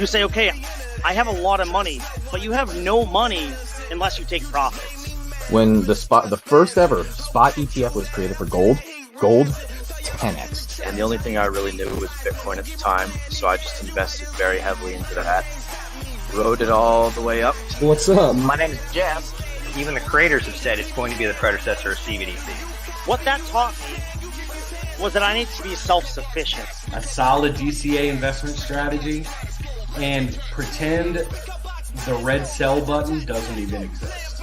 who say, okay, I have a lot of money, but you have no money unless you take profits. When the first ever spot ETF was created for gold 10x. And the only thing I really knew was Bitcoin at the time, so I just invested very heavily into that. Rode it all the way up. What's up? My name is Jeff. Even the creators have said it's going to be the predecessor of CBDC. What that taught me was that I need to be self-sufficient. A solid DCA investment strategy, and pretend the red sell button doesn't even exist.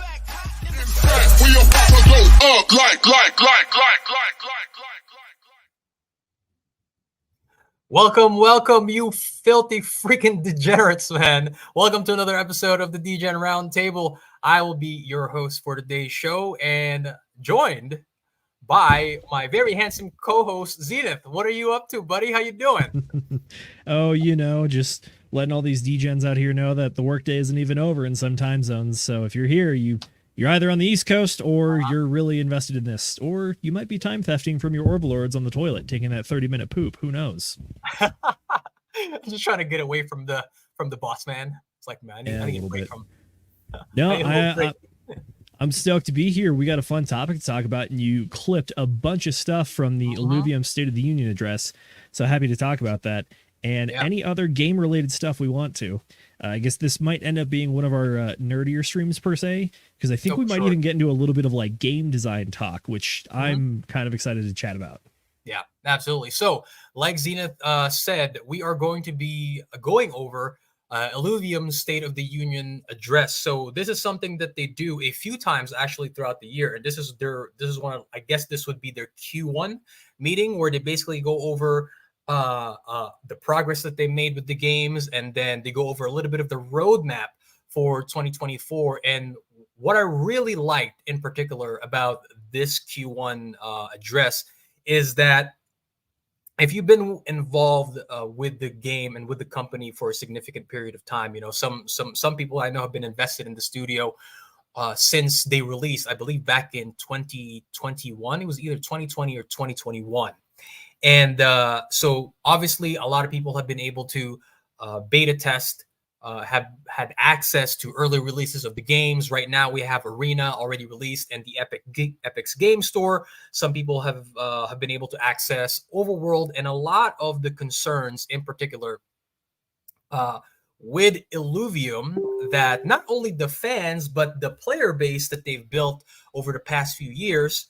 Welcome, you filthy freaking degenerates, man. Welcome to another episode of the DGen Roundtable. I will be your host for today's show and joined by my very handsome co-host, Zenith. What are you up to, buddy? How you doing? Oh, just letting all these degens out here know that the workday isn't even over in some time zones. So if you're here, you're either on the East Coast or you're really invested in this, or you might be time thefting from your Orbalords on the toilet, taking that 30-minute poop. Who knows? I'm just trying to get away from the boss man. It's like, man, I need to get a break from. No, I'm stoked to be here. We got a fun topic to talk about, and you clipped a bunch of stuff from the Illuvium State of the Union address. So happy to talk about that and any other game-related stuff we want to. I guess this might end up being one of our nerdier streams per se, because I think we might even get into a little bit of like game design talk, which I'm kind of excited to chat about. Yeah, absolutely. So like Zenith said, we are going to be going over Illuvium's State of the Union address. So this is something that they do a few times actually throughout the year. And this is one of, I guess this would be their Q1 meeting where they basically go over the progress that they made with the games, and then they go over a little bit of the roadmap for 2024. And what I really liked in particular about this Q1 address is that if you've been involved with the game and with the company for a significant period of time, some people I know have been invested in the studio since they released, I believe back in 2021. It was either 2020 or 2021. And so obviously a lot of people have been able to beta test, have had access to early releases of the games. Right now we have Arena already released and the Epic's Game Store. Some people have been able to access Overworld, and a lot of the concerns in particular with Illuvium that not only the fans but the player base that they've built over the past few years,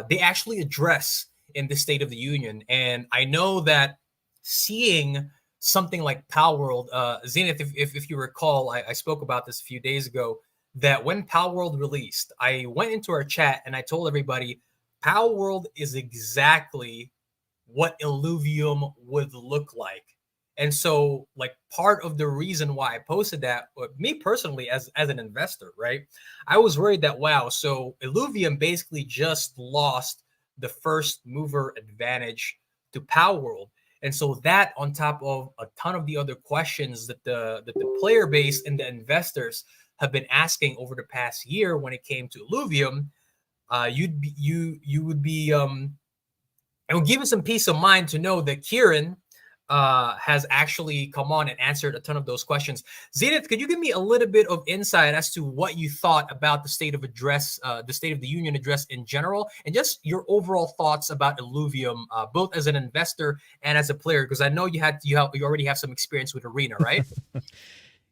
they actually address in the State of the Union. And I know that seeing something like Palworld, Zenith, if you recall, I spoke about this a few days ago, that when Palworld released, I went into our chat and I told everybody Palworld is exactly what Illuvium would look like. And so like part of the reason why I posted that, me personally as an investor, right, I was worried that, wow, so Illuvium basically just lost the first mover advantage to Palworld. And so that on top of a ton of the other questions that the player base and the investors have been asking over the past year when it came to Illuvium, it would give us some peace of mind to know that Kieran has actually come on and answered a ton of those questions. Zenith, could you give me a little bit of insight as to what you thought about the State of the Union address in general, and just your overall thoughts about Illuvium, both as an investor and as a player? Because I know you already have some experience with Arena, right?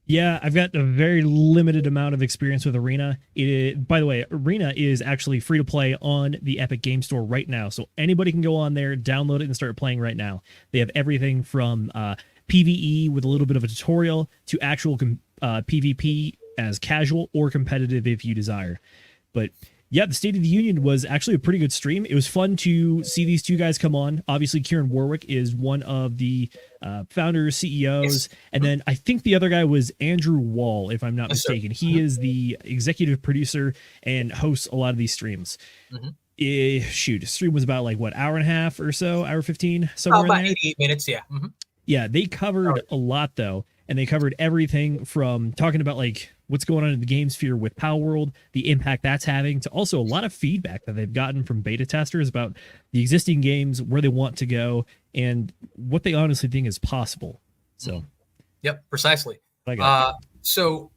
Yeah, I've got a very limited amount of experience with Arena. By the way, Arena is actually free to play on the Epic Game Store right now. So anybody can go on there, download it, and start playing right now. They have everything from PvE with a little bit of a tutorial to actual PvP as casual or competitive if you desire. But yeah, the State of the Union was actually a pretty good stream. It was fun to see these two guys come on. Obviously, Kieran Warwick is one of the founders, CEOs. And then I think the other guy was Andrew Wall, if I'm not mistaken. He is the executive producer and hosts a lot of these streams. The stream was about hour and a half or so, hour 15, somewhere about in there. 88 minutes, yeah. Yeah, they covered a lot, though. And they covered everything from talking about what's going on in the game sphere with Palworld, the impact that's having, to also a lot of feedback that they've gotten from beta testers about the existing games, where they want to go, and what they honestly think is possible. So Yep, precisely. I got So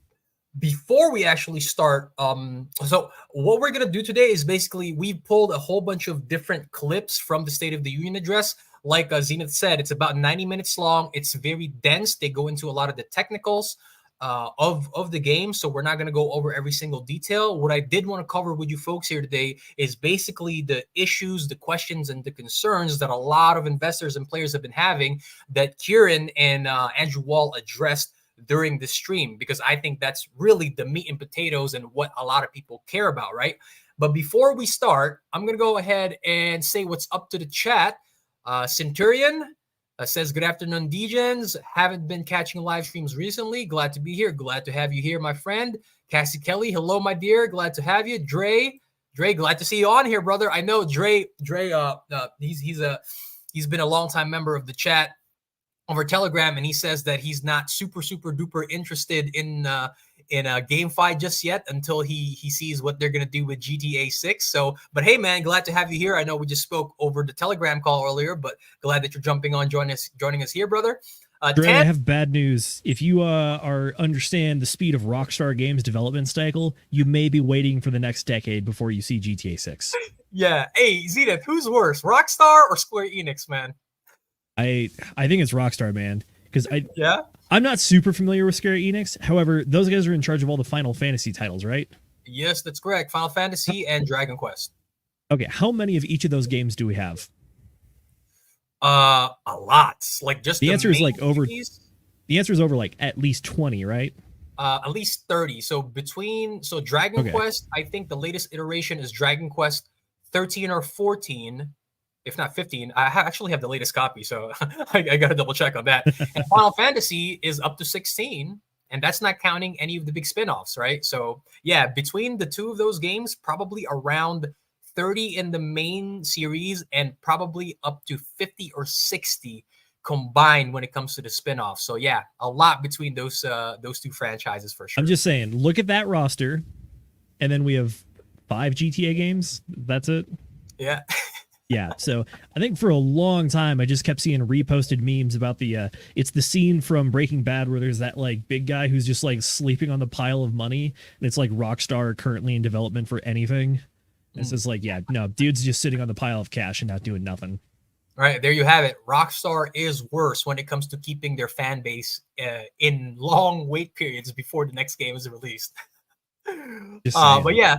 before we actually start, so what we're gonna do today is basically we pulled a whole bunch of different clips from the State of the Union address. Like Zenith said, it's about 90 minutes long. It's very dense. They go into a lot of the technicals of the game, so we're not going to go over every single detail. What I did want to cover with you folks here today is basically the issues, the questions, and the concerns that a lot of investors and players have been having that Kieran and Andrew Wall addressed during the stream, because I think that's really the meat and potatoes and what a lot of people care about, right? But before we start, I'm going to go ahead and say what's up to the chat. Centurion says, good afternoon, Degens. Haven't been catching live streams recently. Glad to be here. Glad to have you here, my friend. Cassie Kelly, hello, my dear. Glad to have you. Dre, glad to see you on here, brother. I know Dre. He's been a longtime member of the chat over Telegram, and he says that he's not super duper interested in a GameFi just yet until he sees what they're gonna do with GTA 6. So, but hey, man, glad to have you here. I know we just spoke over the Telegram call earlier, but glad that you're jumping on, joining us here, brother. Dre, I have bad news. If you understand the speed of Rockstar Games development cycle, you may be waiting for the next decade before you see GTA 6. Yeah. Hey, Zenith, who's worse, Rockstar or Square Enix, man? I think it's Rockstar, man, because yeah. I'm not super familiar with Square Enix. However, those guys are in charge of all the Final Fantasy titles, right? Yes, that's correct. Final Fantasy and Dragon Quest. Okay, how many of each of those games do we have? A lot. Like just the answer is like over. series? The answer is over like at least 20, right? At least 30. So Dragon Quest, I think the latest iteration is Dragon Quest 13 or 14. If not 15, I actually have the latest copy, so I got to double check on that. And Final Fantasy is up to 16, and that's not counting any of the big spin-offs, right? So yeah, between the two of those games, probably around 30 in the main series and probably up to 50 or 60 combined when it comes to the spin-off. So yeah, a lot between those two franchises for sure. I'm just saying, look at that roster, and then we have 5 GTA games. That's it. Yeah. Yeah, so I think for a long time I just kept seeing reposted memes about it's the scene from Breaking Bad where there's that like big guy who's just like sleeping on the pile of money, and it's like Rockstar currently in development for anything. It's just like, yeah, no, dude's just sitting on the pile of cash and not doing nothing. All right, there you have it. Rockstar is worse when it comes to keeping their fan base in long wait periods before the next game is released. But yeah,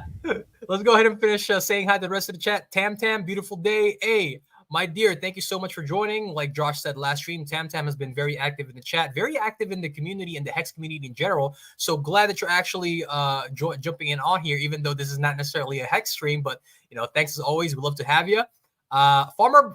let's go ahead and finish saying hi to the rest of the chat. Tam, beautiful day. Hey, my dear, thank you so much for joining. Like Josh said last stream, Tam has been very active in the chat, very active in the community and the Hex community in general. So glad that you're actually jumping in on here, even though this is not necessarily a Hex stream. But you know, thanks as always. We'd love to have you. Farmer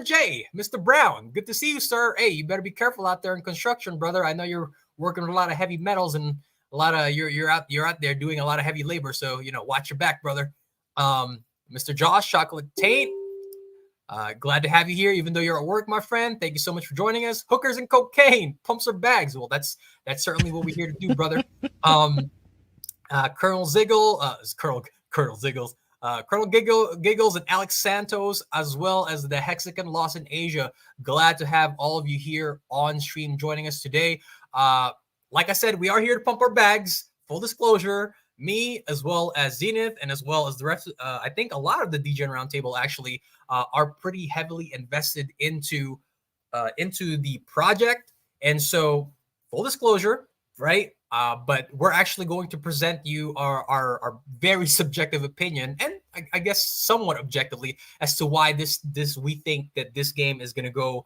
J, Mr. Brown, good to see you, sir. Hey, you better be careful out there in construction, brother. I know you're working with a lot of heavy metals and a lot of you're out there doing a lot of heavy labor, so you know, watch your back, brother. Mr. Josh Chocolate Taint, glad to have you here, even though you're at work, my friend. Thank you so much for joining us. Hookers and cocaine, pumps or bags. Well, that's certainly what we're here to do, brother. Colonel Ziggles, Colonel Giggles, and Alex Santos, as well as the Hexagon Lost in Asia. Glad to have all of you here on stream joining us today. Like I said, we are here to pump our bags. Full disclosure, me as well as Zenith and as well as the rest. I think a lot of the DGen Roundtable actually are pretty heavily invested into the project. And so, full disclosure, right? But we're actually going to present you our very subjective opinion, and I guess somewhat objectively, as to why we think that this game is going to go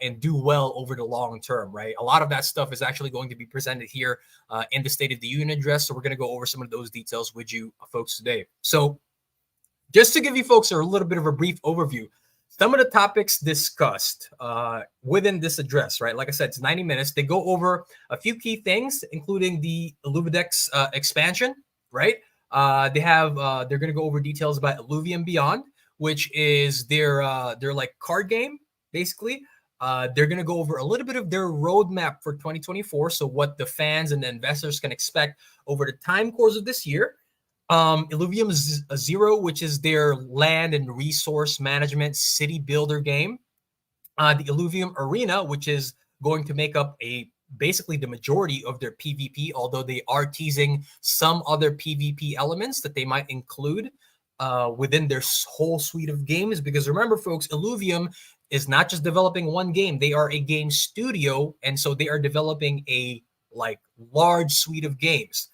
and do well over the long term, right? A lot of that stuff is actually going to be presented here in the State of the Union address. So we're going to go over some of those details with you folks today. So just to give you folks a little bit of a brief overview, some of the topics discussed within this address, right? Like I said, it's 90 minutes. They go over a few key things, including the Illuvidex expansion, right? They're going to go over details about Illuvium Beyond, which is their like card game, basically. They're going to go over a little bit of their roadmap for 2024. So what the fans and the investors can expect over the time course of this year. Illuvium Zero, which is their land and resource management city builder game. The Illuvium Arena, which is going to make up a basically the majority of their PvP, although they are teasing some other PvP elements that they might include within their whole suite of games. Because remember, folks, Illuvium is not just developing one game. They are a game studio, and so they are developing a large suite of games.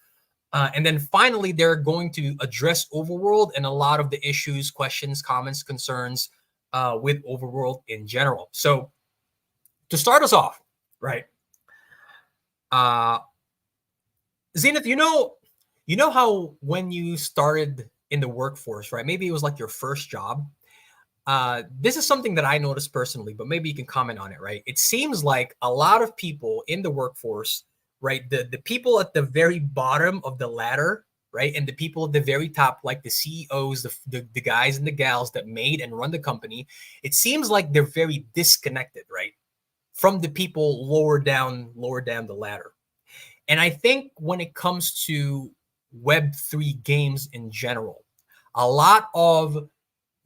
And then finally, they're going to address Overworld and a lot of the issues, questions, comments, concerns with Overworld in general. So to start us off, right? Zenith, you know how when you started in the workforce, right? Maybe it was like your first job. This is something that I noticed personally, but maybe you can comment on it, right? It seems like a lot of people in the workforce, right? The people at the very bottom of the ladder, right? And the people at the very top, like the CEOs, the guys and the gals that made and run the company, it seems like they're very disconnected, right? From the people lower down the ladder. And I think when it comes to Web3 games in general, a lot of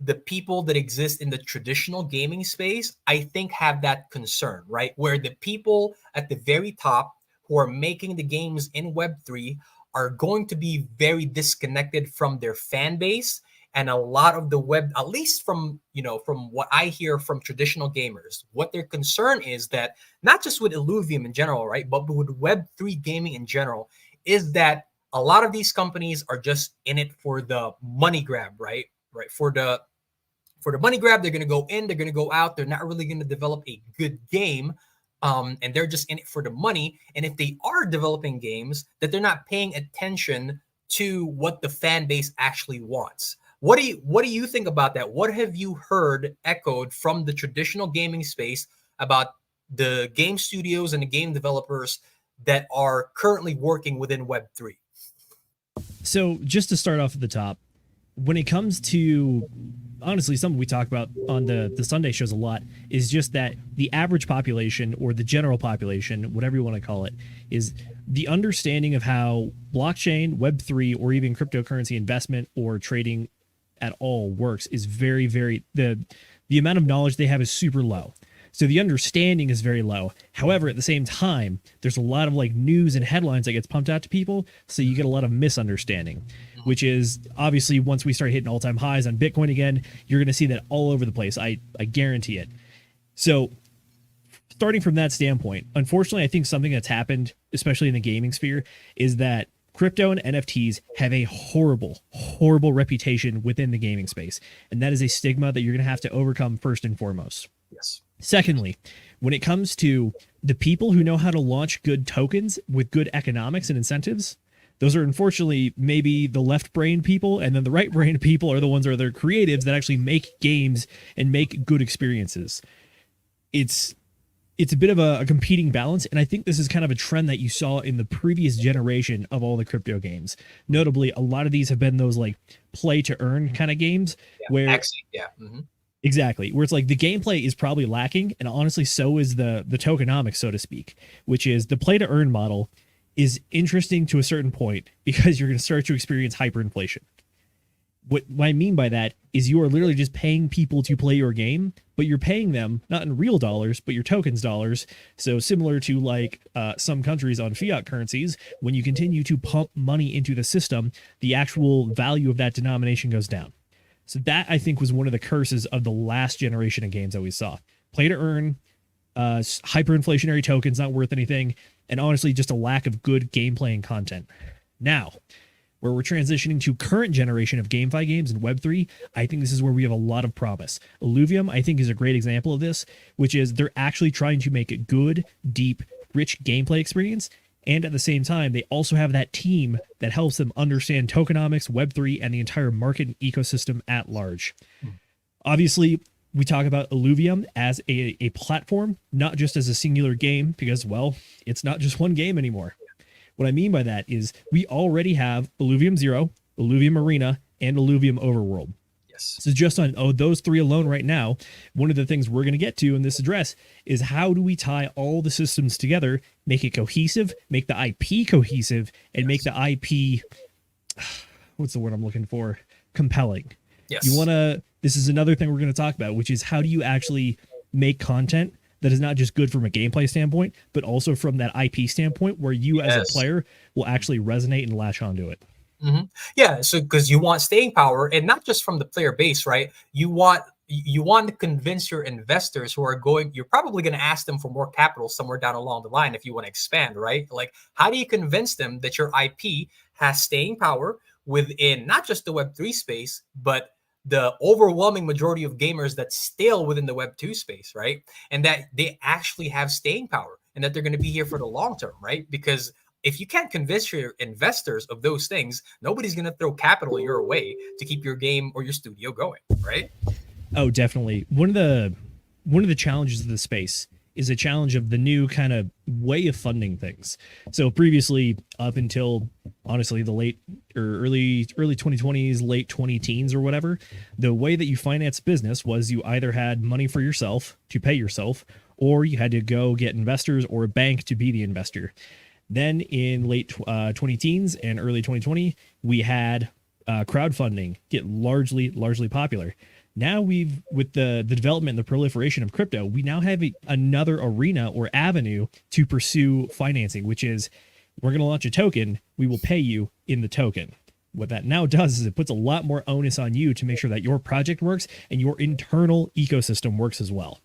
the people that exist in the traditional gaming space, I think, have that concern, right? Where the people at the very top who are making the games in Web3 are going to be very disconnected from their fan base. And a lot of the web, at least from what I hear from traditional gamers, what their concern is that not just with Illuvium in general, right, but with Web3 gaming in general, is that a lot of these companies are just in it for the money grab, right? For the money grab, they're going to go in, they're going to go out. They're not really going to develop a good game. And they're just in it for the money. And if they are developing games, that they're not paying attention to what the fan base actually wants. What do you think about that? What have you heard echoed from the traditional gaming space about the game studios and the game developers that are currently working within Web3? So just to start off at the top, when it comes to, honestly, something we talk about on the Sunday shows a lot is just that the average population, or the general population, whatever you want to call it, is the understanding of how blockchain, Web3, or even cryptocurrency investment or trading at all works is very, very, the amount of knowledge they have is super low. So the understanding is very low. However, at the same time, there's a lot of news and headlines that gets pumped out to people. So you get a lot of misunderstanding, which is obviously once we start hitting all-time highs on Bitcoin again, you're going to see that all over the place. I guarantee it. So starting from that standpoint, unfortunately, I think something that's happened, especially in the gaming sphere, is that crypto and NFTs have a horrible, horrible reputation within the gaming space. And that is a stigma that you're going to have to overcome first and foremost. Yes. Secondly, when it comes to the people who know how to launch good tokens with good economics and incentives, those are unfortunately maybe the left-brained people, and then the right-brained people are the ones that are the creatives that actually make games and make good experiences. It's a bit of a competing balance, and I think this is kind of a trend that you saw in the previous generation of all the crypto games. Notably, a lot of these have been those play-to-earn kind of games where... Mm-hmm. Exactly, where it's the gameplay is probably lacking, and honestly, so is the tokenomics, so to speak, which is the play-to-earn model is interesting to a certain point because you're going to start to experience hyperinflation. What I mean by that is you are literally just paying people to play your game, but you're paying them not in real dollars, but your tokens dollars. So similar to some countries on fiat currencies, when you continue to pump money into the system, the actual value of that denomination goes down. So that, I think, was one of the curses of the last generation of games that we saw. Play to earn, hyperinflationary tokens not worth anything, and honestly just a lack of good gameplay and content. Now, where we're transitioning to current generation of GameFi games and Web3, I think this is where we have a lot of promise. Illuvium, I think, is a great example of this, which is they're actually trying to make a good, deep, rich gameplay experience, and at the same time, they also have that team that helps them understand tokenomics, Web3, and the entire market and ecosystem at large. Obviously, we talk about Illuvium as a platform, not just as a singular game, because, well, it's not just one game anymore. What I mean by that is we already have Illuvium 0, Illuvium Arena, and Illuvium Overworld. Yes. So just on those three alone right now, one of the things we're going to get to in this address is how do we tie all the systems together, make it cohesive, make the IP cohesive, and make the IP, what's the word I'm looking for? Compelling. Yes. This is another thing we're going to talk about, which is how do you actually make content that is not just good from a gameplay standpoint, but also from that IP standpoint, where you as a player will actually resonate and latch onto it. Yeah, so because you want staying power, and not just from the player base, right? You want to convince your investors who are going. You're probably going to ask them for more capital somewhere down along the line if you want to expand, right? Like, how do you convince them that your IP has staying power within not just the Web3 space, but the overwhelming majority of gamers that's still within the Web2 space, right? And that they actually have staying power and that they're going to be here for the long term, right? Because if you can't convince your investors of those things, nobody's going to throw capital your way to keep your game or your studio going, right? Oh, definitely. One of the challenges of the space is a challenge of the new kind of way of funding things. So previously, up until honestly the late or early 2020s, late 2010s or whatever, the way that you finance business was you either had money for yourself to pay yourself, or you had to go get investors or a bank to be the investor. Then in late 2010s and early 2020, we had crowdfunding get largely popular. Now with the development and the proliferation of crypto, we now have another arena or avenue to pursue financing, which is we're going to launch a token. We will pay you in the token. What that now does is it puts a lot more onus on you to make sure that your project works and your internal ecosystem works as well.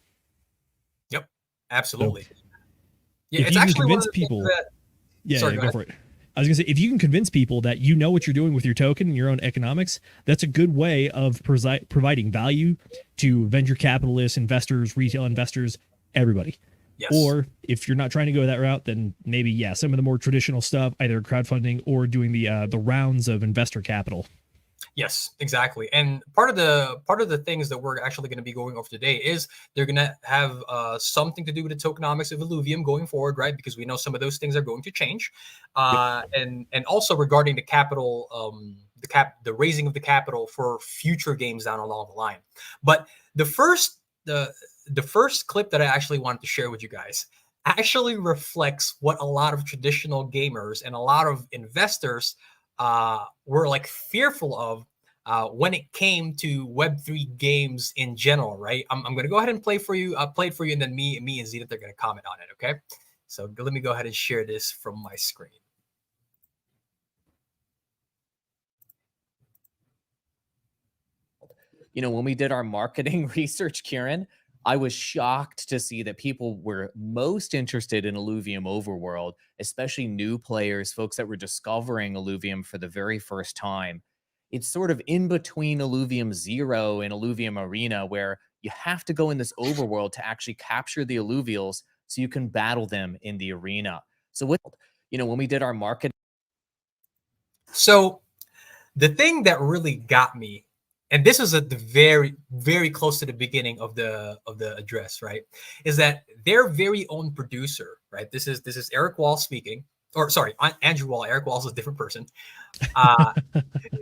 Yep, absolutely. So, yeah, if it's you can actually convince people. Go for it. I was going to say, if you can convince people that you know what you're doing with your token and your own economics, that's a good way of providing value to venture capitalists, investors, retail investors, everybody. Yes. Or if you're not trying to go that route, then maybe, some of the more traditional stuff, either crowdfunding or doing the rounds of investor capital. Yes, exactly. And part of the things that we're actually going to be going over today is they're going to have something to do with the tokenomics of Illuvium going forward, right? Because we know some of those things are going to change, and also regarding the capital, the raising of the capital for future games down along the line. But the first clip that I actually wanted to share with you guys actually reflects what a lot of traditional gamers and a lot of investors were like fearful of when it came to Web3 games in general, right? I'm going to go ahead and play it for you, and then me and Zenith are going to comment on it, okay? So let me go ahead and share this from my screen. When we did our marketing research, Kieran, I was shocked to see that people were most interested in Illuvium Overworld, especially new players, folks that were discovering Illuvium for the very first time. It's sort of in between Illuvium 0 and Illuvium Arena, where you have to go in this overworld to actually capture the Illuvials so you can battle them in the arena. So when we did our marketing. So the thing that really got me, and this is at the very, very close to the beginning of the address, right, is that their very own producer, right? This is Eric Wall speaking, or sorry, Andrew Wall. Eric Wall is a different person,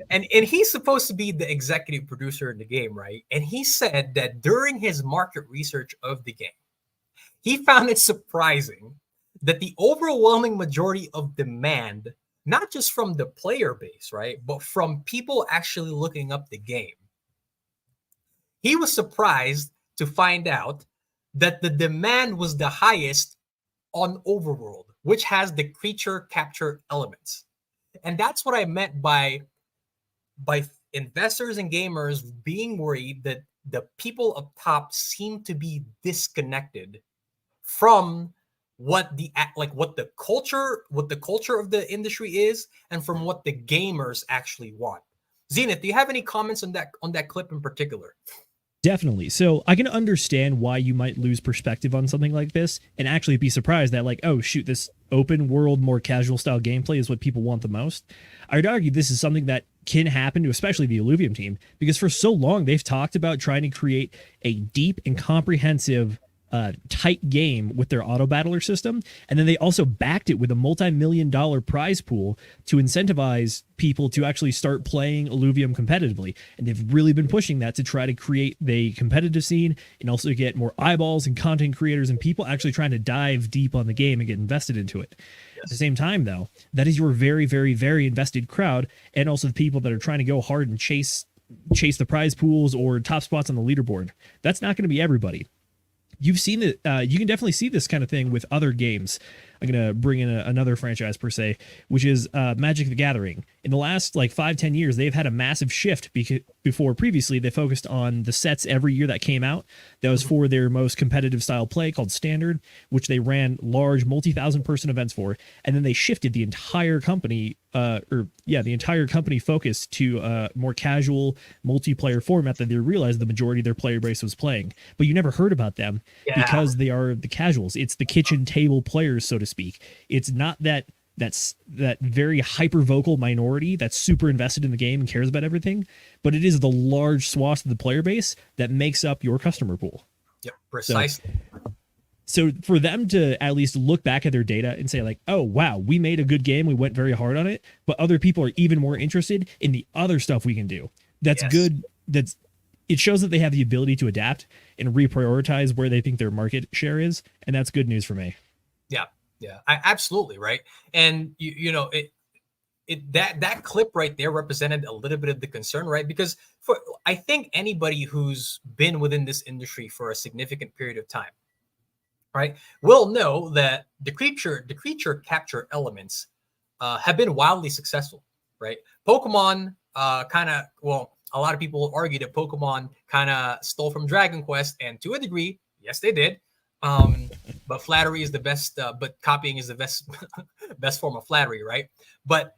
and he's supposed to be the executive producer in the game, right? And he said that during his market research of the game, he found it surprising that the overwhelming majority of demand, not just from the player base, right, but from people actually looking up the game. He was surprised to find out that the demand was the highest on Overworld, which has the creature capture elements. And that's what I meant by investors and gamers being worried that the people up top seem to be disconnected from what the culture of the industry is, and from what the gamers actually want. Zenith, do you have any comments on that clip in particular? Definitely. So I can understand why you might lose perspective on something like this and actually be surprised that, like, oh shoot, this open world, more casual style gameplay is what people want the most. I would argue this is something that can happen to especially the Illuvium team, because for so long they've talked about trying to create a deep and comprehensive tight game with their auto battler system, and then they also backed it with a multi-million-dollar prize pool to incentivize people to actually start playing Illuvium competitively. And they've really been pushing that to try to create the competitive scene and also get more eyeballs and content creators and people actually trying to dive deep on the game and get invested into it. Yes. At the same time, though, that is your very, very, very invested crowd, and also the people that are trying to go hard and chase the prize pools or top spots on the leaderboard. That's not going to be everybody. you've seen it. You can definitely see this kind of thing with other games. I'm gonna bring in another franchise per se, which is Magic the Gathering. In the last like 5-10 years, they've had a massive shift because before previously they focused on the sets every year that came out. That was for their most competitive style play called Standard, which they ran large multi-thousand person events for, and then they shifted the entire company, the entire company focus to a more casual multiplayer format that they realized the majority of their player base was playing. But you never heard about them because they are the casuals. It's the kitchen table players, so to speak. It's not that very hyper vocal minority that's super invested in the game and cares about everything, but it is the large swath of the player base that makes up your customer pool. Yep, precisely. So for them to at least look back at their data and say like, oh, wow, we made a good game. We went very hard on it, but other people are even more interested in the other stuff we can do. That's good. It shows that they have the ability to adapt and reprioritize where they think their market share is. And that's good news for me. Yeah, absolutely. Right. And that clip right there represented a little bit of the concern, right? Because I think anybody who's been within this industry for a significant period of time, right, will know that the creature capture elements have been wildly successful, right? Pokemon a lot of people argue that Pokemon kind of stole from Dragon Quest, and to a degree, yes, they did. But flattery is the best, but copying is the best form of flattery, right? But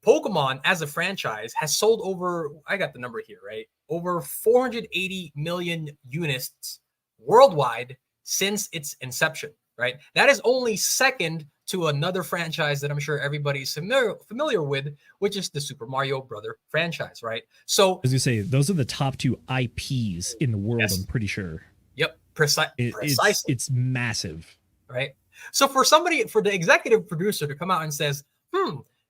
Pokemon as a franchise has sold over, I got the number here, right? Over 480 million units worldwide since its inception, right? That is only second to another franchise that I'm sure everybody's familiar with, which is the Super Mario Brother franchise, right? So, as you say, those are the top 2 IPs in the world, I'm pretty sure. Yep, precisely. It's massive, right? So for the executive producer to come out and says,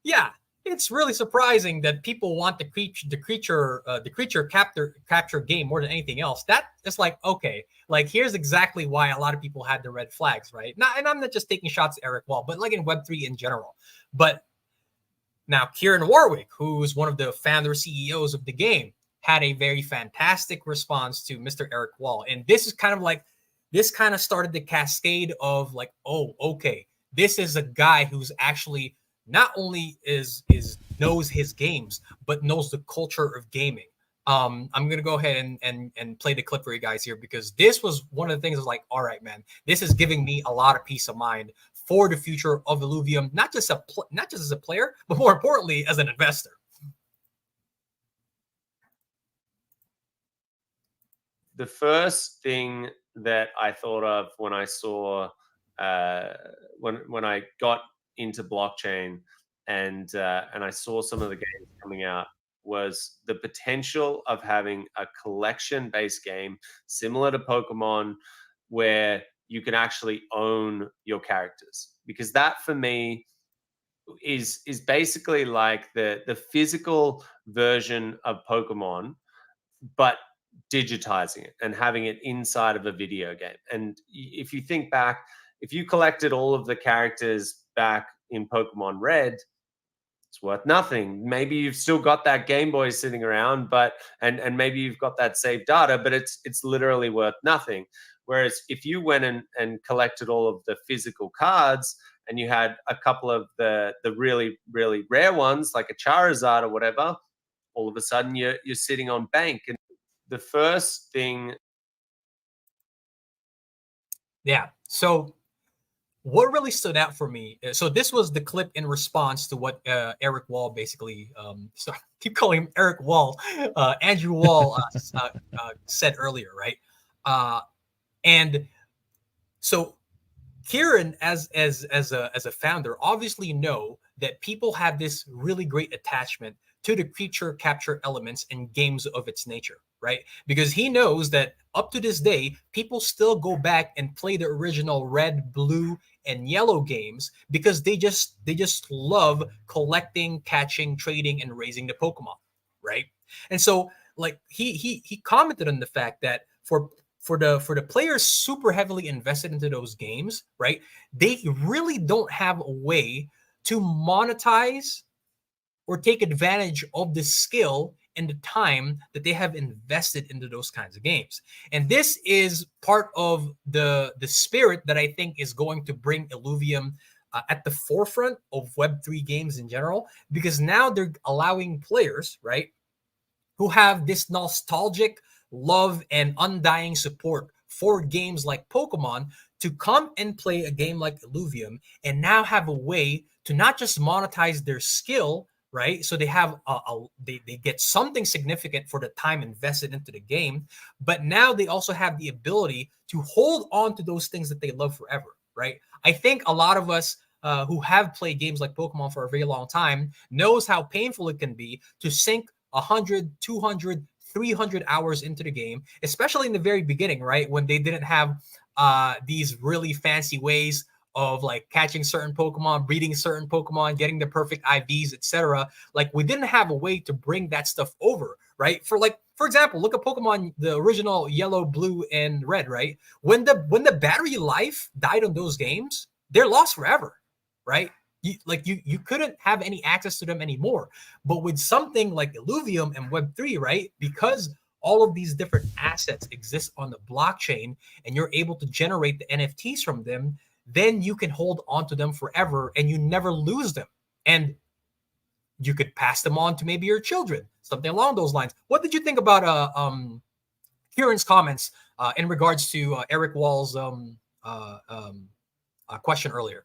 yeah, it's really surprising that people want the creature capture game more than anything else. That is like, okay, like here's exactly why a lot of people had the red flags, right? And I'm not just taking shots at Eric Wall, but like in Web3 in general. But now Kieran Warwick, who's one of the founder CEOs of the game, had a very fantastic response to Mr. Eric Wall. And this is kind of like, this kind of started the cascade of like, oh, okay, this is a guy who's actually not only knows his games, but knows the culture of gaming. I'm going to go ahead and play the clip for you guys here, because this was one of the things I was like, all right, man, this is giving me a lot of peace of mind for the future of Illuvium, not just as a player, but more importantly, as an investor. The first thing that I thought of when I saw when I got into blockchain and I saw some of the games coming out was the potential of having a collection-based game similar to Pokemon, where you can actually own your characters, because that for me is basically like the physical version of Pokemon, but digitizing it and having it inside of a video game. And if you think back, if you collected all of the characters back in Pokemon Red, it's worth nothing. Maybe you've still got that Game Boy sitting around, but and maybe you've got that saved data, but it's literally worth nothing. Whereas if you went and collected all of the physical cards and you had a couple of the really, really rare ones, like a Charizard or whatever, all of a sudden you're sitting on bank. And the first thing. Yeah. So what really stood out for me, so this was the clip in response to what Eric Wall basically, so I keep calling him Eric Wall, Andrew Wall said earlier, right? And so Kieran, as a founder, obviously know that people have this really great attachment to the creature capture elements in games of its nature, right? Because he knows that up to this day, people still go back and play the original red, blue, and yellow games because they just love collecting, catching, trading, and raising the Pokemon, right? And so, like he commented on the fact that for the players super heavily invested into those games, right? They really don't have a way to monetize or take advantage of the skill and the time that they have invested into those kinds of games. And this is part of the spirit that I think is going to bring Illuvium at the forefront of Web3 games in general, because now they're allowing players, right, who have this nostalgic love and undying support for games like Pokemon to come and play a game like Illuvium and now have a way to not just monetize their skill, right? So they have they get something significant for the time invested into the game, but now they also have the ability to hold on to those things that they love forever, right? I think a lot of us who have played games like Pokemon for a very long time knows how painful it can be to sink 100, 200, 300 hours into the game, especially in the very beginning, right? When they didn't have these really fancy ways of like catching certain Pokemon, breeding certain Pokemon, getting the perfect IVs, etc. Like we didn't have a way to bring that stuff over, right? For example, look at Pokemon, the original Yellow, Blue, and Red, right? When the battery life died on those games, they're lost forever, right? You couldn't have any access to them anymore. But with something like Illuvium and Web3, right? Because all of these different assets exist on the blockchain and you're able to generate the NFTs from them, then you can hold on to them forever and you never lose them. And you could pass them on to maybe your children, something along those lines. What did you think about Kieran's comments in regards to Eric Wall's question earlier?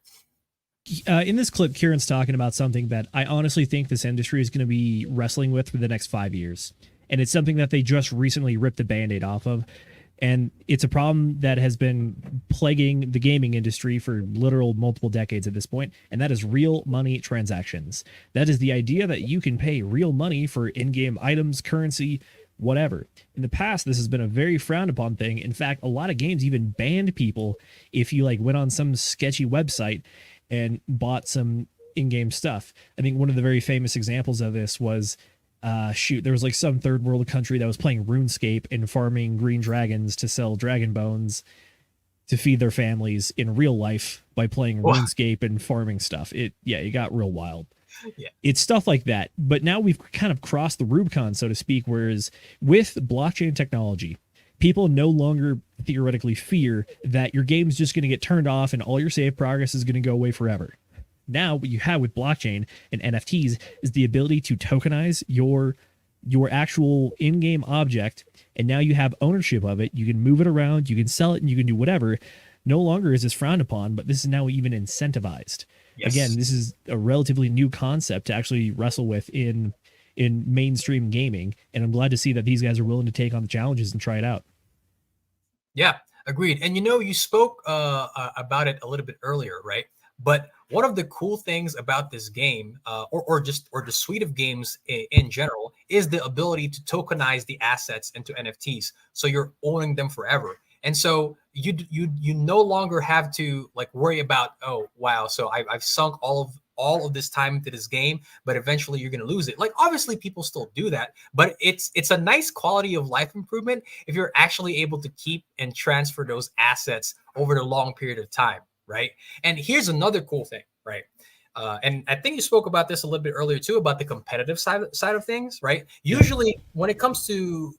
In this clip, Kieran's talking about something that I honestly think this industry is going to be wrestling with for the next 5 years. And it's something that they just recently ripped the Band-Aid off of. And it's a problem that has been plaguing the gaming industry for literal multiple decades at this point, and that is real money transactions. That is the idea that you can pay real money for in-game items, currency, whatever. In the past, this has been a very frowned upon thing. In fact, a lot of games even banned people if you like went on some sketchy website and bought some in-game stuff. I think one of the very famous examples of this was there was like some third world country that was playing RuneScape and farming green dragons to sell dragon bones to feed their families in real life by playing RuneScape and farming stuff. It got real wild. Yeah. It's stuff like that. But now we've kind of crossed the Rubicon, so to speak, whereas with blockchain technology, people no longer theoretically fear that your game's just going to get turned off and all your save progress is going to go away forever. Now, what you have with blockchain and NFTs is the ability to tokenize your actual in-game object, and now you have ownership of it. You can move it around, you can sell it, and you can do whatever. No longer is this frowned upon, but this is now even incentivized. Yes. Again, this is a relatively new concept to actually wrestle with in mainstream gaming, and I'm glad to see that these guys are willing to take on the challenges and try it out. Yeah, agreed. And you spoke about it a little bit earlier, right? But one of the cool things about this game, or the suite of games in general, is the ability to tokenize the assets into NFTs. So you're owning them forever, and so you no longer have to like worry about, oh wow, so I've sunk all of this time into this game, but eventually you're going to lose it. Like obviously people still do that, but it's a nice quality of life improvement if you're actually able to keep and transfer those assets over the long period of time. Right. And here's another cool thing. Right. And I think you spoke about this a little bit earlier, too, about the competitive side of things. Right. Usually when it comes to,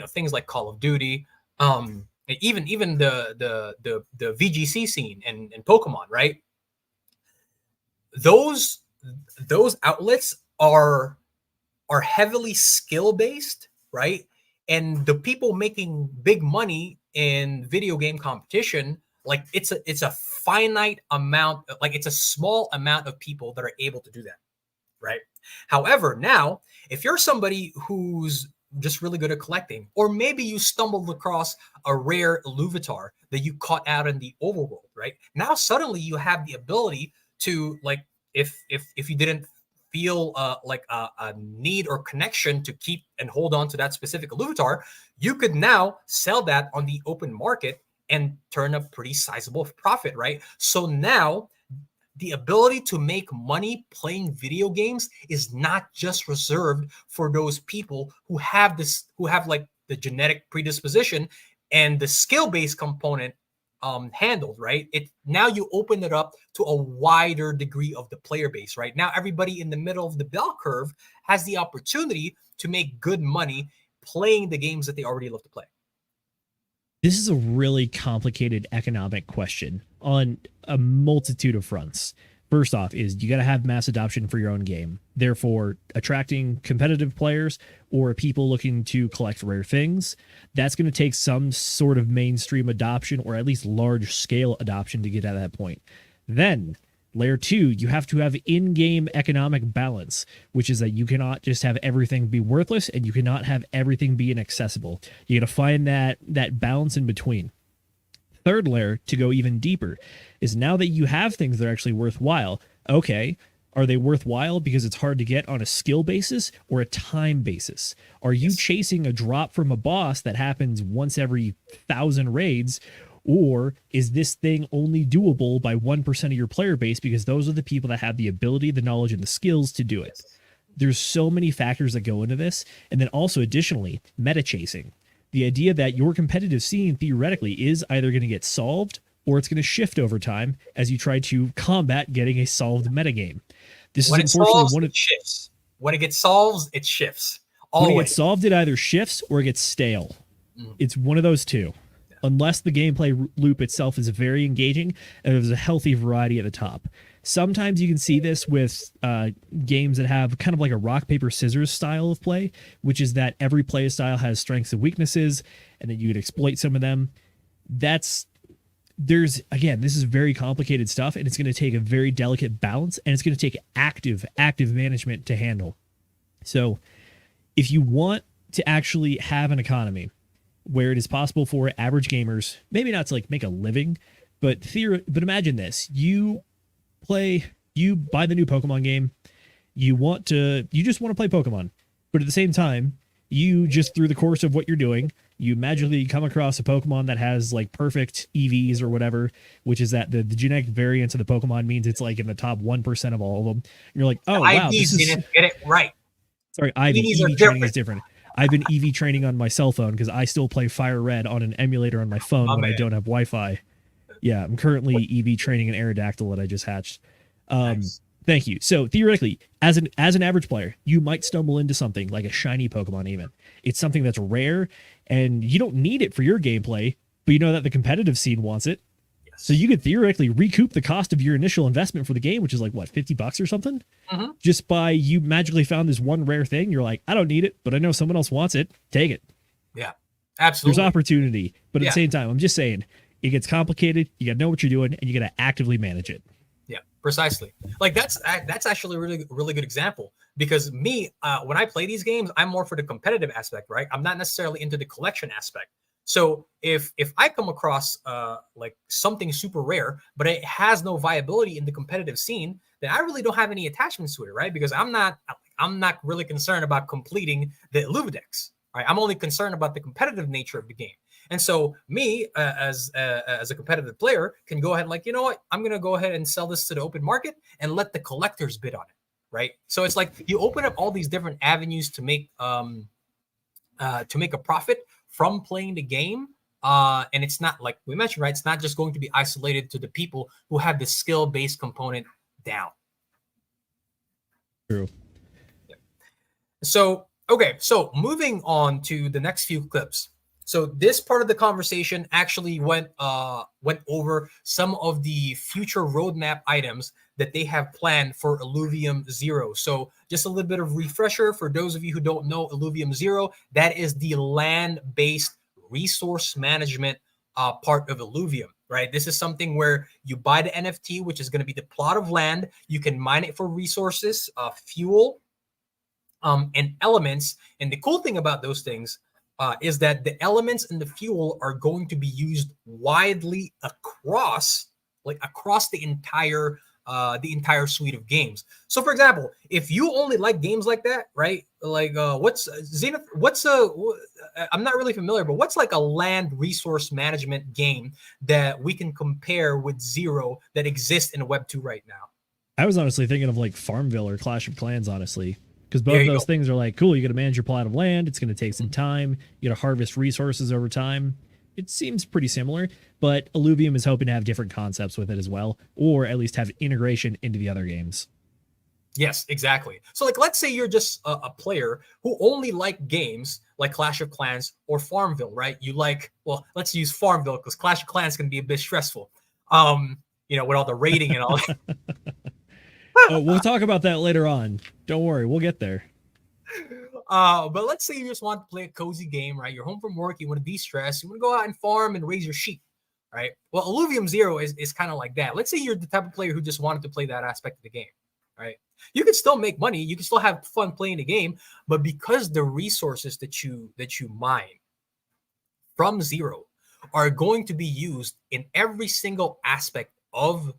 things like Call of Duty, even the VGC scene and Pokemon. Right. Those outlets are heavily skill based. Right. And the people making big money in video game competition, like it's a finite amount, like it's a small amount of people that are able to do that, right? However, now, if you're somebody who's just really good at collecting, or maybe you stumbled across a rare Illuvitar that you caught out in the overworld, right? Now suddenly you have the ability to, like, if you didn't feel like a need or connection to keep and hold on to that specific Illuvitar, you could now sell that on the open market and turn a pretty sizable profit, right? So now the ability to make money playing video games is not just reserved for those people who have like the genetic predisposition and the skill-based component handled, right? It now you open it up to a wider degree of the player base, right? Now everybody in the middle of the bell curve has the opportunity to make good money playing the games that they already love to play. This is a really complicated economic question on a multitude of fronts. First off is you got to have mass adoption for your own game. Therefore, attracting competitive players or people looking to collect rare things, that's going to take some sort of mainstream adoption or at least large scale adoption to get at that point. Then, layer 2, you have to have in-game economic balance, which is that you cannot just have everything be worthless and you cannot have everything be inaccessible. You got to find that balance in between. Third layer, to go even deeper, is now that you have things that are actually worthwhile, okay, are they worthwhile because it's hard to get on a skill basis or a time basis? Are you chasing a drop from a boss that happens once every 1,000 raids, or is this thing only doable by 1% of your player base because those are the people that have the ability, the knowledge, and the skills to do it? There's so many factors that go into this. And then also additionally, meta chasing. The idea that your competitive scene theoretically is either going to get solved or it's going to shift over time as you try to combat getting a solved metagame. This When is it unfortunately solves, one of it shifts. When it gets solved, it shifts. when it Always. gets solved, it either shifts or it gets stale. It's one of those two. Unless the gameplay loop itself is very engaging and there's a healthy variety at the top. Sometimes you can see this with games that have kind of like a rock, paper, scissors style of play, which is that every play style has strengths and weaknesses, and then you could exploit some of them. This is very complicated stuff, and it's going to take a very delicate balance, and it's going to take active management to handle. So if you want to actually have an economy where it is possible for average gamers, maybe not to like make a living, but imagine this. You buy the new Pokemon game, you just want to play Pokemon, but at the same time, you just through the course of what you're doing, you magically come across a Pokemon that has like perfect EVs or whatever, which is that the genetic variance of the Pokemon means it's like in the top 1% of all of them. And you're like, oh wow, IVs didn't get it right. Sorry, EVs are EV training is different. I've been EV training on my cell phone because I still play Fire Red on an emulator on my phone when I don't have Wi-Fi. Yeah, I'm currently EV training an Aerodactyl that I just hatched. Nice. Thank you. So theoretically, as an average player, you might stumble into something like a shiny Pokemon even. It's something that's rare, and you don't need it for your gameplay, but you know that the competitive scene wants it. Yes. So you could theoretically recoup the cost of your initial investment for the game, which is like, what, $50 or something? Mm-hmm. Just by you magically found this one rare thing. You're like, I don't need it, but I know someone else wants it. Take it. Yeah, absolutely. There's opportunity, but at the same time, I'm just saying, it gets complicated. You got to know what you're doing, and you got to actively manage it. Yeah, precisely. Like that's actually a really good example, because me, when I play these games, I'm more for the competitive aspect, right? I'm not necessarily into the collection aspect. So if I come across like something super rare, but it has no viability in the competitive scene, then I really don't have any attachments to it, right? Because I'm not really concerned about completing the Illuvidex, right? I'm only concerned about the competitive nature of the game. And so me, as a competitive player, can go ahead and like, you know what? I'm going to go ahead and sell this to the open market and let the collectors bid on it, right? So it's like you open up all these different avenues to make a profit from playing the game. And it's not, like we mentioned, right? It's not just going to be isolated to the people who have the skill-based component down. True. Yeah. So, okay. So moving on to the next few clips. So this part of the conversation actually went over some of the future roadmap items that they have planned for Illuvium 0. So just a little bit of refresher for those of you who don't know Illuvium 0, that is the land-based resource management part of Illuvium, right? This is something where you buy the NFT, which is going to be the plot of land. You can mine it for resources, fuel, and elements. And the cool thing about those things is that the elements and the fuel are going to be used widely across the entire suite of games. So, for example, if you only like games like that, right? Like, what's Zenith? I'm not really familiar, but what's like a land resource management game that we can compare with Zero that exists in Web 2 right now? I was honestly thinking of like Farmville or Clash of Clans, honestly. Because both of those things are like, cool, you got to manage your plot of land. It's going to take some time. You got to harvest resources over time. it seems pretty similar, but Illuvium is hoping to have different concepts with it as well, or at least have integration into the other games. Yes, exactly. So like, let's say you're just a player who only like games like Clash of Clans or Farmville, right? You like, well, let's use Farmville because Clash of Clans can be a bit stressful. With all the rating and all that. Oh, we'll talk about that later on. Don't worry, we'll get there. But let's say you just want to play a cozy game, right? You're home from work, you want to de-stress, you want to go out and farm and raise your sheep, right? Well, Illuvium Zero is kind of like that. Let's say you're the type of player who just wanted to play that aspect of the game, right? You can still make money, you can still have fun playing the game, but because the resources that you mine from Zero are going to be used in every single aspect of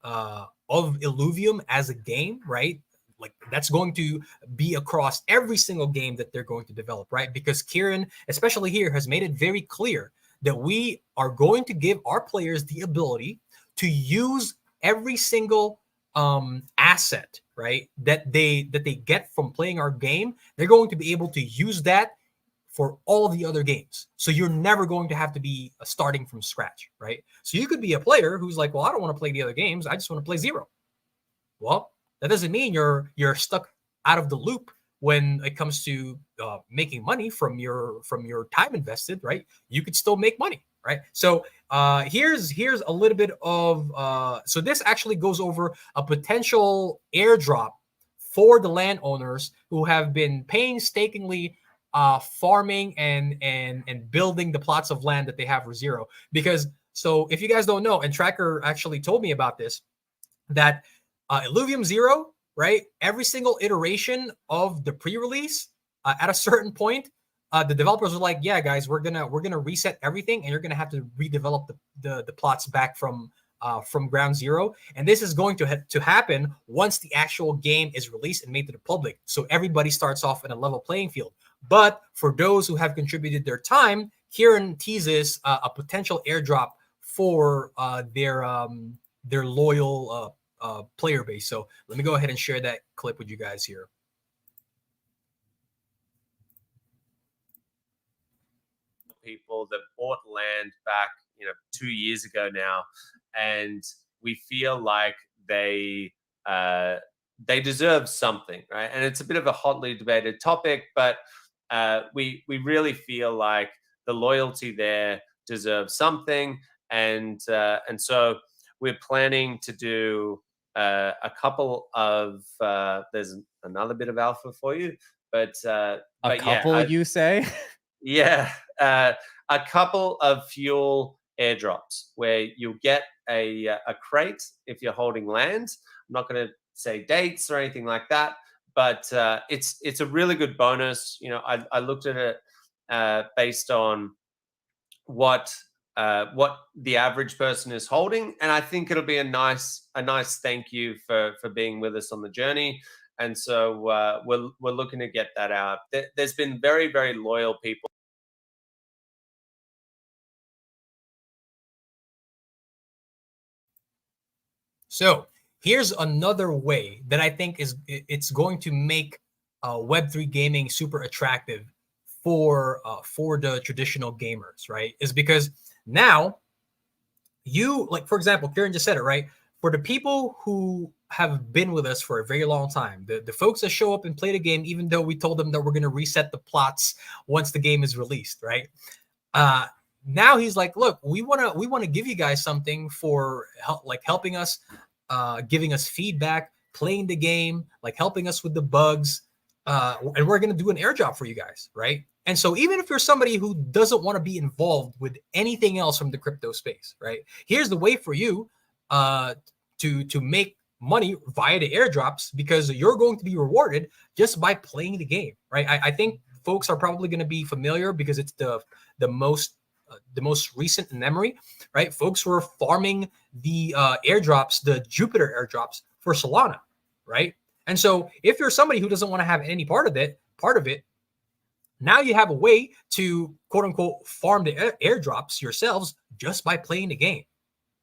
Illuvium as a game, right? Like that's going to be across every single game that they're going to develop, right? Because Kieran, especially here, has made it very clear that we are going to give our players the ability to use every single asset, right? That they get from playing our game. They're going to be able to use that for all the other games. So you're never going to have to be starting from scratch, right? So you could be a player who's like, well, I don't want to play the other games. I just want to play Zero. Well, that doesn't mean you're stuck out of the loop when it comes to making money from your time invested, right? You could still make money, right? So here's a little bit of so this actually goes over a potential airdrop for the landowners who have been painstakingly farming and building the plots of land that they have for Zero. Because so if you guys don't know, and Tracker actually told me about this, that Illuvium Zero, right? Every single iteration of the pre-release, at a certain point, the developers were like, "Yeah, guys, we're gonna reset everything, and you're gonna have to redevelop the plots back from ground zero." And this is going to happen once the actual game is released and made to the public, so everybody starts off in a level playing field. But for those who have contributed their time, Kieran teases a potential airdrop for their loyal player base. So let me go ahead and share that clip with you guys here. People that bought land back, 2 years ago now, and we feel like they deserve something, right? And it's a bit of a hotly debated topic, but we really feel like the loyalty there deserves something, and so we're planning to do a couple of there's another bit of alpha for you, but you say? Yeah, a couple of fuel airdrops where you'll get a crate if you're holding land. I'm not going to say dates or anything like that, but it's a really good bonus. I looked at it based on what the average person is holding, and I think it'll be a nice thank you for being with us on the journey. And so we're looking to get that out. There's been very, very loyal people. So here's another way that I think it's going to make Web3 gaming super attractive for the traditional gamers, right? Is because now you, like, for example, Kieran just said it, right? For the people who have been with us for a very long time, the folks that show up and play the game, even though we told them that we're going to reset the plots once the game is released, right? Now he's like, look, we want to give you guys something for helping us, giving us feedback, playing the game, like helping us with the bugs, and we're going to do an airdrop for you guys, right? And so even if you're somebody who doesn't want to be involved with anything else from the crypto space, right? Here's the way for you to make money via the airdrops, because you're going to be rewarded just by playing the game, right? I think folks are probably going to be familiar because it's the most recent in memory, right? Folks were farming the airdrops, the Jupiter airdrops for Solana, right? And so if you're somebody who doesn't want to have any part of it, now you have a way to quote unquote farm the airdrops yourselves just by playing the game,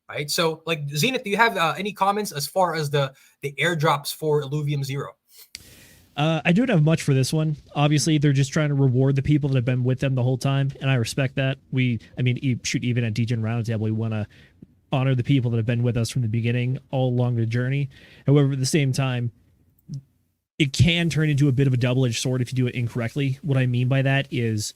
right? So like Zenith, do you have any comments as far as the airdrops for Illuvium Zero? I don't have much for this one. Obviously, they're just trying to reward the people that have been with them the whole time, and I respect that. Even at DGen Roundtable, we want to honor the people that have been with us from the beginning, all along the journey. However, at the same time, it can turn into a bit of a double-edged sword if you do it incorrectly. What I mean by that is,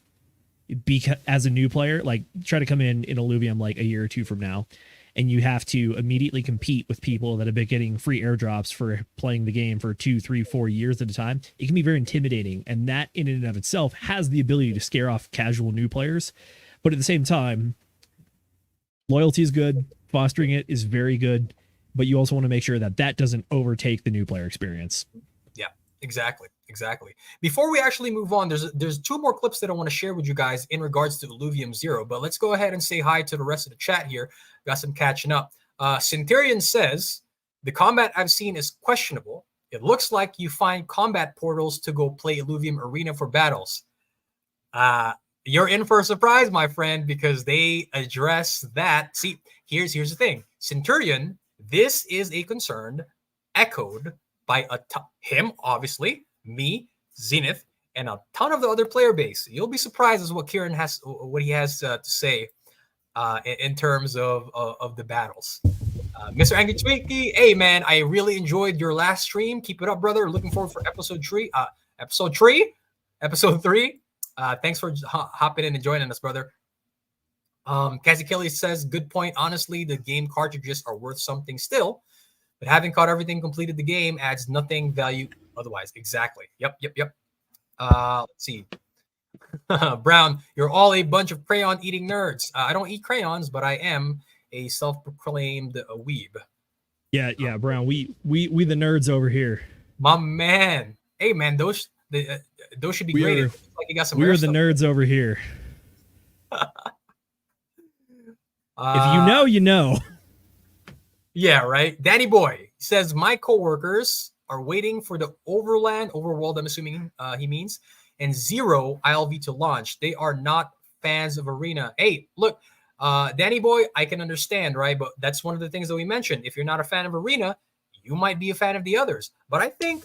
as a new player, like try to come in Illuvium like a year or two from now, and you have to immediately compete with people that have been getting free airdrops for playing the game for 2, 3, 4 years at a time. It can be very intimidating, and that in and of itself has the ability to scare off casual new players. But at the same time, loyalty is good, fostering it is very good, but you also want to make sure that that doesn't overtake the new player experience. Yeah, exactly. Before we actually move on, there's 2 more clips that I want to share with you guys in regards to Illuvium Zero, but let's go ahead and say hi to the rest of the chat here. Got some catching up. Centurion says, the combat I've seen is questionable. It looks like you find combat portals to go play Illuvium Arena for battles. You're in for a surprise, my friend, because they address that. See, here's the thing. Centurion, this is a concern echoed by him, obviously, me, Zenith, and a ton of the other player base. You'll be surprised as what he has to say in terms of the battles. Mr. Angry Twinkie, hey man, I really enjoyed your last stream. Keep it up, brother. Looking forward for episode 3. Thanks for hopping in and joining us, brother. Cassie Kelly says, good point. Honestly, the game cartridges are worth something still, but having caught everything completed the game adds nothing value otherwise. Exactly. Yep. Let's see. Brown, you're all a bunch of crayon eating nerds. I don't eat crayons, but I am a self-proclaimed weeb. Yeah, Brown. We the nerds over here. My man. Hey man, those should be graded. Like you got some. We're the nerds over here. If you know, you know. Yeah, right. Danny Boy says, my coworkers are waiting for the Overworld, I'm assuming he means, and Zero ILV to launch. They are not fans of Arena. Hey, look, Danny Boy, I can understand, right? But that's one of the things that we mentioned. If you're not a fan of Arena, you might be a fan of the others. But I think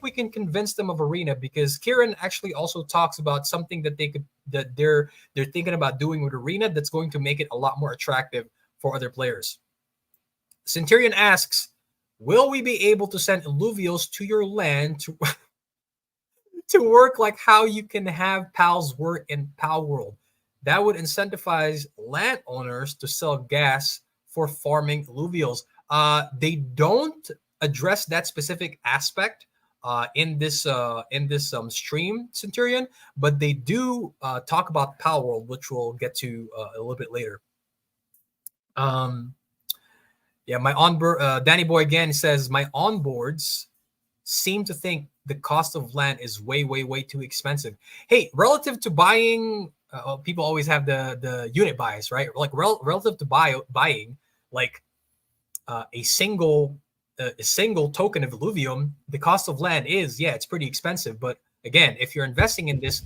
we can convince them of Arena, because Kieran actually also talks about something that they're thinking about doing with Arena that's going to make it a lot more attractive for other players. Centurion asks, will we be able to send Illuvials to your land to work like how you can have pals work in Palworld? That would incentivize landowners to sell gas for farming Illuvials. They don't address that specific aspect in this stream, Centurion, but they do talk about Palworld, which we'll get to a little bit later. Yeah, my onboard Danny Boy again says, my onboards seem to think the cost of land is way too expensive. Hey, relative to buying, people always have the unit bias, right? Like relative to buying like a single token of Illuvium, the cost of land is, it's pretty expensive. But again, if you're investing in this,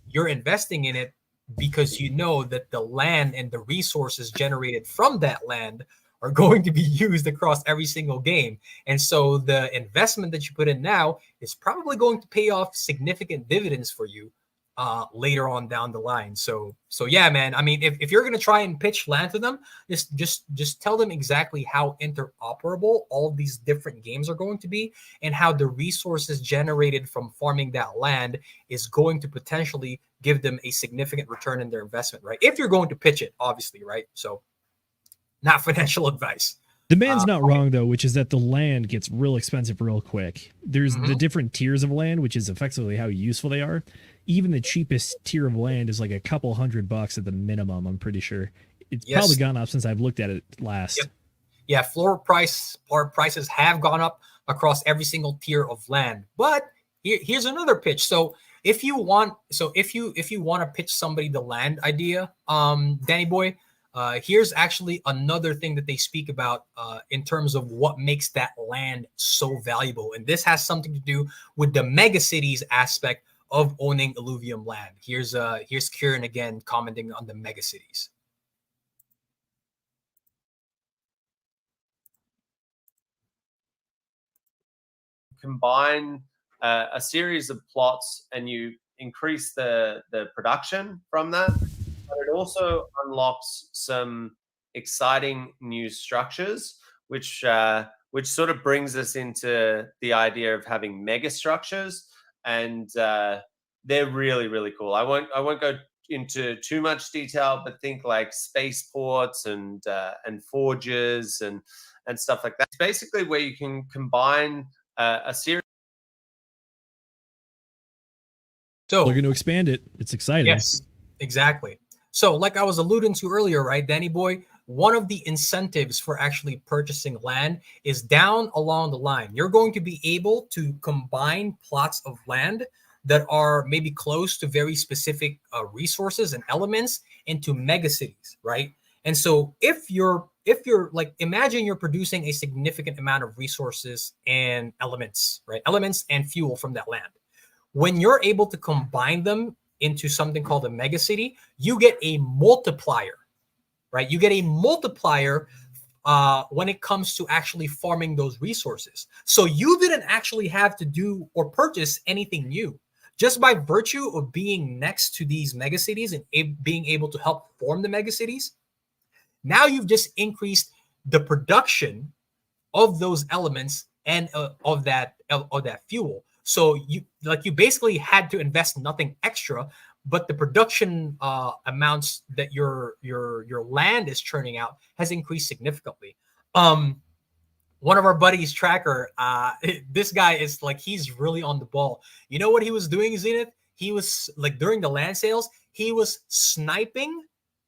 you're investing in it because you know that the land and the resources generated from that land are going to be used across every single game. And so the investment that you put in now is probably going to pay off significant dividends for you later on down the line. So yeah, man, I mean, if you're going to try and pitch land to them, just tell them exactly how interoperable all of these different games are going to be, and how the resources generated from farming that land is going to potentially give them a significant return in their investment, right? If you're going to pitch it, obviously, right? So not financial advice. The man's not wrong, though, which is that the land gets real expensive real quick. There's the different tiers of land, which is effectively how useful they are. Even the cheapest tier of land is like a couple $100 at the minimum, I'm pretty sure. It's probably gone up since I've looked at it last. Yep. Yeah, floor prices have gone up across every single tier of land. But here's another pitch. So if you want to pitch somebody the land idea, Danny Boy, here's actually another thing that they speak about in terms of what makes that land so valuable. And this has something to do with the mega cities aspect of owning Illuvium land. Here's Kieran again commenting on the mega cities. Combine a series of plots, and you increase the production from that. But it also unlocks some exciting new structures, which sort of brings us into the idea of having mega structures, and they're really, really cool. I won't go into too much detail, but think like spaceports and forges and stuff like that. It's basically where you can combine a series. So they're going to expand it. It's exciting. Yes, exactly. So like I was alluding to earlier, right, Danny Boy, one of the incentives for actually purchasing land is down along the line. You're going to be able to combine plots of land that are maybe close to very specific resources and elements into mega cities, right? And so if you're like, imagine you're producing a significant amount of resources and elements, right? Elements and fuel from that land. When you're able to combine them into something called a mega city, you get a multiplier, right? You get a multiplier when it comes to actually farming those resources. So you didn't actually have to do or purchase anything new. Just by virtue of being next to these mega cities and being able to help form the mega cities, now you've just increased the production of those elements and of that fuel. So you basically had to invest nothing extra, but the production amounts that your land is churning out has increased significantly. One of our buddies, Tracker, this guy is like, he's really on the ball. You know what he was doing, Zenith? He was like, during the land sales, he was sniping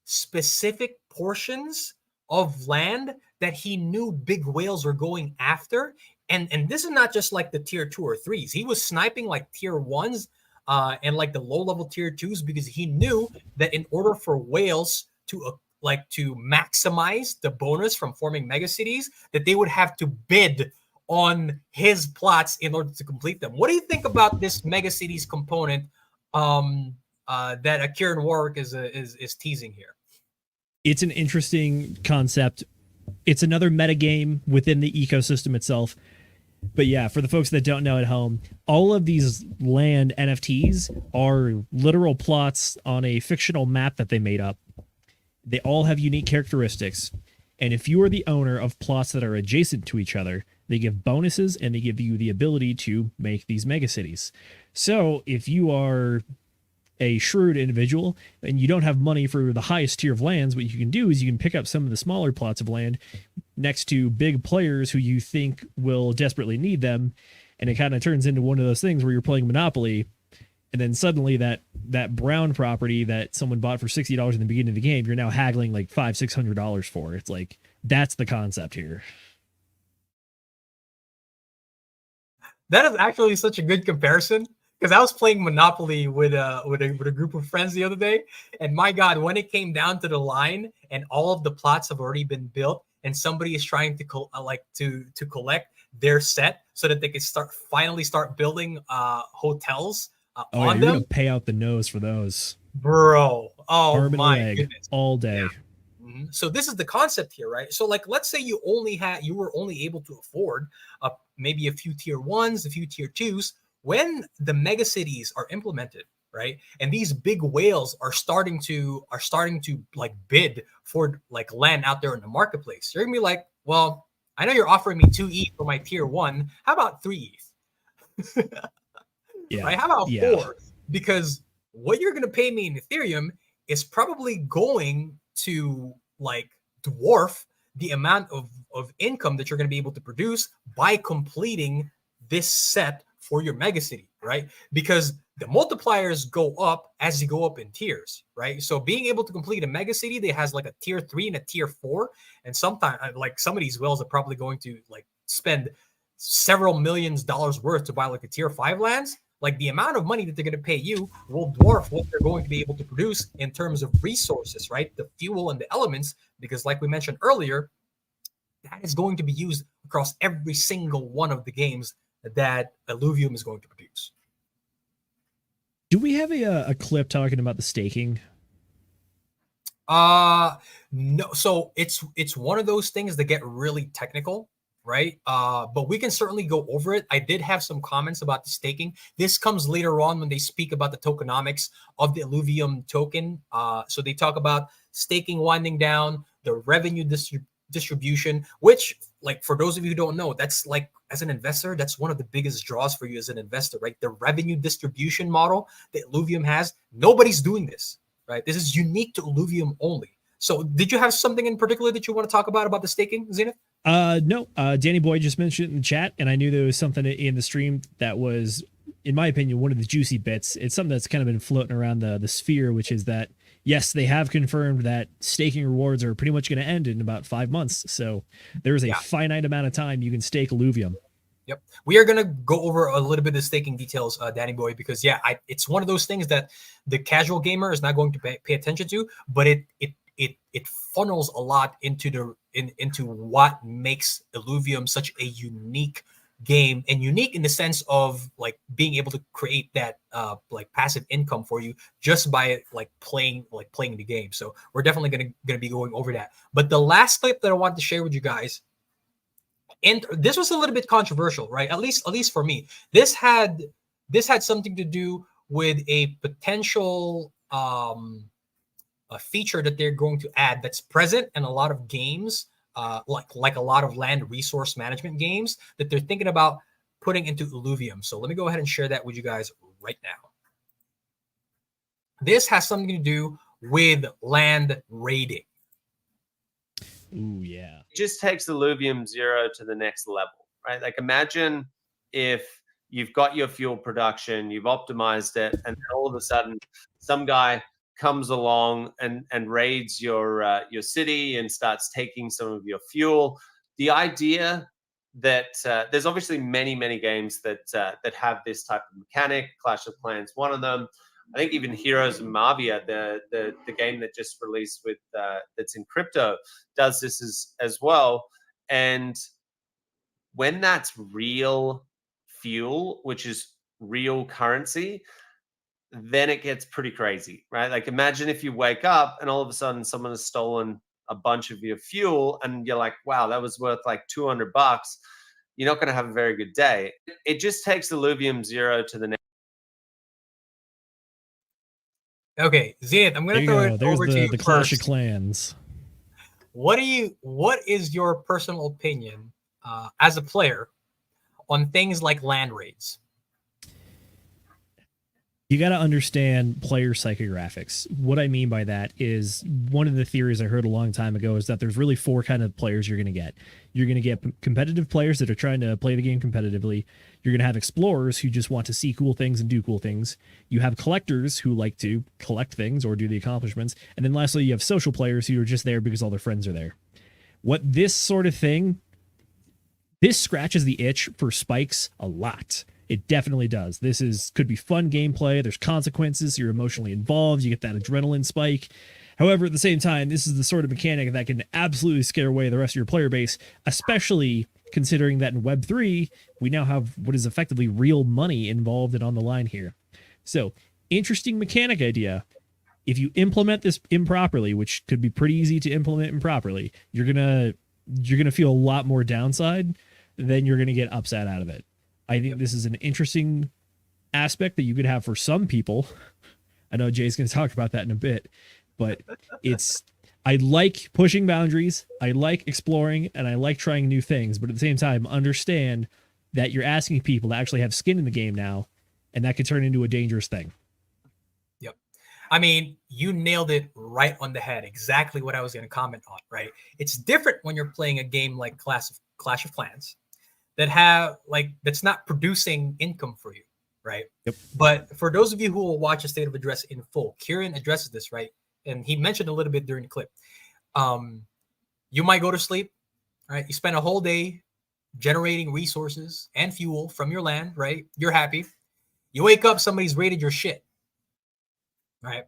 specific portions of land that he knew big whales were going after. And this is not just like the tier 2 or 3s. He was sniping like tier 1s and like the low level tier 2s, because he knew that in order for whales to maximize the bonus from forming mega cities, that they would have to bid on his plots in order to complete them. What do you think about this mega cities component that Kieran Warwick is teasing here? It's an interesting concept. It's another meta game within the ecosystem itself. But yeah, for the folks that don't know at home, all of these land NFTs are literal plots on a fictional map that they made up. They all have unique characteristics. And if you are the owner of plots that are adjacent to each other, they give bonuses and they give you the ability to make these megacities. So if you are a shrewd individual and you don't have money for the highest tier of lands, what you can do is you can pick up some of the smaller plots of land next to big players who you think will desperately need them. And it kind of turns into one of those things where you're playing Monopoly, and then suddenly that brown property that someone bought for $60 in the beginning of the game, you're now haggling like $500-$600 for. It's like, that's the concept here. That is actually such a good comparison, because I was playing Monopoly with a group of friends the other day, and my God, when it came down to the line and all of the plots have already been built, and somebody is trying to collect their set so that they can finally start building hotels on you're them. gonna pay out the nose for those, bro. Oh, arm and my leg goodness, all day. Yeah. Mm-hmm. So this is the concept here, right? So like, let's say you were only able to afford maybe a few tier 1s, a few tier 2s. When the mega cities are implemented, right, and these big whales are starting to like bid for like land out there in the marketplace, you're gonna be like, well, I know you're offering me 2 ETH for my tier 1. How about 3 ETH? Yeah. Right? How about 4? Because what you're gonna pay me in Ethereum is probably going to like dwarf the amount of income that you're gonna be able to produce by completing this set for your mega city, right? Because the multipliers go up as you go up in tiers, right? So being able to complete a mega city that has like a tier 3 and a tier 4, and sometimes like some of these whales are probably going to like spend several millions dollars worth to buy like a tier 5 lands. Like the amount of money that they're going to pay you will dwarf what they're going to be able to produce in terms of resources, right? The fuel and the elements, because like we mentioned earlier, that is going to be used across every single one of the games that Illuvium is going to produce. Do we have a clip talking about the staking? No. So it's one of those things that get really technical. right? But we can certainly go over it. I did have some comments about the staking. This comes later on when they speak about the tokenomics of the Illuvium token. So they talk about staking winding down, the revenue distribution, which, like, for those of you who don't know, that's like, as an investor, that's one of the biggest draws for you as an investor, right? The revenue distribution model that Illuvium has, nobody's doing this, right? This is unique to Illuvium only. So did you have something in particular that you want to talk about the staking, Zenith? No. Danny Boy just mentioned it in the chat, and I knew there was something in the stream that was, in my opinion, one of the juicy bits. It's something that's kind of been floating around the sphere, which is that, yes, they have confirmed that staking rewards are pretty much going to end in about 5 months. So there is a finite amount of time you can stake Illuvium. Yep. We are going to go over a little bit of staking details, Danny Boy, because it's one of those things that the casual gamer is not going to pay attention to, but it funnels a lot into into what makes Illuvium such a unique game, and unique in the sense of like being able to create that like passive income for you just by playing the game. So we're definitely going to be going over that. But the last clip that I want to share with you guys, and this was a little bit controversial, right? At least for me. This had something to do with a potential a feature that they're going to add that's present in a lot of games, like a lot of land resource management games that they're thinking about putting into Illuvium. So let me go ahead and share that with you guys right now. This has something to do with land raiding. Ooh, yeah. It just takes Illuvium 0 to the next level, right? Like, imagine if you've got your fuel production, you've optimized it, and then all of a sudden some guy comes along and raids your city and starts taking some of your fuel. The idea that there's obviously many games that have this type of mechanic. Clash of Clans, one of them. I think even Heroes of Mavia, the game that just released with that's in crypto, does this as well. And when that's real fuel, which is real currency, then it gets pretty crazy, right? Like, imagine if you wake up and all of a sudden someone has stolen a bunch of your fuel and you're like, wow, that was worth like $200. You're not going to have a very good day. It just takes Illuvium 0 to the next. Okay, Zenith, I'm going to throw it over to you the Clash of Clans. What is your personal opinion as a player on things like land raids? You got to understand player psychographics. What I mean by that is, one of the theories I heard a long time ago is that there's really 4 kind of players you're going to get. You're going to get competitive players that are trying to play the game competitively. You're going to have explorers who just want to see cool things and do cool things. You have collectors who like to collect things or do the accomplishments. And then lastly, you have social players who are just there because all their friends are there. What this sort of thing, this scratches the itch for spikes a lot. It definitely does. This could be fun gameplay. There's consequences. You're emotionally involved. You get that adrenaline spike. However, at the same time, this is the sort of mechanic that can absolutely scare away the rest of your player base, especially considering that in Web3, we now have what is effectively real money involved and on the line here. So, interesting mechanic idea. If you implement this improperly, which could be pretty easy to implement improperly, you're gonna feel a lot more downside than you're gonna get upside out of it. I think this is an interesting aspect that you could have for some people. I know Jay's going to talk about that in a bit, but I like pushing boundaries. I like exploring, and I like trying new things, but at the same time, understand that you're asking people to actually have skin in the game now, and that could turn into a dangerous thing. Yep. I mean, you nailed it right on the head. Exactly what I was going to comment on, right? It's different when you're playing a game like Clash of Clans, that's not producing income for you, right? Yep. But for those of you who will watch a State of Address in full, Kieran addresses this, right? And he mentioned a little bit during the clip. You might go to sleep, right? You spend a whole day generating resources and fuel from your land, right? You're happy. You wake up, somebody's raided your shit, right?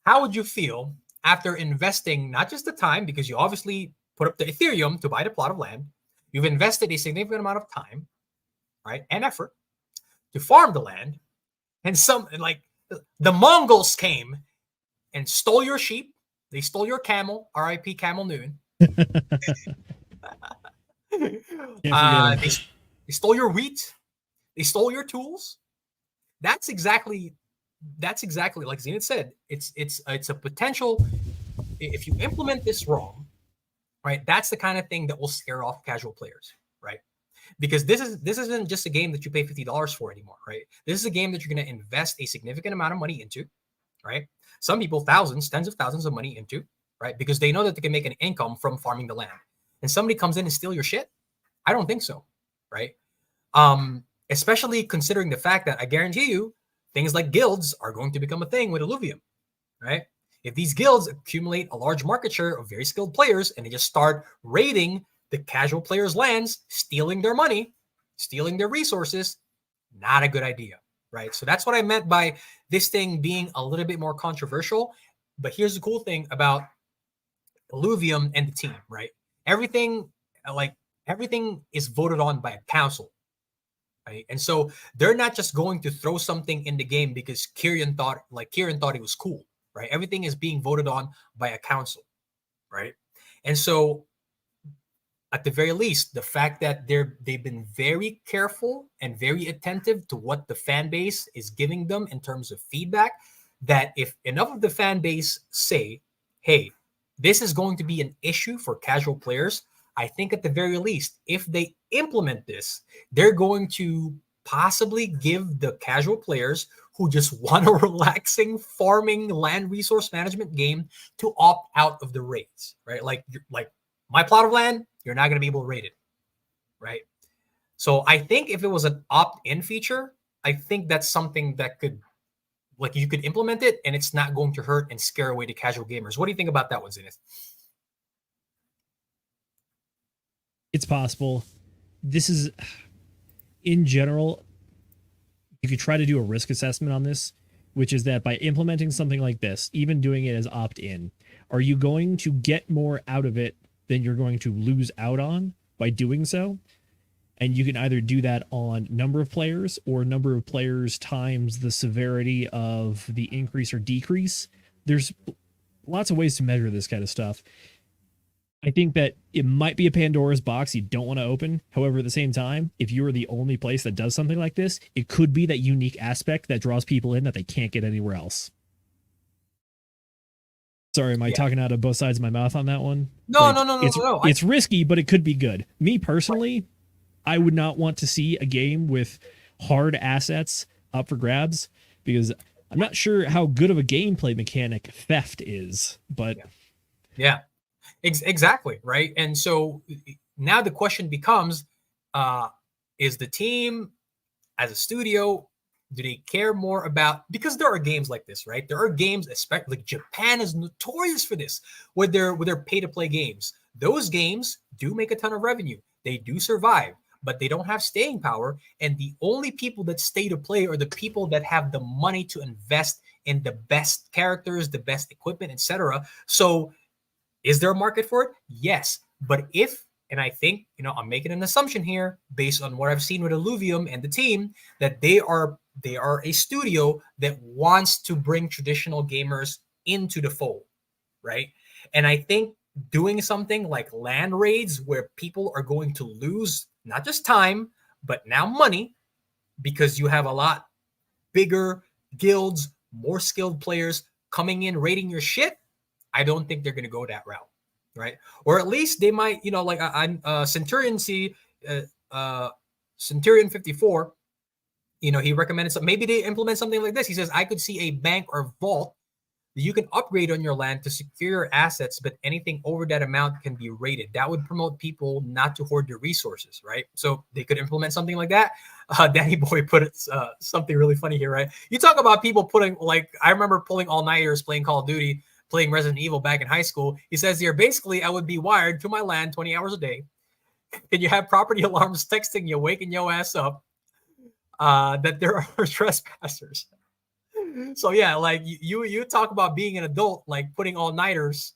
How would you feel after investing not just the time, because you obviously put up the Ethereum to buy the plot of land, you've invested a significant amount of time, right, and effort to farm the land, and the Mongols came and stole your sheep. They stole your camel, R.I.P. Camel Noon. forget They stole your wheat. They stole your tools. That's exactly like Zenith said. It's a potential. If you implement this wrong, right? That's the kind of thing that will scare off casual players, right? Because this isn't just a game that you pay $50 for anymore, right? This is a game that you're going to invest a significant amount of money into, right? Some people thousands, tens of thousands of money into, right? Because they know that they can make an income from farming the land. And somebody comes in and steal your shit? I don't think so, right? Especially considering the fact that I guarantee you things like guilds are going to become a thing with Illuvium, right? If these guilds accumulate a large market share of very skilled players and they just start raiding the casual players' lands, stealing their money, stealing their resources, not a good idea, right? So that's what I meant by this thing being a little bit more controversial. But here's the cool thing about Illuvium and the team, right? Everything is voted on by a council, right? And so they're not just going to throw something in the game because Kieran thought it was cool, right? Everything is being voted on by a council, right? And so at the very least, the fact that they've been very careful and very attentive to what the fan base is giving them in terms of feedback, that if enough of the fan base say, hey, this is going to be an issue for casual players, I think at the very least, if they implement this, they're going to possibly give the casual players who just want a relaxing farming land resource management game to opt out of the raids, right? Like my plot of land, you're not going to be able to raid it, right? So I think if it was an opt-in feature, I think that's something that could, like, you could implement it and it's not going to hurt and scare away the casual gamers. What do you think about that one, Zenith? It's possible. This is, in general, you could try to do a risk assessment on this, which is that by implementing something like this, even doing it as opt-in, are you going to get more out of it than you're going to lose out on by doing so? And you can either do that on number of players or number of players times the severity of the increase or decrease. There's lots of ways to measure this kind of stuff. I think that it might be a Pandora's box you don't want to open. However, at the same time, if you are the only place that does something like this, it could be that unique aspect that draws people in that they can't get anywhere else. Sorry, am I talking out of both sides of my mouth on that one? No. It's risky, but it could be good. Me personally, I would not want to see a game with hard assets up for grabs because I'm not sure how good of a gameplay mechanic theft is, but yeah. Exactly, right? And so now the question becomes, is the team as a studio, do they care more about, because there are games like this, right? There are games, especially like Japan is notorious for this, with their pay-to-play games. Those games do make a ton of revenue. They do survive, but they don't have staying power. And the only people that stay to play are the people that have the money to invest in the best characters, the best equipment, etc. So is there a market for it? Yes. But if, and I think, I'm making an assumption here based on what I've seen with Illuvium and the team, that they are a studio that wants to bring traditional gamers into the fold, right? And I think doing something like land raids where people are going to lose not just time, but now money, because you have a lot bigger guilds, more skilled players coming in, raiding your shit, I don't think they're going to go that route, right? Or at least they might, like Centurion Centurion 54, he recommended something. Maybe they implement something like this. He says, I could see a bank or vault that you can upgrade on your land to secure your assets, but anything over that amount can be raided. That would promote people not to hoard their resources, right? So they could implement something like that. Danny Boy put something really funny here, right? You talk about people putting, like, I remember pulling all-nighters playing Call of Duty, playing Resident Evil back in high school. He says here, basically, I would be wired to my land 20 hours a day. Can you have property alarms texting you, waking your ass up, that there are trespassers? So yeah, like you talk about being an adult, like putting all-nighters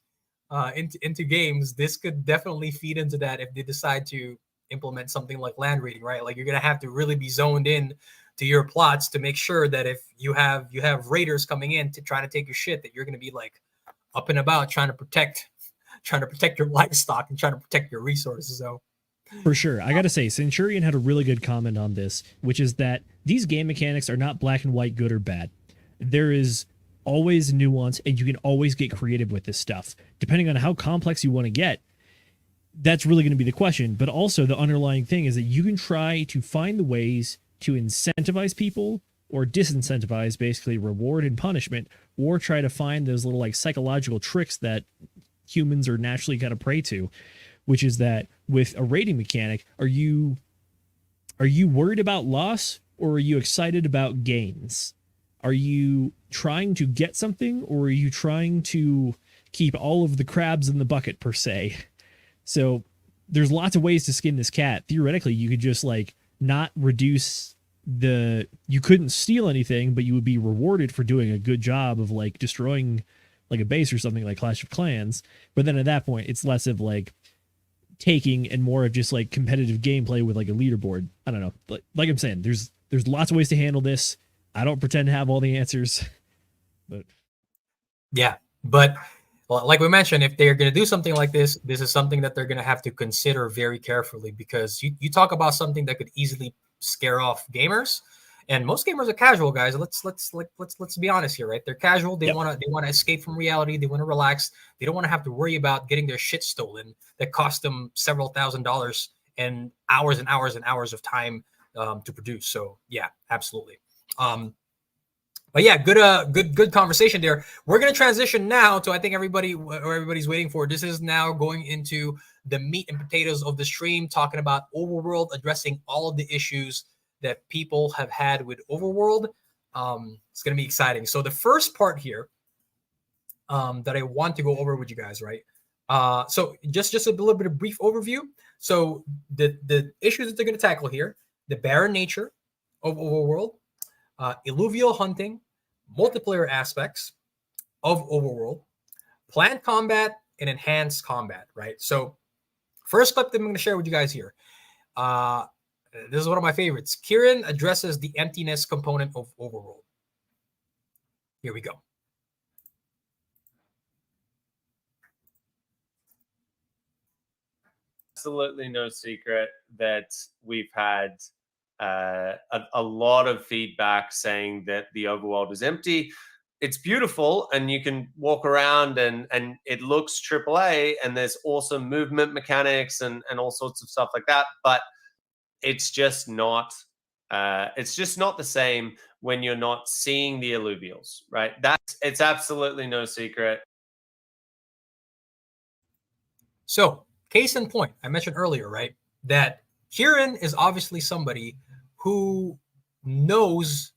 into games. This could definitely feed into that if they decide to implement something like land raiding, right? Like you're gonna have to really be zoned in to your plots to make sure that if you have raiders coming in to try to take your shit, that you're gonna be like up and about trying to protect your livestock and trying to protect your resources. So For sure. I got to say, Centurion had a really good comment on this, which is that these game mechanics are not black and white, good or bad. There is always nuance, and you can always get creative with this stuff. Depending on how complex you want to get, that's really going to be the question. But also the underlying thing is that you can try to find the ways to incentivize people or disincentivize, basically reward and punishment, or try to find those little like psychological tricks that humans are naturally kind of prey to, which is that with a rating mechanic, are you worried about loss or are you excited about gains? Are you trying to get something or are you trying to keep all of the crabs in the bucket per se? So there's lots of ways to skin this cat. Theoretically, you could just like not reduce you couldn't steal anything, but you would be rewarded for doing a good job of like destroying like a base or something like Clash of Clans. But then at that point, it's less of like taking and more of just like competitive gameplay with like a leaderboard. I don't know. But like I'm saying, there's lots of ways to handle this. I don't pretend to have all the answers, but yeah, but like we mentioned, if they're going to do something like this, this is something that they're going to have to consider very carefully, because you talk about something that could easily scare off gamers, and most gamers are casual guys. Let's be honest here, right? They're casual. They want to escape from reality. They want to relax. They don't want to have to worry about getting their shit stolen that cost them several $1,000s and hours and hours and hours of time to produce. So yeah, absolutely. But yeah, good conversation there. We're gonna transition now to, I think everybody's waiting for. This is now going into the meat and potatoes of the stream, talking about Overworld, addressing all of the issues that people have had with Overworld. It's gonna be exciting. So the first part here that I want to go over with you guys, right? So just a little bit of brief overview. So the issues that they're gonna tackle here: the barren nature of Overworld, illuvial hunting, multiplayer aspects of Overworld, planned combat, and enhanced combat, right? So first clip that I'm going to share with you guys here. This is one of my favorites. Kieran addresses the emptiness component of Overworld. Here we go. Absolutely no secret that we've had a lot of feedback saying that the overworld is empty. It's beautiful, and you can walk around and it looks AAA, and there's awesome movement mechanics and all sorts of stuff like that. But it's just not the same when you're not seeing the alluvials, right? It's absolutely no secret. So case in point, I mentioned earlier, right, that Kieran is obviously somebody who knows,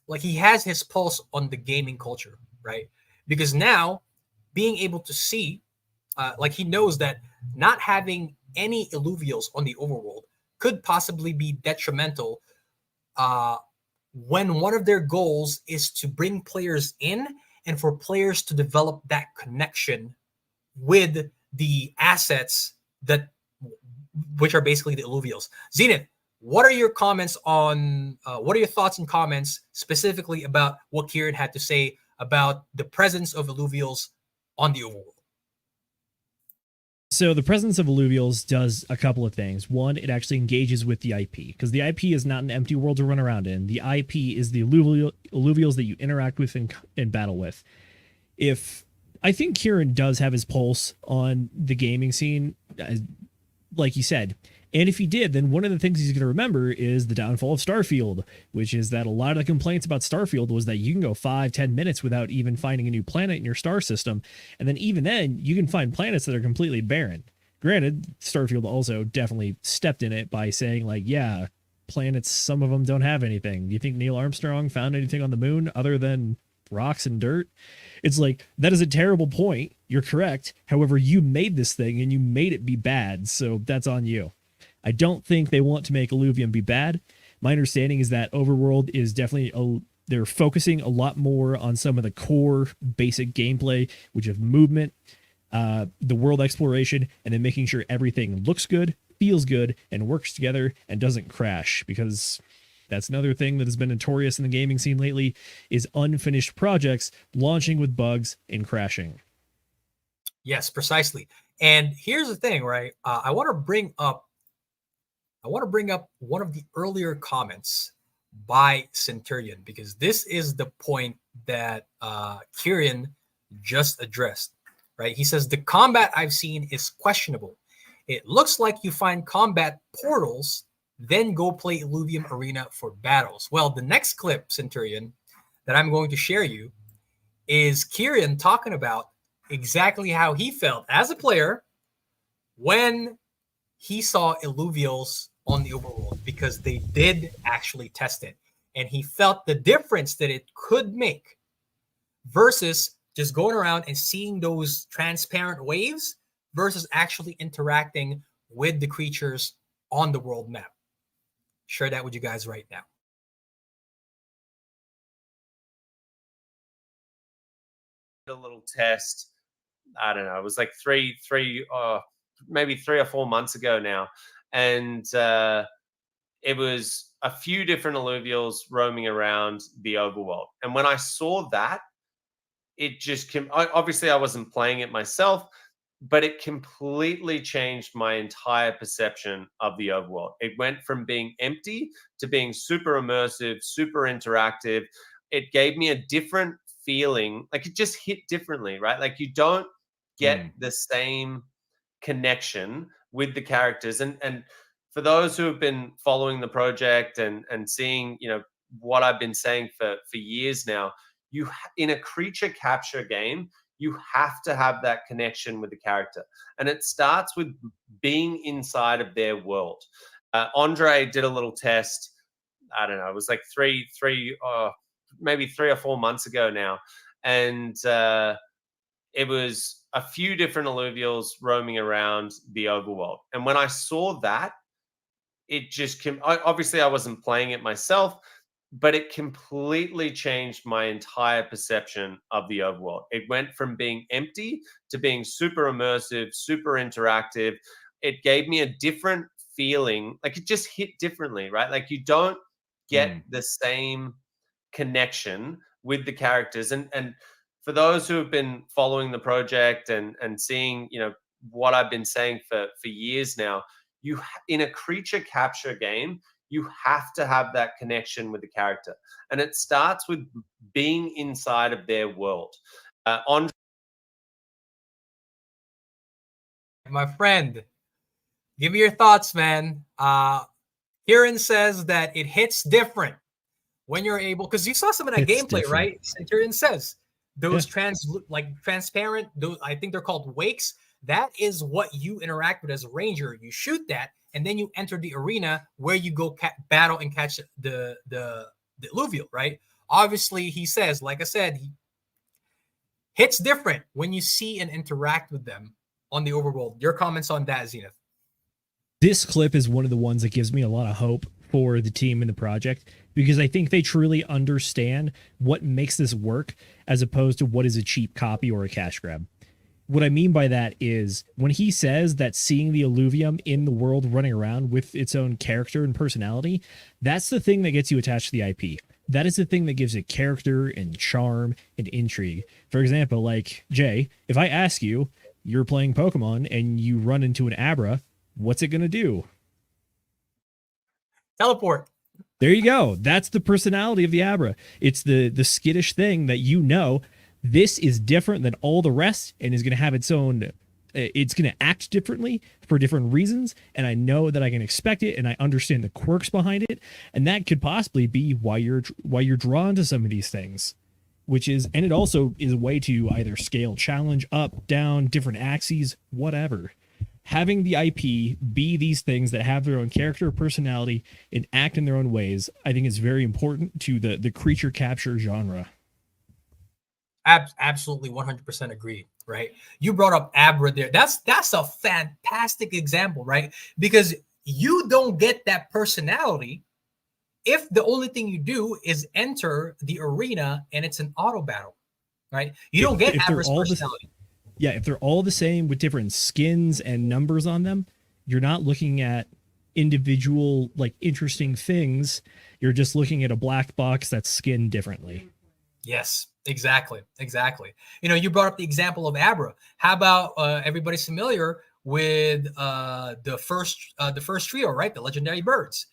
like, he has his pulse on the gaming culture, right? Because now being able to see, like, he knows that not having any alluvials on the overworld could possibly be detrimental when one of their goals is to bring players in and for players to develop that connection with the assets which are basically the alluvials. Zenith, what are your comments on, what are your thoughts and comments specifically about what Kieran had to say about the presence of alluvials on the overworld? So the presence of alluvials does a couple of things. One, it actually engages with the IP, because the IP is not an empty world to run around in. The IP is the alluvials that you interact with and battle with. I think Kieran does have his pulse on the gaming scene, like he said. And if he did, then one of the things he's going to remember is the downfall of Starfield, which is that a lot of the complaints about Starfield was that you can go 5-10 minutes without even finding a new planet in your star system. And then even then, you can find planets that are completely barren. Granted, Starfield also definitely stepped in it by saying, like, yeah, planets, some of them don't have anything. Do you think Neil Armstrong found anything on the moon other than rocks and dirt? It's like, that is a terrible point. You're correct. However, you made this thing and you made it be bad, so that's on you. I don't think they want to make Illuvium be bad. My understanding is that Overworld is definitely, they're focusing a lot more on some of the core basic gameplay, which is movement, the world exploration, and then making sure everything looks good, feels good, and works together and doesn't crash, because that's another thing that has been notorious in the gaming scene lately, is unfinished projects launching with bugs and crashing. Yes, precisely. And here's the thing, right? I want to bring up one of the earlier comments by Centurion, because this is the point that Kieran just addressed, right? He says, the combat I've seen is questionable. It looks like you find combat portals, then go play Illuvium Arena for battles. Well, the next clip, Centurion, that I'm going to share you is Kieran talking about exactly how he felt as a player when he saw Illuvials on the overworld, because they did actually test it. And he felt the difference that it could make versus just going around and seeing those transparent waves versus actually interacting with the creatures on the world map. Share that with you guys right now. A little test. I don't know. It was like maybe 3 or 4 months ago now, and it was a few different alluvials roaming around the overworld. And when I saw that, it just obviously I wasn't playing it myself, but it completely changed my entire perception of the overworld. It went from being empty to being super immersive, super interactive. It gave me a different feeling, like it just hit differently, right? Like you don't get the same connection with the characters. And for those who have been following the project and seeing, what I've been saying for years now, in a creature capture game, you have to have that connection with the character. And it starts with being inside of their world. Andre did a little test. I don't know. It was like maybe 3 or 4 months ago now. And it was a few different alluvials roaming around the overworld. And when I saw that, it just obviously I wasn't playing it myself, but it completely changed my entire perception of the overworld. It went from being empty to being super immersive, super interactive. It gave me a different feeling, like it just hit differently, right? Like you don't get the same connection with the characters. And for those who have been following the project and seeing, what I've been saying for years now, in a creature capture game, you have to have that connection with the character. And it starts with being inside of their world. My friend, give me your thoughts, man. Kieran says that it hits different when you're able, because you saw some of that gameplay, right? Centurion says those transparent, those, I think they're called wakes. That is what you interact with as a ranger. You shoot that, and then you enter the arena where you go battle and catch the alluvial, right? Obviously, he says, like I said, he hits different when you see and interact with them on the overworld. Your comments on that, Zenith? This clip is one of the ones that gives me a lot of hope for the team and the project, because I think they truly understand what makes this work as opposed to what is a cheap copy or a cash grab. What I mean by that is when he says that seeing the Illuvium in the world running around with its own character and personality, that's the thing that gets you attached to the IP. That is the thing that gives it character and charm and intrigue. For example, like, Jay, if I ask you, you're playing Pokemon and you run into an Abra, what's it going to do? Teleport. There you go. That's the personality of the Abra. It's the skittish thing that this is different than all the rest and is going to have its own, it's going to act differently for different reasons. And I know that I can expect it and I understand the quirks behind it. And that could possibly be why you're drawn to some of these things, and it also is a way to either scale challenge up, down, different axes, whatever. Having the IP be these things that have their own character, personality, and act in their own ways, I think is very important to the creature capture genre. Absolutely 100% agree, right? You brought up Abra there. That's a fantastic example, right? Because you don't get that personality if the only thing you do is enter the arena and it's an auto battle, right? You don't get Abra's personality. If they're all the same with different skins and numbers on them, you're not looking at individual, interesting things. You're just looking at a black box that's skinned differently. Yes, Exactly. You know, you brought up the example of Abra. How about everybody's familiar with the first trio, right? The legendary birds.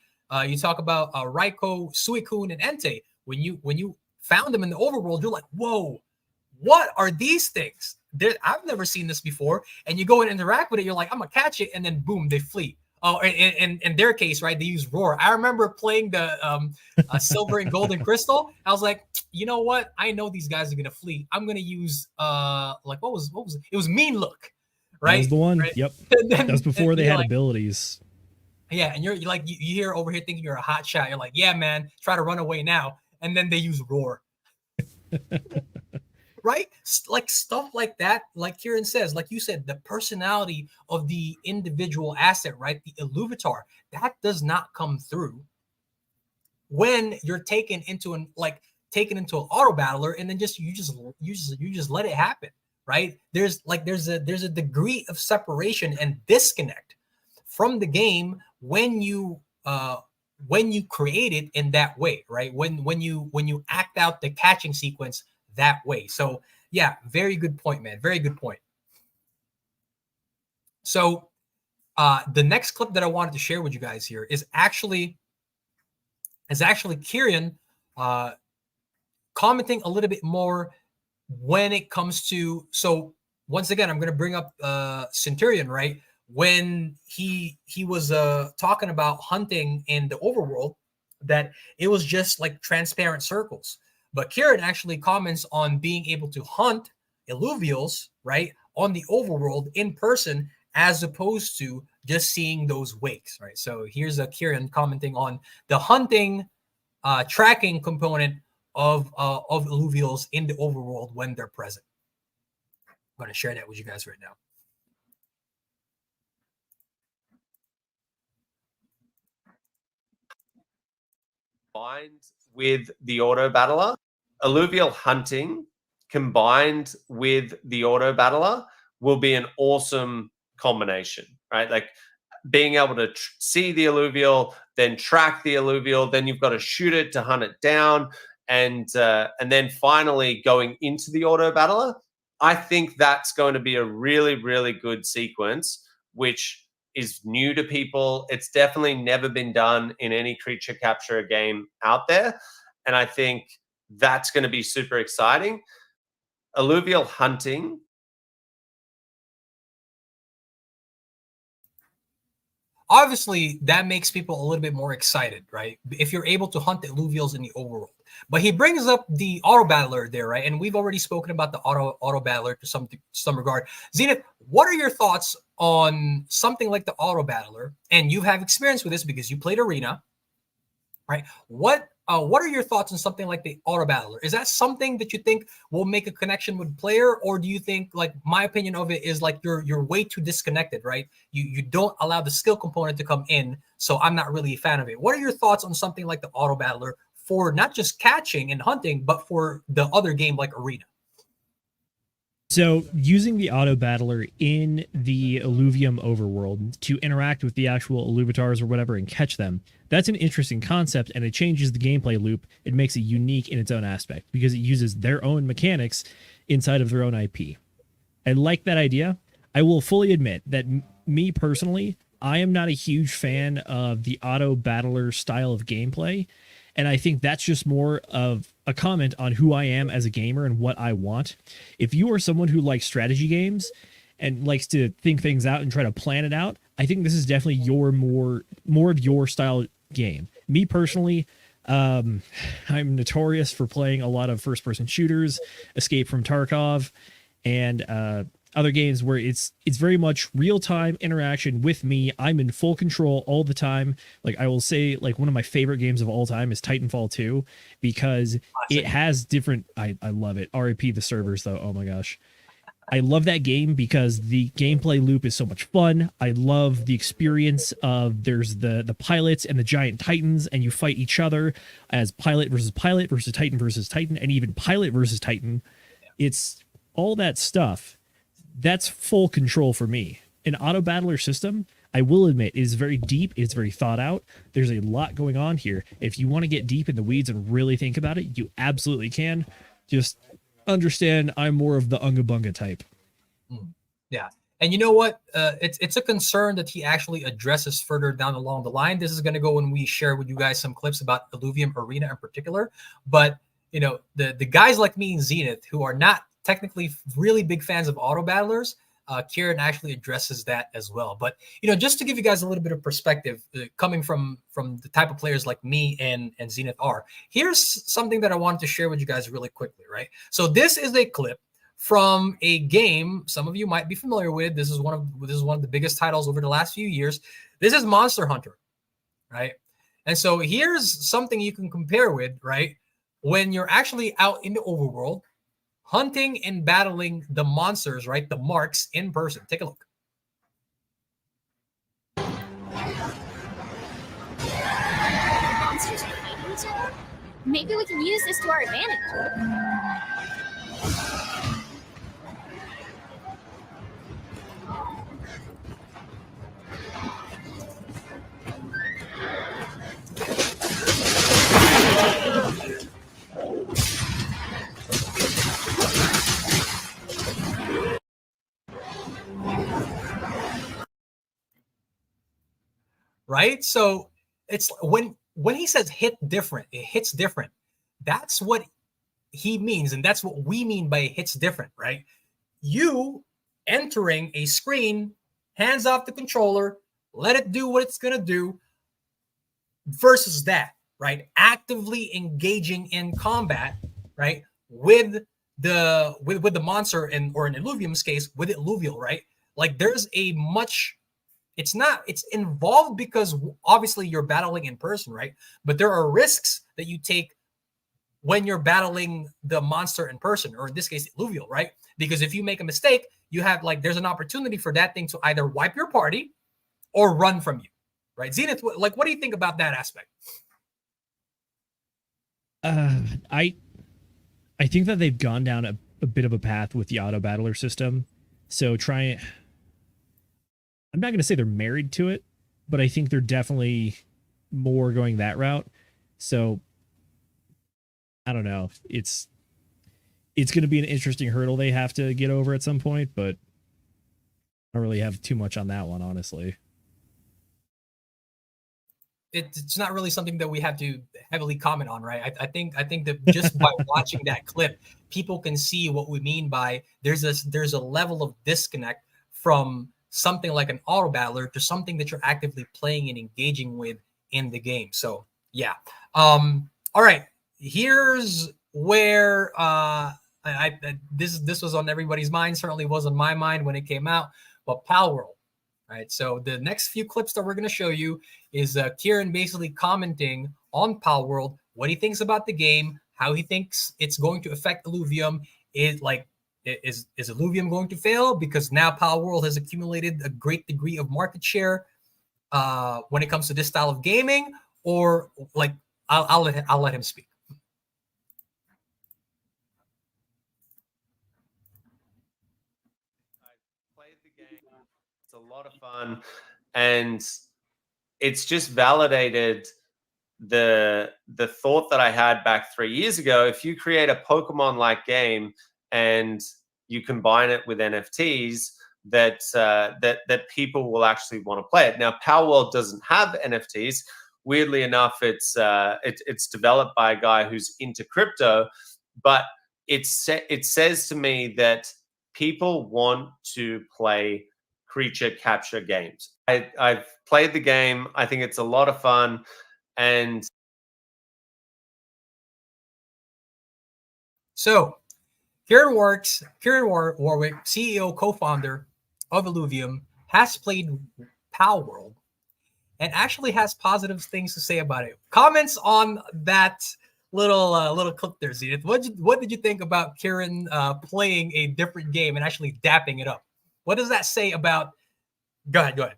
You talk about Raiko, Suicune, and Entei. When you found them in the overworld, you're like, whoa, what are these things? I've never seen this before. And you go and interact with it, you're like, I'm gonna catch it, and then boom, they flee. Oh, in their case, right, they use roar. I remember playing the silver and golden crystal. I was like, you know what? I know these guys are gonna flee. I'm gonna use like what was it? It was mean look, right? That was the one. Right? Yep. Then, That was before they had like, abilities. yeah, and you're like you hear over here thinking you're a hot shot. You're like, yeah, man, try to run away now. And then they use roar. Right? Like stuff like that, like Kieran says, like you said, the personality of the individual asset, right? The Illuvitar, that does not come through when you're taken into an auto battler, and then you just let it happen, right? There's a degree of separation and disconnect from the game when you create it in that way, right? When you act out the catching sequence that way. So yeah, very good point, man. Very good point. So the next clip that I wanted to share with you guys here is actually Kieran commenting a little bit more when it comes to, so once again, I'm going to bring up Centurion, right? When he was talking about hunting in the overworld, that it was just like transparent circles. But Kieran actually comments on being able to hunt illuvials, right, on the overworld in person, as opposed to just seeing those wakes, right? So here's a Kieran commenting on the hunting tracking component of illuvials in the overworld when they're present. I'm going to share that with you guys right now. Combined with the auto battler, alluvial hunting combined with the auto battler will be an awesome combination, right? Like being able to see the alluvial, then track the alluvial, then you've got to shoot it to hunt it down, and then finally going into the auto battler. I think that's going to be a really, really good sequence, which is new to people. It's definitely never been done in any creature capture game out there. And I think that's going to be super exciting. Alluvial hunting. Obviously, that makes people a little bit more excited, right? If you're able to hunt the alluvials in the overworld. But he brings up the auto battler there, right? And we've already spoken about the auto battler to some regard. Zenith, what are your thoughts on something like the auto battler? And you have experience with this because you played Arena, right? What are your thoughts on something like the auto battler? Is that something that you think will make a connection with player, or do you think, like my opinion of it is like you're way too disconnected, right? You don't allow the skill component to come in, so I'm not really a fan of it. What are your thoughts on something like the auto battler for not just catching and hunting, but for the other game like Arena? So using the auto battler in the Illuvium overworld to interact with the actual Illuvitars or whatever and catch them, that's an interesting concept, and it changes the gameplay loop. It makes it unique in its own aspect because it uses their own mechanics inside of their own IP. I like that idea. I will fully admit that me personally, I am not a huge fan of the auto battler style of gameplay. And I think that's just more of a comment on who I am as a gamer and what I want. If you are someone who likes strategy games and likes to think things out and try to plan it out, I think this is definitely your more of your style game. Me personally, I'm notorious for playing a lot of first-person shooters, Escape from Tarkov, and other games where it's very much real-time interaction with me. I'm in full control all the time. Like I will say, like one of my favorite games of all time is Titanfall 2 because it has different, I love it. RIP the servers though. Oh my gosh. I love that game because the gameplay loop is so much fun. I love the experience of there's the pilots and the giant titans, and you fight each other as pilot versus titan, and even pilot versus titan. It's all that stuff. That's full control for me. An auto battler system, I will admit, is very deep. It's very thought out. There's a lot going on here. If you want to get deep in the weeds and really think about it, you absolutely can. Just understand I'm more of the Unga Bunga type. Yeah. And you know what? It's a concern that he actually addresses further down along the line. This is going to go when we share with you guys some clips about Illuvium Arena in particular. But, you know, the guys like me and Zenith who are not technically really big fans of auto battlers, Kieran actually addresses that as well. But, you know, just to give you guys a little bit of perspective, coming from the type of players like me and Zenith are, here's something that I wanted to share with you guys really quickly, right? So this is a clip from a game some of you might be familiar with. This is one of the biggest titles over the last few years. This is Monster Hunter, right? And so here's something you can compare with, right? When you're actually out in the overworld, hunting and battling the monsters, right? The marks in person. Take a look. Monsters are fighting each other? Maybe we can use this to our advantage. Right? So it's when he says hit different, it hits different. That's what he means, and that's what we mean by hits different, right? You entering a screen, hands off the controller, let it do what it's gonna do, versus that, right? Actively engaging in combat, right? With the monster, or in Illuvium's case, with Illuvial, right? Like there's a much, it's involved because obviously you're battling in person, right? But there are risks that you take when you're battling the monster in person, or in this case, Illuvial, right? Because if you make a mistake, you have there's an opportunity for that thing to either wipe your party or run from you, right? Zenith, what do you think about that aspect? I think that they've gone down a bit of a path with the auto battler system. So I'm not going to say they're married to it, but I think they're definitely more going that route. So I don't know. It's going to be an interesting hurdle they have to get over at some point, but I don't really have too much on that one, honestly. It's not really something that we have to heavily comment on, right? I think that just by watching that clip, people can see what we mean by there's a level of disconnect from something like an auto battler to something that you're actively playing and engaging with in the game. So yeah. All right. Here's where this was on everybody's mind. Certainly was on my mind when it came out. But Palworld. Right. So the next few clips that we're going to show you is Kieran basically commenting on Palworld, what he thinks about the game, how he thinks it's going to affect Illuvium. Is Illuvium going to fail because now Palworld has accumulated a great degree of market share when it comes to this style of gaming, or I'll let him speak. It's a lot of fun, and it's just validated the thought that I had back 3 years ago. If you create a Pokemon-like game and you combine it with NFTs, that people will actually want to play it. Now, Palworld doesn't have NFTs. Weirdly enough, it's developed by a guy who's into crypto, but it says to me that people want to play creature capture games. I've played the game. I think it's a lot of fun. And so Kieran Warwick, CEO, co-founder of Illuvium, has played Palworld and actually has positive things to say about it. Comments on that little clip there, Zenith. What did you think about Kieran playing a different game and actually dapping it up? What does that say about? Go ahead.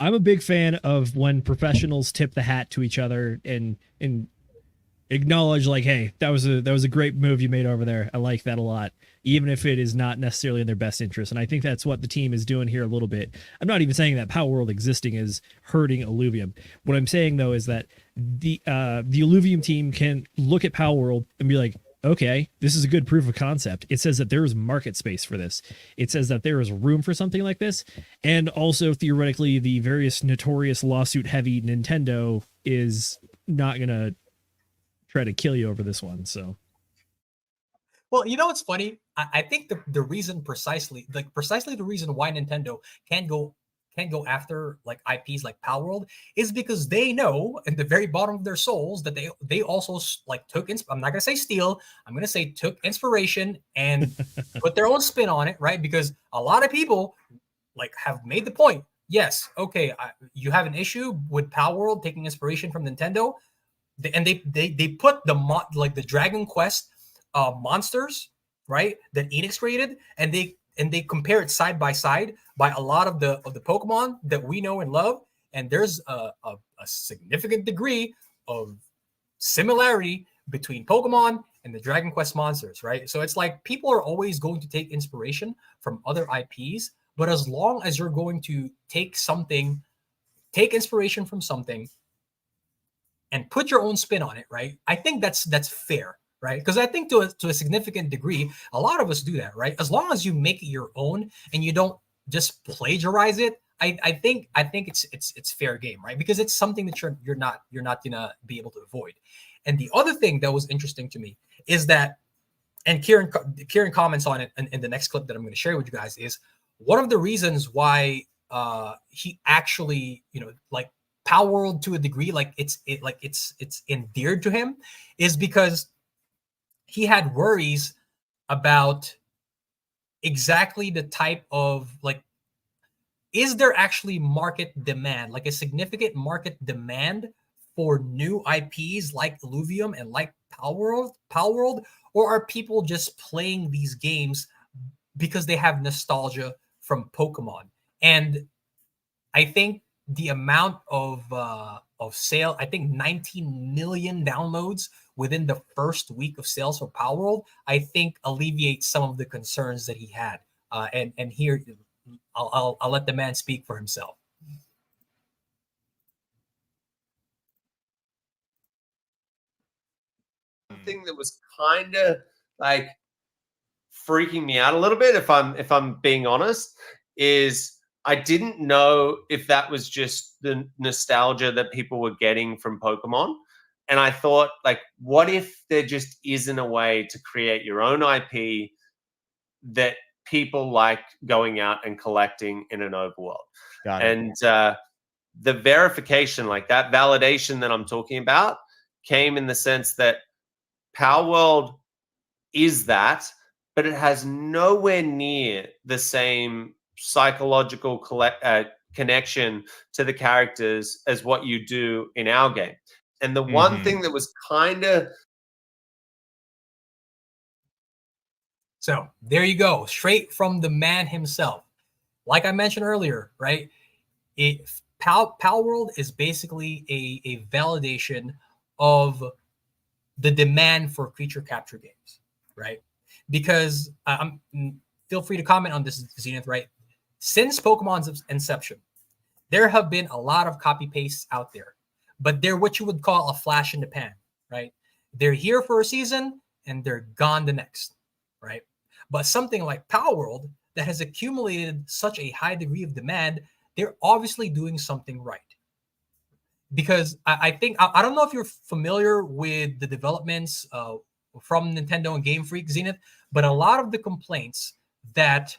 I'm a big fan of when professionals tip the hat to each other and acknowledge, like, hey, that was a great move you made over there. I like that a lot, even if it is not necessarily in their best interest. And I think that's what the team is doing here a little bit. I'm not even saying that Palworld existing is hurting Illuvium. What I'm saying though is that the Illuvium team can look at Palworld and be like, okay, this is a good proof of concept. It says that there is market space for this. It says that there is room for something like this. And also, theoretically, the various notorious lawsuit-heavy Nintendo is not going to try to kill you over this one. So, Well, you know what's funny? I think the reason precisely the reason why Nintendo can't go after like IPs like Palworld is because they know at the very bottom of their souls that they also like took I'm not gonna say steal, I'm gonna say took inspiration and put their own spin on it, right? Because a lot of people like have made the point. Yes, okay, you have an issue with Palworld taking inspiration from Nintendo, and they put the Dragon Quest monsters, right, that Enix created, and they compare it side by side by a lot of the Pokemon that we know and love, and there's a significant degree of similarity between Pokemon and the Dragon Quest monsters, right? So it's like people are always going to take inspiration from other IPs, but as long as you're going to take inspiration from something and put your own spin on it, right? I think that's fair, right? Because I think to a significant degree, a lot of us do that, right? As long as you make it your own and you don't just plagiarize it, I think it's fair game, right? Because it's something that you're not gonna be able to avoid. And the other thing that was interesting to me is that, and Kieran comments on it in the next clip that I'm going to share with you guys, is one of the reasons why he actually, like Palworld to a degree, like it's endeared to him, is because he had worries about exactly the type of like, is there actually market demand, like a significant market demand for new IPs like Illuvium and like Palworld, or are people just playing these games because they have nostalgia from Pokemon? And I think the amount of sale, I think 19 million downloads within the first week of sales for Palworld, I think alleviates some of the concerns that he had. And here, I'll let the man speak for himself. Thing that was kind of like freaking me out a little bit, if I'm being honest, is I didn't know if that was just the nostalgia that people were getting from Pokemon. And I thought, like, what if there just isn't a way to create your own IP that people like going out and collecting in an overworld? And the verification, like that validation that I'm talking about, came in the sense that Palworld is that, but it has nowhere near the same psychological connection to the characters as what you do in our game. And the one thing that was kind of... So there you go, straight from the man himself. Like I mentioned earlier, right? Palworld is basically a validation of the demand for creature capture games, right? Because feel free to comment on this, Zenith, right? Since Pokemon's inception, there have been a lot of copy pastes out there, but they're what you would call a flash in the pan, right? They're here for a season and they're gone the next, right? But something like Palworld that has accumulated such a high degree of demand, they're obviously doing something right. Because I think, I don't know if you're familiar with the developments from Nintendo and Game Freak, Zenith, but a lot of the complaints that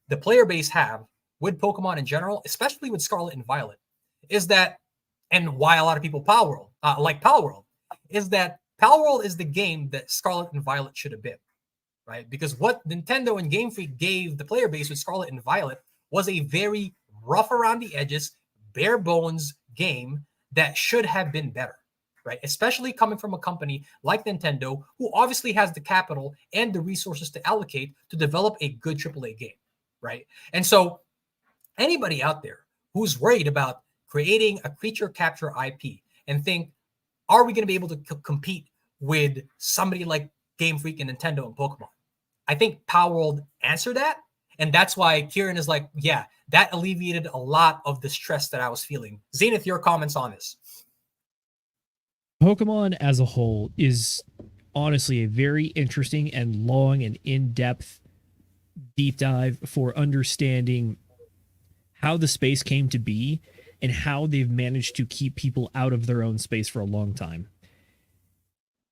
the player base have with Pokemon in general, especially with Scarlet and Violet, is that, and why a lot of people like Palworld, is that Palworld is the game that Scarlet and Violet should have been, right? Because what Nintendo and Game Freak gave the player base with Scarlet and Violet was a very rough around the edges, bare bones game that should have been better, right? Especially coming from a company like Nintendo, who obviously has the capital and the resources to allocate to develop a good AAA game, right? And so anybody out there who's worried about creating a creature capture IP and think, are we going to be able to compete with somebody like Game Freak and Nintendo and Pokemon? I think Palworld answered that. And that's why Kieran is like, yeah, that alleviated a lot of the stress that I was feeling. Zenith, your comments on this? Pokemon as a whole is honestly a very interesting and long and in-depth deep dive for understanding how the space came to be and how they've managed to keep people out of their own space for a long time.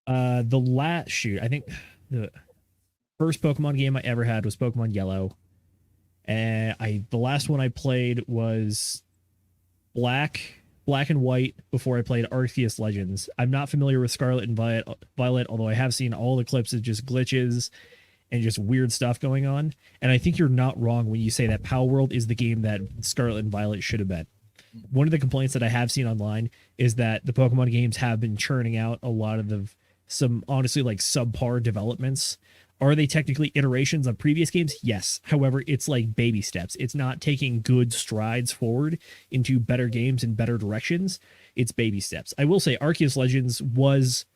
I think the first Pokemon game I ever had was Pokemon Yellow. And the last one I played was Black and White before I played Arceus Legends. I'm not familiar with Scarlet and Violet, although I have seen all the clips of just glitches and just weird stuff going on. And I think you're not wrong when you say that Palworld is the game that Scarlet and Violet should have been. One of the complaints that I have seen online is that the Pokemon games have been churning out a lot of some honestly like subpar developments. Are they technically iterations of previous games? Yes. However, it's like baby steps. It's not taking good strides forward into better games and better directions. It's baby steps. I will say Arceus Legends was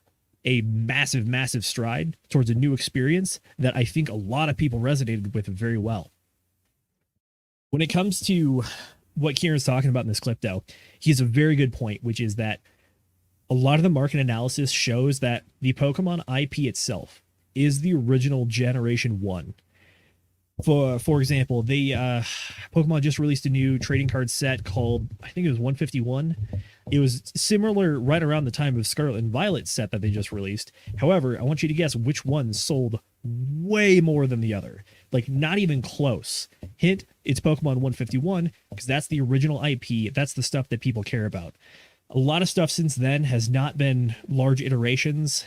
a massive, massive stride towards a new experience that I think a lot of people resonated with very well. When it comes to what Kieran's talking about in this clip, though, he has a very good point, which is that a lot of the market analysis shows that the Pokemon IP itself is the original Generation 1. For example, Pokemon just released a new trading card set called, I think it was 151. It was similar right around the time of Scarlet and Violet set that they just released. However, I want you to guess which one sold way more than the other. Like, not even close. Hint, it's Pokemon 151, because that's the original IP. That's the stuff that people care about. A lot of stuff since then has not been large iterations.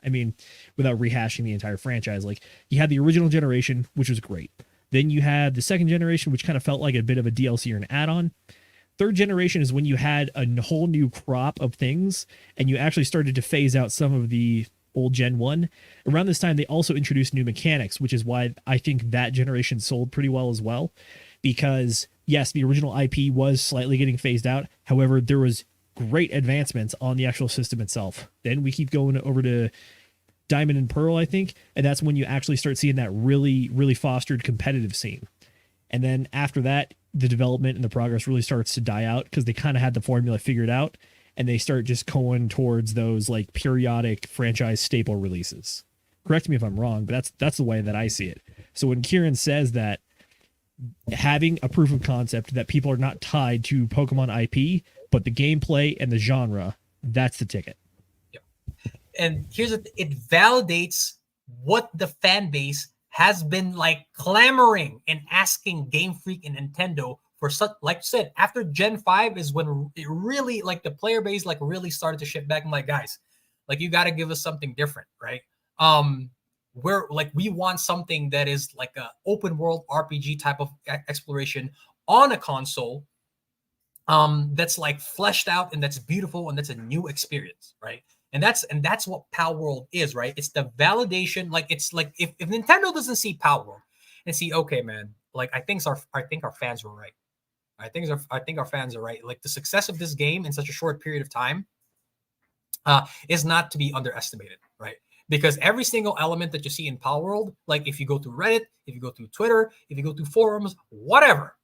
I mean, without rehashing the entire franchise, like, you had the original generation, which was great. Then you had the second generation, which kind of felt like a bit of a DLC or an add-on. Third generation is when you had a whole new crop of things, and you actually started to phase out some of the old Gen 1. Around this time, they also introduced new mechanics, which is why I think that generation sold pretty well as well. Because, yes, the original IP was slightly getting phased out. However, there was great advancements on the actual system itself. Then we keep going over to Diamond and Pearl, I think, and that's when you actually start seeing that really, really fostered competitive scene. And then after that, the development and the progress really starts to die out because they kind of had the formula figured out, and they start just going towards those like periodic franchise staple releases. Correct me if I'm wrong, but that's the way that I see it. So when Kieran says that having a proof of concept that people are not tied to Pokemon IP, but the gameplay and the genre, that's the ticket. Yep. And here's it validates what the fan base has been like clamoring and asking Game Freak and Nintendo for. Such, like you said, after Gen 5 is when it really, like, the player base like really started to shift back. I'm like, guys, like, you got to give us something different, right? We're like, we want something that is like a open world RPG type of exploration on a console, that's like fleshed out and that's beautiful and that's a new experience, right? And that's what Palworld is, right? It's the validation. Like, it's like if Nintendo doesn't see Palworld and see, okay, man, like, I think our fans were right. I think our fans are right. Like, the success of this game in such a short period of time is not to be underestimated, right? Because every single element that you see in Palworld, like, if you go through Reddit, if you go through Twitter, if you go through forums, whatever,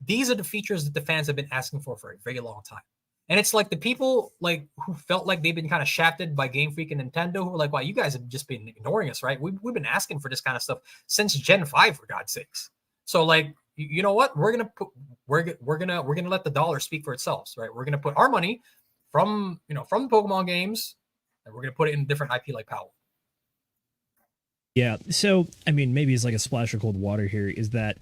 these are the features that the fans have been asking for a very long time. And it's like the people like who felt like they've been kind of shafted by Game Freak and Nintendo, who were like, wow, you guys have just been ignoring us, right? We've been asking for this kind of stuff since Gen 5, for God's sakes. So, like, you know what? We're gonna let the dollar speak for itself, right? We're gonna put our money from the Pokemon games, and we're gonna put it in different IP like Palworld. Yeah, so, I mean, maybe it's like a splash of cold water here, is that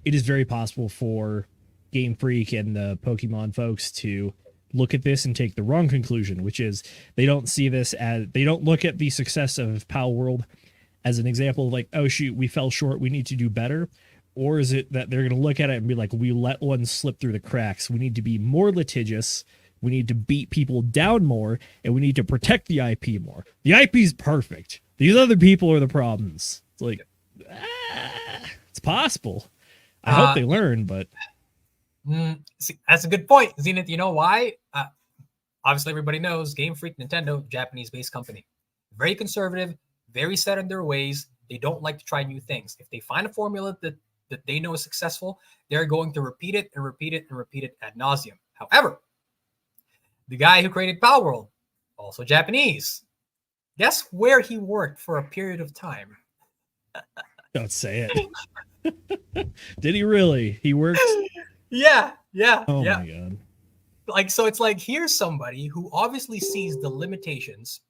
it is very possible for Game Freak and the Pokemon folks to look at this and take the wrong conclusion, which is they don't look at the success of Palworld as an example of like, oh shoot, we fell short, we need to do better. Or is it that they're going to look at it and be like, we let one slip through the cracks, we need to be more litigious, we need to beat people down more, and we need to protect the IP more. The IP is perfect, these other people are the problems. It's like, it's possible. I hope they learn, but See, that's a good point, Zenith. You know why? Obviously, everybody knows Game Freak, Nintendo, Japanese-based company. Very conservative, very set in their ways. They don't like to try new things. If they find a formula that they know is successful, they're going to repeat it and repeat it and repeat it ad nauseum. However, the guy who created Palworld, also Japanese, Guess where he worked for a period of time? Don't say it. Did he really? He worked. Yeah. Oh my god. Like, so it's like, here's somebody who obviously sees the limitations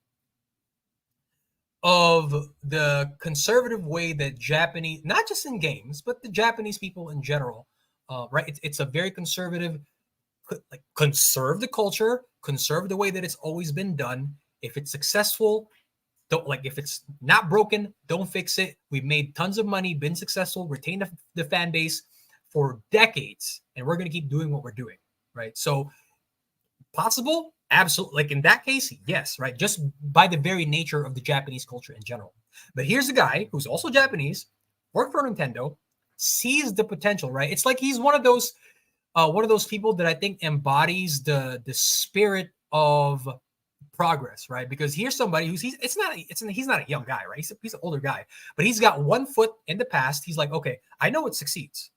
of the conservative way that Japanese, not just in games, but the Japanese people in general, right? It's a very conservative, like, conserve the culture, conserve the way that it's always been done. If it's successful, don't, like, if it's not broken, don't fix it. We've made tons of money, been successful, retained the fan base for decades, and we're going to keep doing what we're doing, right? So possible? Absolutely. Like in that case, yes, right? Just by the very nature of the Japanese culture in general. But here's a guy who's also Japanese, worked for Nintendo, sees the potential, right? It's like he's one of those people that I think embodies the spirit of progress, right? Because here's somebody who's he's not a young guy, right? He's an older guy, but he's got one foot in the past. He's like, okay, I know it succeeds,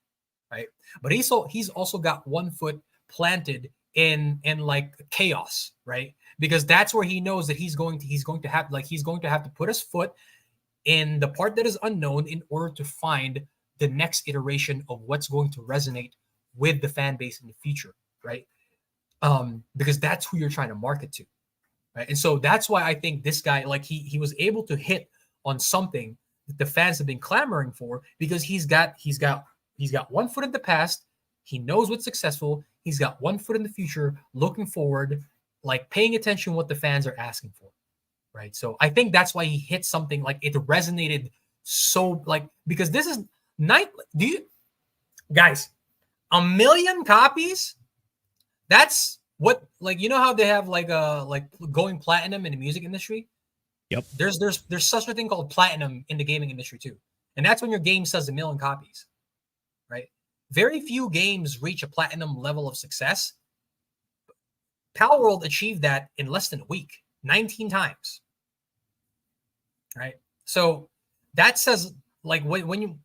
right? But he's also got one foot planted in like chaos, right? Because that's where he knows that he's going to have to put his foot in the part that is unknown in order to find the next iteration of what's going to resonate with the fan base in the future, right? Because that's who you're trying to market to, right? And so that's why I think this guy, like, he was able to hit on something that the fans have been clamoring for, because he's got one foot in the past. He knows what's successful. He's got one foot in the future, looking forward, like paying attention to what the fans are asking for, right? So I think that's why he hit something, like it resonated so, like, because this is guys, 1 million copies? That's what, like, you know how they have like going platinum in the music industry? Yep. There's such a thing called platinum in the gaming industry too. And that's when your game sells 1 million copies, right? Very few games reach a platinum level of success. Palworld achieved that in less than a week, 19 times. Right? So that says, like, when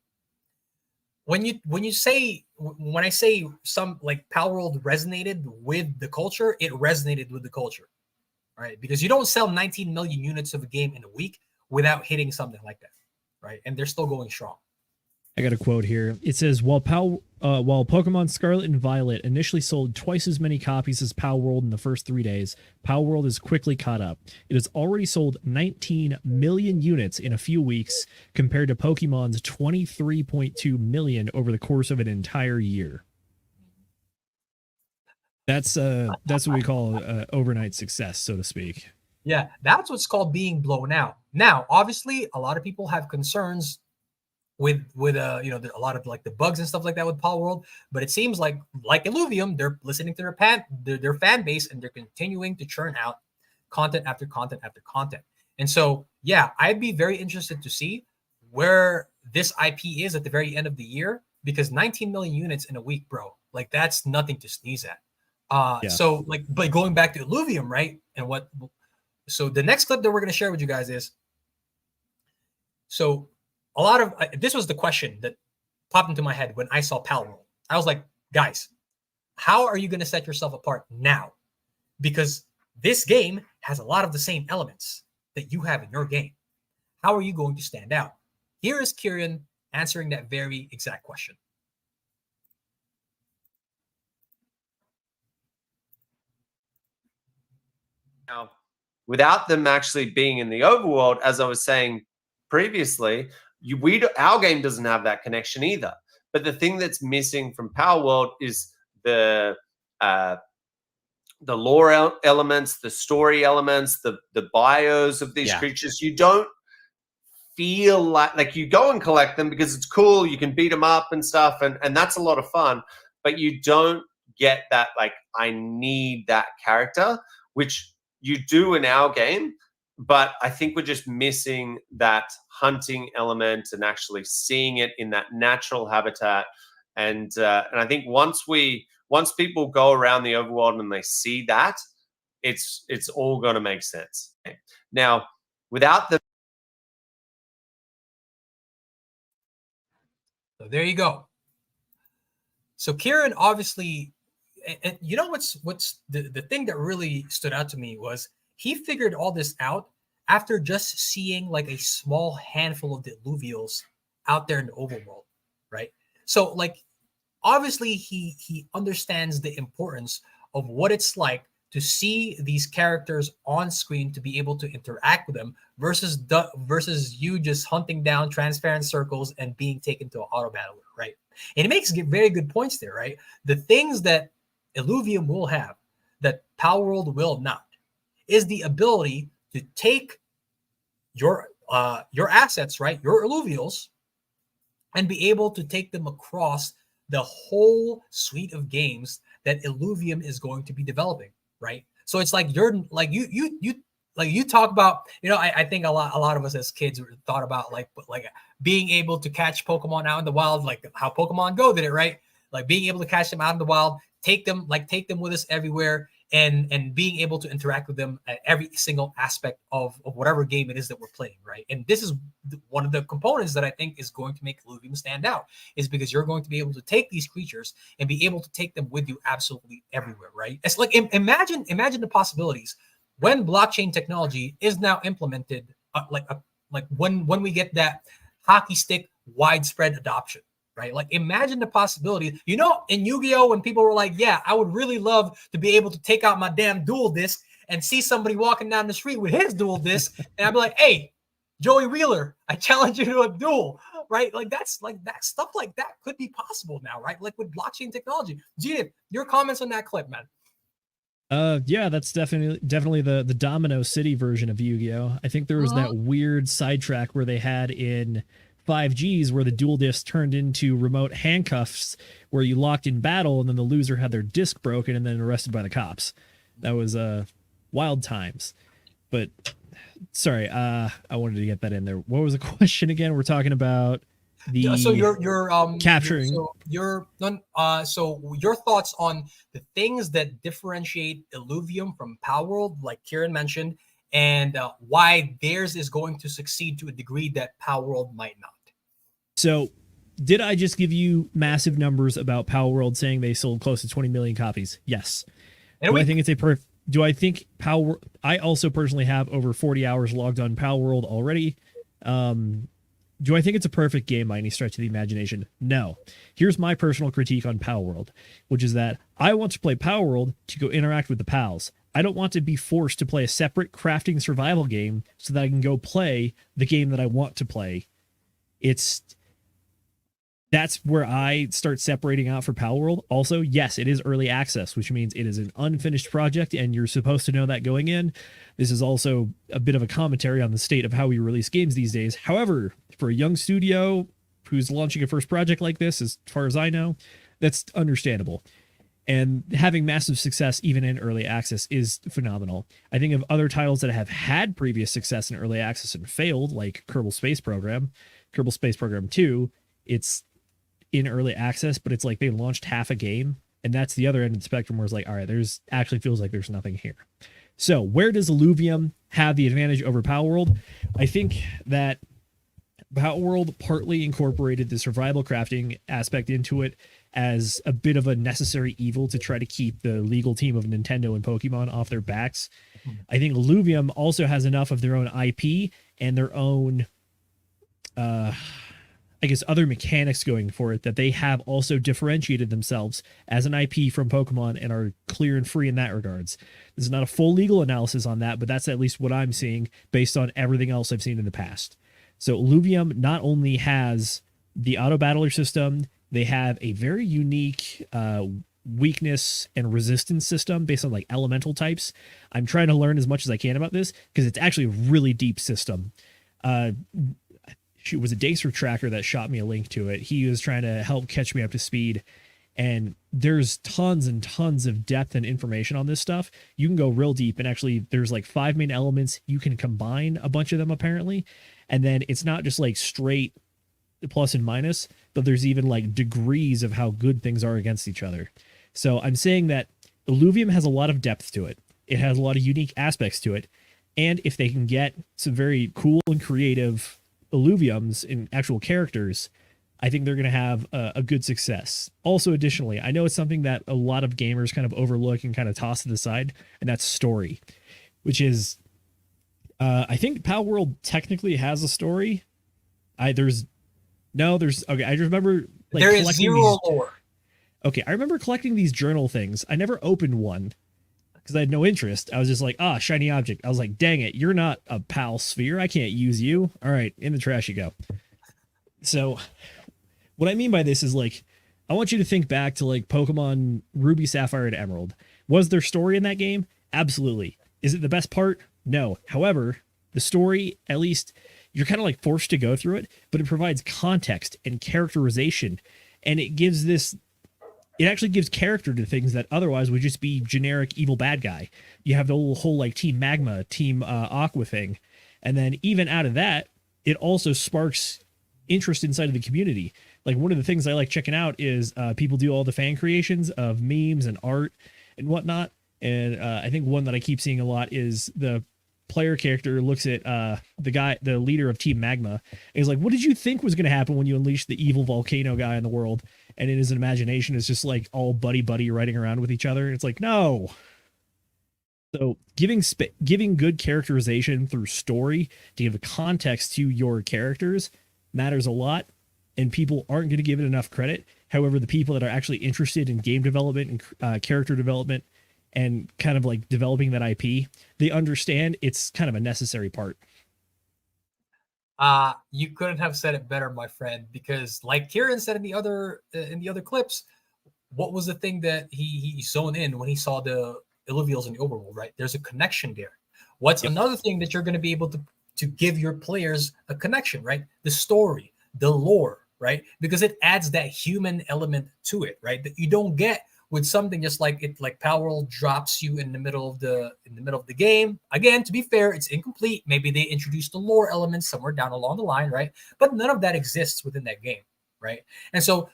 I say some, like, Palworld resonated with the culture, it resonated with the culture. Right? Because you don't sell 19 million units of a game in a week without hitting something like that. Right? And they're still going strong. I got a quote here. It says, while Pokemon Scarlet and Violet initially sold twice as many copies as Palworld in the first 3 days, Palworld has quickly caught up. It has already sold 19 million units in a few weeks, compared to Pokemon's 23.2 million over the course of an entire year. That's what we call overnight success, so to speak. Yeah, that's what's called being blown out. Now, obviously, a lot of people have concerns with a lot of, like, the bugs and stuff like that with Palworld, but it seems like Illuvium, they're listening to their fan base, and they're continuing to churn out content after content after content. And so, yeah, I'd be very interested to see where this IP is at the very end of the year, because 19 million units in a week, bro, like, that's nothing to sneeze at. Yeah. So, like, but going back to Illuvium, right? And so the next clip that we're going to share with you guys is, so a lot of, this was the question that popped into my head when I saw Palworld. I was like, guys, how are you going to set yourself apart now? Because this game has a lot of the same elements that you have in your game. How are you going to stand out? Here is Kieran answering that very exact question. Now, without them actually being in the overworld, as I was saying previously, our game doesn't have that connection either. But the thing that's missing from Palworld is the lore elements, the story elements, the bios of these creatures. You don't feel like you go and collect them because it's cool. You can beat them up and stuff, and that's a lot of fun. But you don't get that, like, I need that character, which you do in our game. But I think we're just missing that hunting element and actually seeing it in that natural habitat. And I think once people go around the overworld and they see that, it's all going to make sense. Now, without the So there you go. So Kieran, obviously, and you know what's the thing that really stood out to me was he figured all this out after just seeing like a small handful of the Illuvials out there in the overworld, right? So like obviously he understands the importance of what it's like to see these characters on screen, to be able to interact with them versus you just hunting down transparent circles and being taken to an auto battler, right? And it makes very good points there, right? The things that Illuvium will have that Palworld will not is the ability to take your assets, right, your Illuvials, and be able to take them across the whole suite of games that Illuvium is going to be developing, right? So it's like you're like you talk about, you know, I think a lot of us as kids thought about like being able to catch Pokemon out in the wild, like how Pokemon Go did it, right? Like being able to catch them out in the wild, take them with us everywhere, and being able to interact with them at every single aspect of whatever game it is that we're playing, right? And this is one of the components that I think is going to make Illuvium stand out, is because you're going to be able to take these creatures and be able to take them with you absolutely everywhere, right? It's like imagine the possibilities when blockchain technology is now implemented, like when we get that hockey stick widespread adoption. Right? Like imagine the possibility, you know, in Yu-Gi-Oh! When people were like, yeah, I would really love to be able to take out my damn dual disc and see somebody walking down the street with his dual disc. And I'd be like, hey, Joey Wheeler, I challenge you to a duel, right? Like that's like that stuff like that could be possible now, right? Like with blockchain technology. Zenith, your comments on that clip, man. Yeah, that's definitely the Domino City version of Yu-Gi-Oh! I think there was that weird sidetrack where they had in 5Gs where the dual discs turned into remote handcuffs where you locked in battle and then the loser had their disc broken and then arrested by the cops. That was wild times. But sorry, I wanted to get that in there. What was the question again? We're talking about the so you're capturing. So your thoughts on the things that differentiate Illuvium from Palworld, like Kieran mentioned, and why theirs is going to succeed to a degree that Palworld might not. So, did I just give you massive numbers about Palworld saying they sold close to 20 million copies? Yes. Do I think it's a do I think Palworld? I also personally have over 40 hours logged on Palworld already. Do I think it's a perfect game by any stretch of the imagination? No. Here's my personal critique on Palworld, which is that I want to play Palworld to go interact with the pals. I don't want to be forced to play a separate crafting survival game so that I can go play the game that I want to play. That's where I start separating out for Palworld. Also, yes, it is early access, which means it is an unfinished project, and you're supposed to know that going in. This is also a bit of a commentary on the state of how we release games these days. However, for a young studio who's launching a first project like this, as far as I know, that's understandable. And having massive success even in early access is phenomenal. I think of other titles that have had previous success in early access and failed, like Kerbal Space Program 2. It's in early access, but it's like they launched half a game, and that's the other end of the spectrum where it's like, all right, there's actually feels like there's nothing here. So where does Illuvium have the advantage over Palworld? I think that Palworld partly incorporated the survival crafting aspect into it as a bit of a necessary evil to try to keep the legal team of Nintendo and Pokemon off their backs. I think Illuvium also has enough of their own IP and their own I guess other mechanics going for it that they have also differentiated themselves as an IP from Pokemon and are clear and free in that regards. This is not a full legal analysis on that, but that's at least what I'm seeing based on everything else I've seen in the past. So Illuvium not only has the auto battler system, they have a very unique weakness and resistance system based on like elemental types. I'm trying to learn as much as I can about this because it's actually a really deep system. It was a Dace tracker that shot me a link to it. He was trying to help catch me up to speed. And there's tons and tons of depth and information on this stuff. You can go real deep. And actually, there's like 5 main elements. You can combine a bunch of them, apparently. And then it's not just like straight plus and minus, but there's even like degrees of how good things are against each other. So I'm saying that Illuvium has a lot of depth to it. It has a lot of unique aspects to it. And if they can get some very cool and creative Illuviums in actual characters, I think they're going to have a good success. Also, additionally, I know it's something that a lot of gamers kind of overlook and kind of toss to the side, and that's story, which is I think Palworld technically has a story. There's okay. I just remember like There is collecting zero lore. Okay, I remember collecting these journal things. I never opened one because I had no interest. I was just like, shiny object. I was like, dang it, you're not a Pal sphere. I can't use you. All right, in the trash you go. So what I mean by this is like, I want you to think back to like Pokemon Ruby, Sapphire, and Emerald. Was there story in that game? Absolutely. Is it the best part? No. However, the story, at least you're kind of like forced to go through it, but it provides context and characterization. And it actually gives character to things that otherwise would just be generic evil bad guy. You have the whole like Team Magma, Team Aqua thing. And then even out of that, it also sparks interest inside of the community. Like one of the things I like checking out is people do all the fan creations of memes and art and whatnot. And I think one that I keep seeing a lot is the player character looks at the leader of Team Magma, and he's like, what did you think was going to happen when you unleashed the evil volcano guy in the world? And in his imagination, it's just like all buddy riding around with each other. It's like, no. So giving good characterization through story to give a context to your characters matters a lot, and people aren't going to give it enough credit. However, the people that are actually interested in game development and character development and kind of like developing that IP, they understand it's kind of a necessary part. You couldn't have said it better, my friend, because like Kieran said in the other clips, what was the thing that he zoned in when he saw the Illuvials in the overworld, right? There's a connection there. What's another thing that you're going to be able to give your players a connection, right? The story, the lore, right? Because it adds that human element to it, right? That you don't get with something just like it, like Palworld drops you in the middle of the game. Again, to be fair, it's incomplete. Maybe they introduced the lore elements somewhere down along the line, right? But none of that exists within that game, right? And so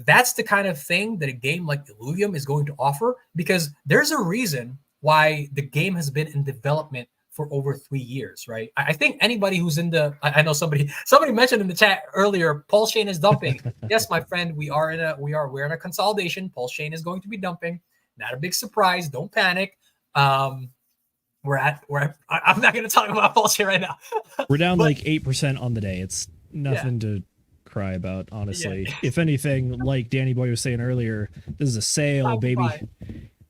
that's the kind of thing that a game like Illuvium is going to offer, because there's a reason why the game has been in development for over 3 years, right? I think anybody who's in the, I know somebody mentioned in the chat earlier, Paul Shane is dumping. Yes, my friend, we're in a consolidation. Paul Shane is going to be dumping. Not a big surprise. Don't panic. I'm not going to talk about Paul Shane right now. We're down like 8% on the day. It's nothing to cry about, honestly. Yeah. If anything, like Danny Boy was saying earlier, this is a sale, baby.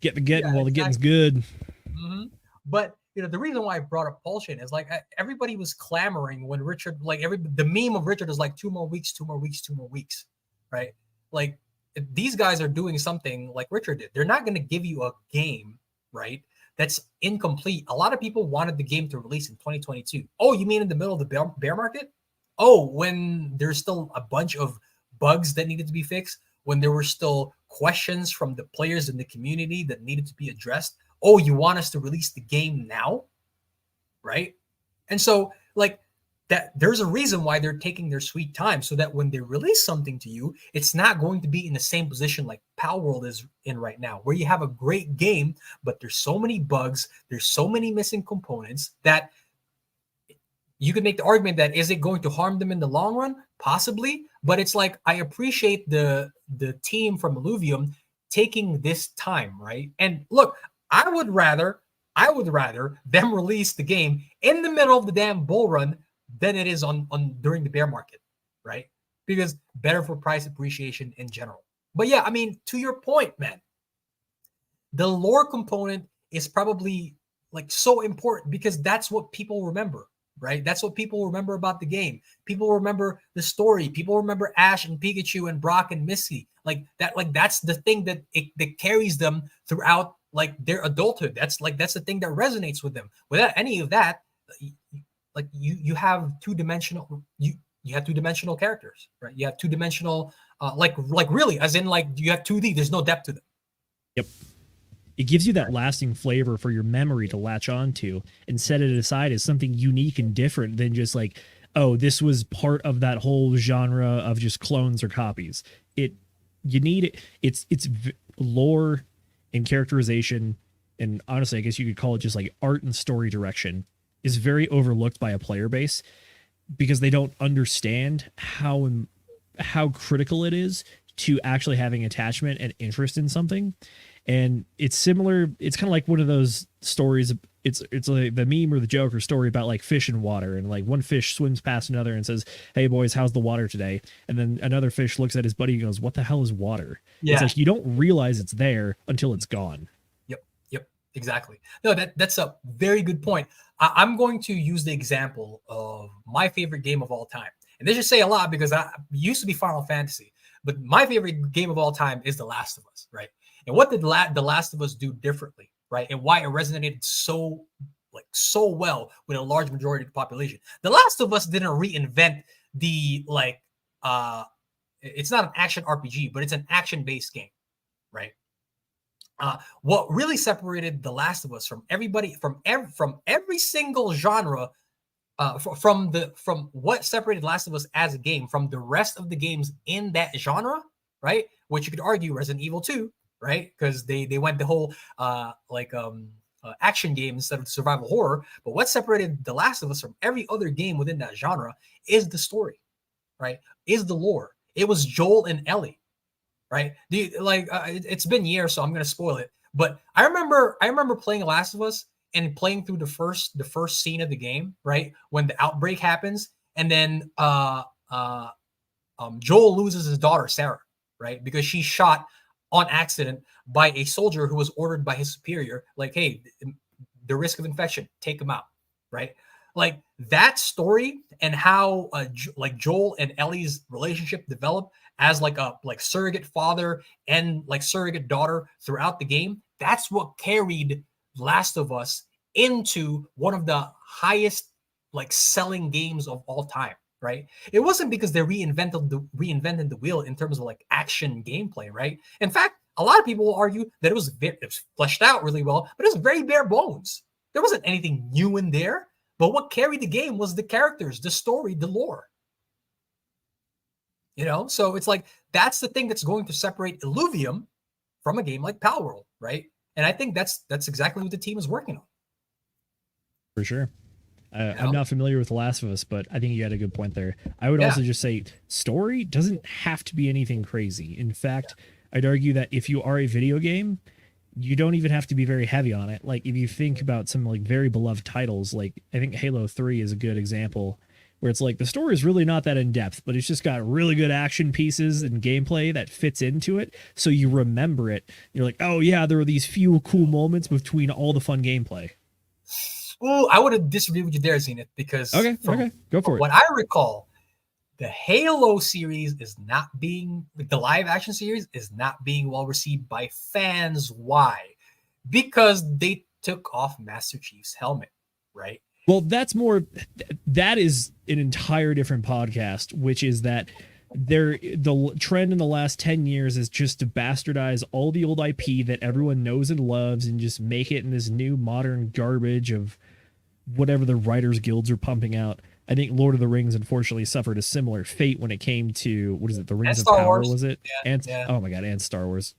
Get the getting while the getting's good. Mm-hmm. But the reason why I brought up Paul Shane is like everybody was clamoring when Richard, like the meme of Richard is like 2 more weeks, right? Like these guys are doing something like Richard did. They're not going to give you a game, right, that's incomplete. A lot of people wanted the game to release in 2022. Oh, you mean in the middle of the bear market? Oh, when there's still a bunch of bugs that needed to be fixed, when there were still questions from the players in the community that needed to be addressed. Oh, you want us to release the game now? Right? And so like that, there's a reason why they're taking their sweet time, so that when they release something to you, it's not going to be in the same position like Palworld is in right now, where you have a great game, but there's so many bugs, there's so many missing components that you could make the argument that is it going to harm them in the long run? Possibly. But it's like, I appreciate the team from Illuvium taking this time, right? And look, I would rather them release the game in the middle of the damn bull run than it is on during the bear market, right? Because better for price appreciation in general. But yeah, I mean, to your point, man, the lore component is probably like so important, because that's what people remember, right? That's what people remember about the game. People remember the story. People remember Ash and Pikachu and Brock and Misty. Like that's the thing that carries them throughout like their adulthood. That's the thing that resonates with them. Without any of that, like you have two-dimensional characters, right? You have two-dimensional like really, as in like you have 2D, there's no depth to them. Yep. It gives you that lasting flavor for your memory to latch onto and set it aside as something unique and different than just like, oh, this was part of that whole genre of just clones or copies. You need it. It's lore and characterization, and honestly, I guess you could call it just like art and story direction, is very overlooked by a player base, because they don't understand how critical it is to actually having attachment and interest in something. And it's similar. It's kind of like one of those stories it's like the meme or the joke or story about like fish and water, and like one fish swims past another and says, "Hey boys, how's the water today?" And then another fish looks at his buddy and goes, "What the hell is water?" Yeah. It's like you don't realize it's there until it's gone. Yep, exactly. No, that's a very good point. I'm going to use the example of my favorite game of all time. And this should say a lot because I used to be Final Fantasy, but my favorite game of all time is The Last of Us, right? And what did The Last of Us do differently, right? And why it resonated so well with a large majority of the population. The Last of Us didn't reinvent the it's not an action RPG, but it's an action-based game, right? What really separated The Last of Us from everybody, from every single genre, from what separated Last of Us as a game from the rest of the games in that genre, right? Which you could argue Resident Evil 2, right? Because they went the whole action game instead of survival horror. But what separated The Last of Us from every other game within that genre is the story, right? Is the lore. It was Joel and Ellie, right? It's been years, so I'm gonna spoil it. But I remember playing Last of Us and playing through the first scene of the game, right? When the outbreak happens, and then Joel loses his daughter Sarah, right? Because she's shot on accident by a soldier who was ordered by his superior, like, hey, the risk of infection, take him out, right? Like that story and how Joel and Ellie's relationship developed as like surrogate father and like surrogate daughter throughout the game. That's what carried Last of Us into one of the highest like selling games of all time, right? It wasn't because they reinvented the wheel in terms of like action gameplay, right? In fact, a lot of people will argue that it was fleshed out really well, but it was very bare bones. There wasn't anything new in there. But what carried the game was the characters, the story, the lore. You know, so it's like that's the thing that's going to separate Illuvium from a game like Palworld, right? And I think that's exactly what the team is working on. For sure. I'm not familiar with The Last of Us, but I think you had a good point there. I would also just say story doesn't have to be anything crazy. In fact, I'd argue that if you are a video game, you don't even have to be very heavy on it. Like if you think about some like very beloved titles, like I think Halo 3 is a good example where it's like the story is really not that in depth, but it's just got really good action pieces and gameplay that fits into it. So you remember it. You're like, oh yeah, there were these few cool moments between all the fun gameplay. Well, I would have disagreed with you there, Zenith, because okay, go for it. What I recall, the Halo series is not being, like the live action series is not being well received by fans. Why? Because they took off Master Chief's helmet, right? Well, that is an entire different podcast, which is that the trend in the last 10 years is just to bastardize all the old IP that everyone knows and loves and just make it in this new modern garbage of whatever the writers guilds are pumping out. I think Lord of the Rings unfortunately suffered a similar fate when it came to, what is it, the Rings of Power, Wars. Was it? Yeah. Oh my god, and Star Wars.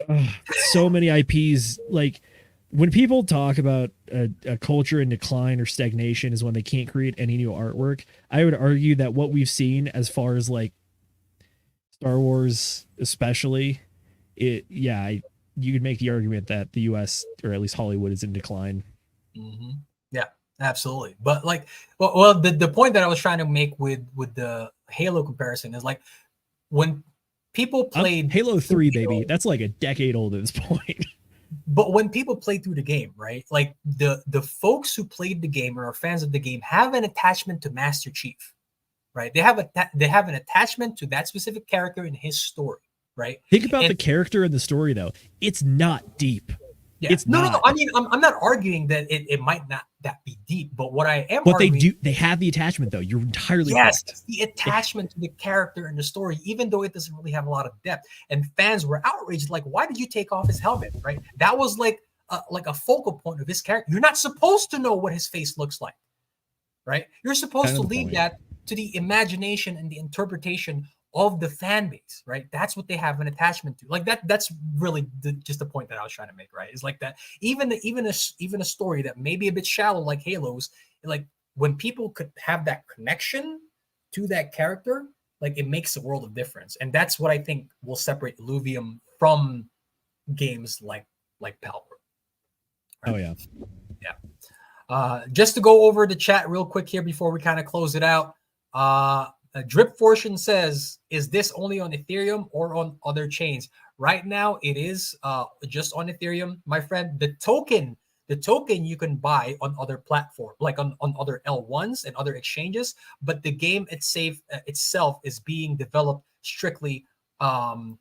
Ugh, so many IPs. Like when people talk about a culture in decline or stagnation is when they can't create any new artwork. I would argue that what we've seen as far as like Star Wars especially, you could make the argument that the US or at least Hollywood is in decline. Mm-hmm. Yeah. Absolutely. But like, well, the point that I was trying to make with the Halo comparison is like when people played Halo 3, baby, that's like a decade old at this point. But when people play through the game, right? Like the folks who played the game or are fans of the game have an attachment to Master Chief, right? They have an attachment to that specific character in his story, right? Think about the character and the story though. It's not deep. Yeah. It's no. not. I mean, I'm not arguing that it might not that be deep, but what I am But arguing, they have the attachment though. You're entirely yes, correct. it's the attachment to the character and the story, even though it doesn't really have a lot of depth. And fans were outraged, like, why did you take off his helmet? Right? That was like a focal point of his character. You're not supposed to know what his face looks like, right? You're supposed to leave that to the imagination and the interpretation of the fan base, right? That's what they have an attachment to. Like that's really just the point that I was trying to make, right? Is like that even a story that may be a bit shallow like Halo's, like when people could have that connection to that character, like it makes a world of difference. And that's what I think will separate Illuvium from games like Palword. Oh yeah. Just to go over the chat real quick here before we kind of close it out. Drip Fortune says, is this only on Ethereum or on other chains? Right now, it is just on Ethereum, my friend. The token you can buy on other platforms, like on other L1s and other exchanges, but the game itself is being developed strictly on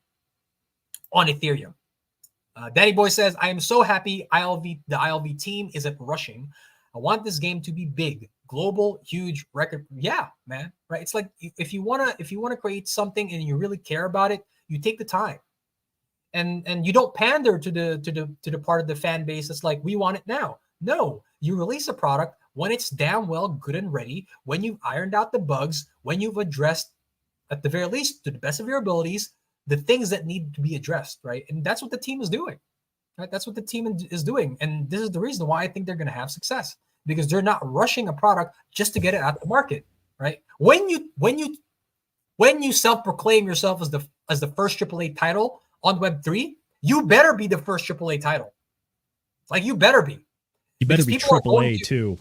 Ethereum. Danny Boy says, I am so happy the ILV team isn't rushing. I want this game to be big, global, huge, record. Yeah, man, right? It's like if you wanna create something and you really care about it, you take the time, and you don't pander to the part of the fan base that's like, we want it now. No, you release a product when it's damn well good and ready, when you've ironed out the bugs, when you've addressed, at the very least, to the best of your abilities, the things that need to be addressed, right? And that's what the team is doing, right? That's what the team is doing. And this is the reason why I think they're going to have success, because they're not rushing a product just to get it out the market, right? When you self-proclaim yourself as the first AAA title on Web3, you better be the first AAA title. Like, you better be. You better be AAA too.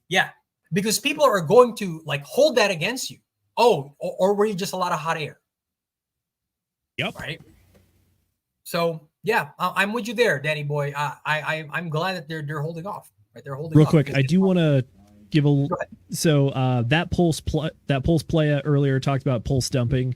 Yeah, because people are going to like hold that against you. Oh, or were you just a lot of hot air? Yep. Right. So yeah, I'm with you there, Danny Boy. I'm glad that they're holding off. Right, they're holding. Real off quick, I do want to give a. So that Pulse Playa earlier talked about pulse dumping.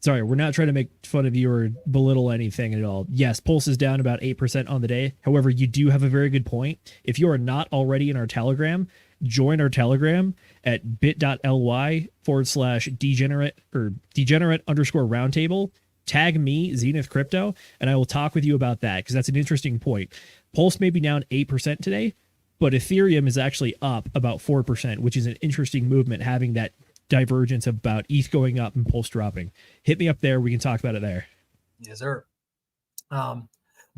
Sorry, we're not trying to make fun of you or belittle anything at all. Yes, Pulse is down about 8% on the day. However, you do have a very good point. If you are not already in our Telegram, join our Telegram at bit.ly/degenerate_roundtable. Tag me, Zenith Crypto, and I will talk with you about that, because that's an interesting point. Pulse may be down 8% today, but Ethereum is actually up about 4%, which is an interesting movement, having that divergence about ETH going up and Pulse dropping. Hit me up there. We can talk about it there. Yes, sir. But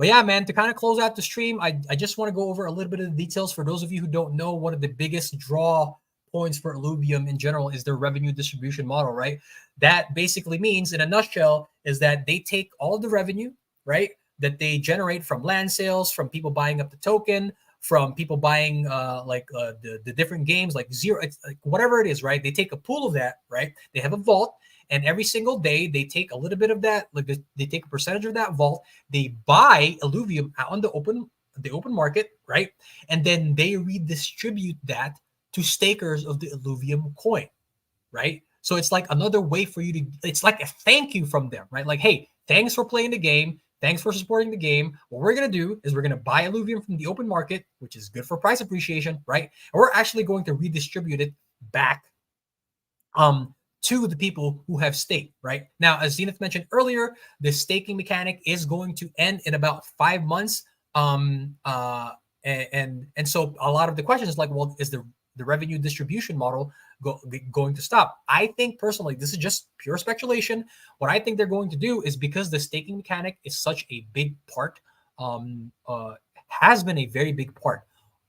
yeah, man, to kind of close out the stream, I just want to go over a little bit of the details. For those of you who don't know, one of the biggest draw points for Illuvium in general is their revenue distribution model, right? That basically means, in a nutshell, is that they take all of the revenue, right, that they generate from land sales, from people buying up the token, from people buying the different games, like zero, it's like whatever it is, right? They take a pool of that, right? They have a vault, and every single day they take a little bit of that, like they take a percentage of that vault, they buy Illuvium out on the open market, right? And then they redistribute that to stakers of the Illuvium coin, right? So it's like another way for you to, it's like a thank you from them, right? Like, hey, thanks for playing the game. Thanks for supporting the game. What we're going to do is we're going to buy Illuvium from the open market, which is good for price appreciation, right? And we're actually going to redistribute it back to the people who have staked, right? Now, as Zenith mentioned earlier, the staking mechanic is going to end in about 5 months. And so a lot of the questions is like, well, is the revenue distribution model going to stop? I think personally, this is just pure speculation. What I think they're going to do is, because the staking mechanic is such a big part, has been a very big part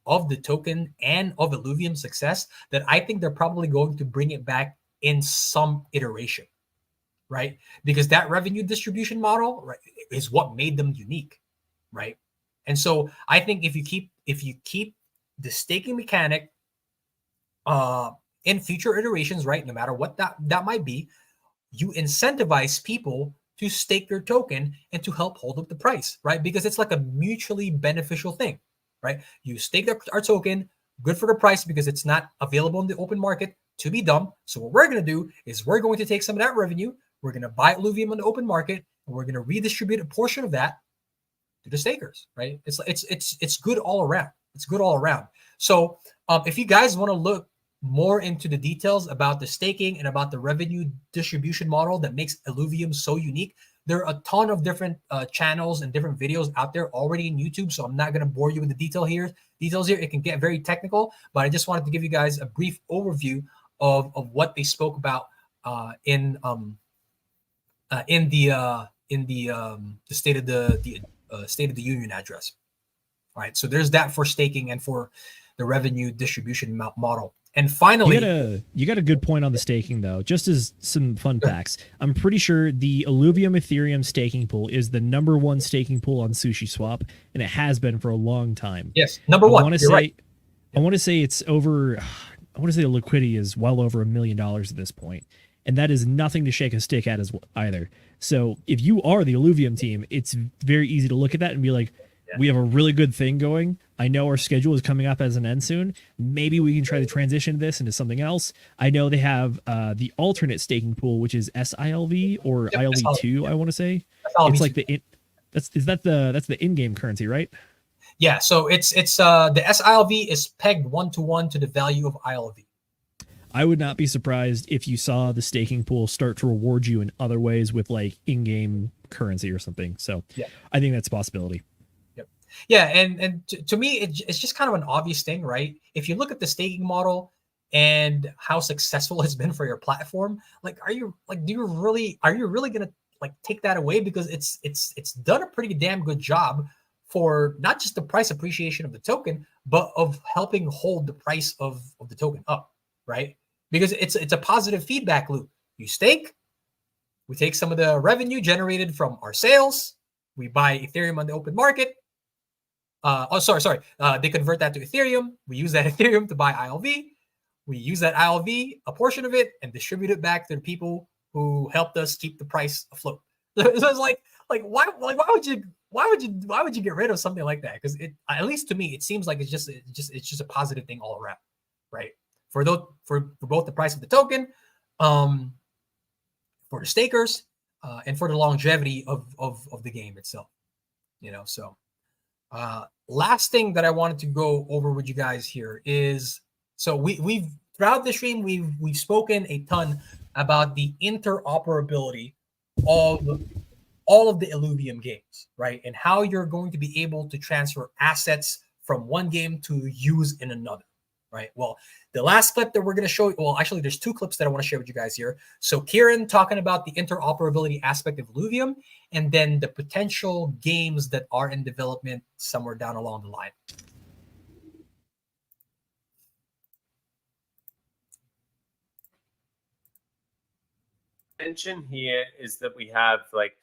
of the token and of Illuvium's success, that I think they're probably going to bring it back in some iteration, right? Because that revenue distribution model, right, is what made them unique, right? And so I think if you keep the staking mechanic in future iterations, right, no matter what that might be, you incentivize people to stake their token and to help hold up the price, right? Because it's like a mutually beneficial thing, right? You stake our token, good for the price because it's not available in the open market to be dumped. So what we're going to do is we're going to take some of that revenue, we're going to buy Illuvium on the open market, and we're going to redistribute a portion of that to the stakers, right? It's good all around. It's good all around. So if you guys want to look more into the details about the staking and about the revenue distribution model that makes Illuvium so unique, there are a ton of different channels and different videos out there already in YouTube. So I'm not going to bore you with the details here. It can get very technical, but I just wanted to give you guys a brief overview of what they spoke about in the State of the State of the Union address. All right, so there's that for staking and for the revenue distribution model. And finally, you got a good point on the staking, though. Just as some fun facts, I'm pretty sure the Illuvium Ethereum staking pool is the #1 staking pool on SushiSwap, and it has been for a long time. yes, number one. You're right. I want to say it's over. I want to say the liquidity is well over $1 million at this point, and that is nothing to shake a stick at as either. So if you are the Illuvium team, it's very easy to look at that and be like, we have a really good thing going. I know our schedule is coming up as an end soon. Maybe we can try to transition this into something else. I know they have the alternate staking pool, which is SILV or ILV2. I want to say it's like that's the in-game currency, right? Yeah. So it's the SILV is pegged 1-to-1 to the value of ILV. I would not be surprised if you saw the staking pool start to reward you in other ways with like in-game currency or something. So I think that's a possibility. Yeah, and to me, it's just kind of an obvious thing, right? If you look at the staking model and how successful it's been for your platform, like, are you really gonna like take that away? Because it's done a pretty damn good job for not just the price appreciation of the token, but of helping hold the price of the token up, right? Because it's a positive feedback loop. You stake, we take some of the revenue generated from our sales, we buy Ethereum on the open market. They convert that to Ethereum. We use that Ethereum to buy ILV. We use that ILV, a portion of it, and distribute it back to the people who helped us keep the price afloat. So it's like why would you get rid of something like that? Because at least to me, it seems like it's just a positive thing all around, right? For both the price of the token, for the stakers, and for the longevity of the game itself. So. Last thing that I wanted to go over with you guys here is, so we've throughout the stream we've spoken a ton about the interoperability of all of the Illuvium games, right? And how you're going to be able to transfer assets from one game to use in another, right? Well, the last clip that we're going to show, well, actually there's two clips that I want to share with you guys here. So Kieran talking about the interoperability aspect of Illuvium, and then the potential games that are in development somewhere down along the line. Mention here is that we have like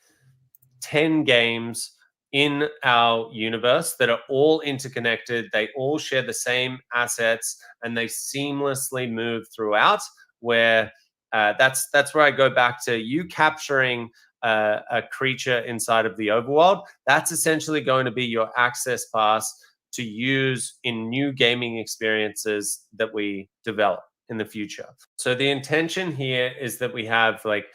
10 games in our universe that are all interconnected. They all share the same assets and they seamlessly move throughout, where that's where I go back to you capturing a creature inside of the overworld. That's essentially going to be your access pass to use in new gaming experiences that we develop in the future. So the intention here is that we have like,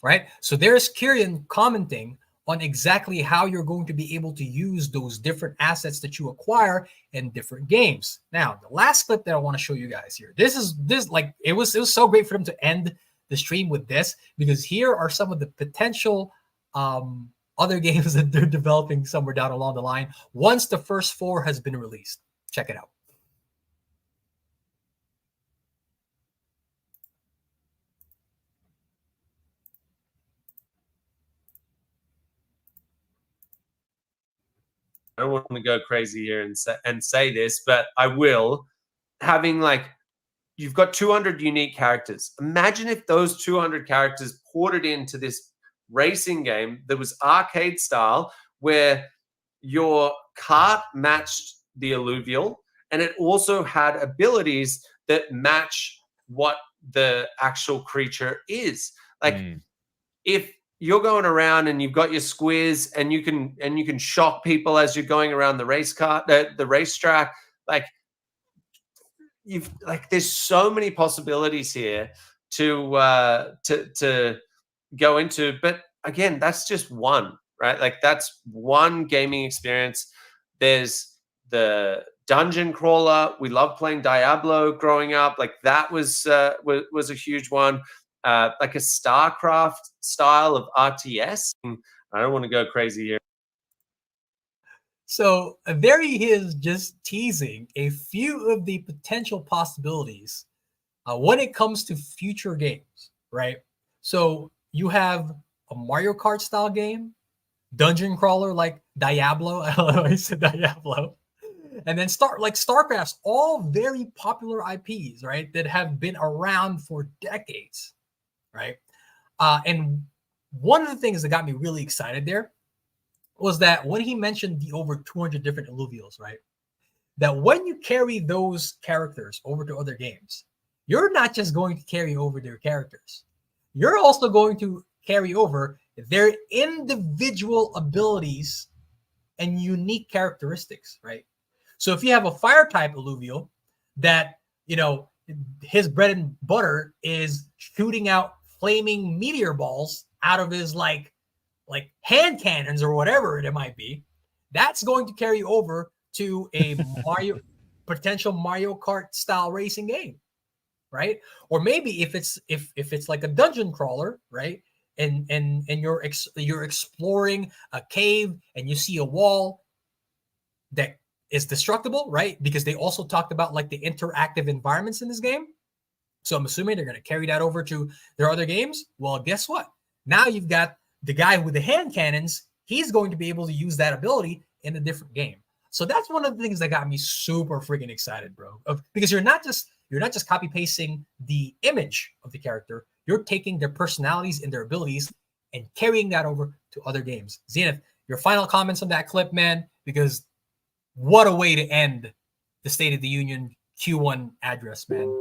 right? So there's Kieran commenting on exactly how you're going to be able to use those different assets that you acquire in different games. Now, the last clip that I want to show you guys here. It was so great for them to end the stream with this, because here are some of the potential other games that they're developing somewhere down along the line once the first 4 has been released. Check it out. I don't want to go crazy here and say this, but I will. Having like, you've got 200 unique characters. Imagine if those 200 characters ported into this racing game that was arcade style, where your cart matched the alluvial, and it also had abilities that match what the actual creature is. Like, if you're going around and you've got your squiz and you can shock people as you're going around the racetrack, there's so many possibilities here to go into. But again, that's just one, right? Like, that's one gaming experience. There's the dungeon crawler. We love playing Diablo growing up. Like, that was a huge one. Like a StarCraft style of RTS. I don't want to go crazy here. So there he is, just teasing a few of the potential possibilities when it comes to future games, right? So you have a Mario Kart style game, dungeon crawler like Diablo. I don't know why I said Diablo. And then StarCraft's all very popular IPs, right? That have been around for decades, right? And one of the things that got me really excited there was that when he mentioned the over 200 different Illuvials, right? That when you carry those characters over to other games, you're not just going to carry over their characters. You're also going to carry over their individual abilities and unique characteristics, right? So if you have a fire type Illuvial that, you know, his bread and butter is shooting out flaming meteor balls out of his like hand cannons or whatever it might be, that's going to carry over to a potential Mario Kart style racing game, right? Or maybe if it's like a dungeon crawler, right? And you're exploring a cave and you see a wall that is destructible, right? Because they also talked about like the interactive environments in this game. So I'm assuming they're going to carry that over to their other games. Well, guess what? Now you've got the guy with the hand cannons. He's going to be able to use that ability in a different game. So that's one of the things that got me super freaking excited, bro. Because you're not just copy pasting the image of the character. You're taking their personalities and their abilities and carrying that over to other games. Zenith, your final comments on that clip, man, because what a way to end the State of the Union Q1 address, man.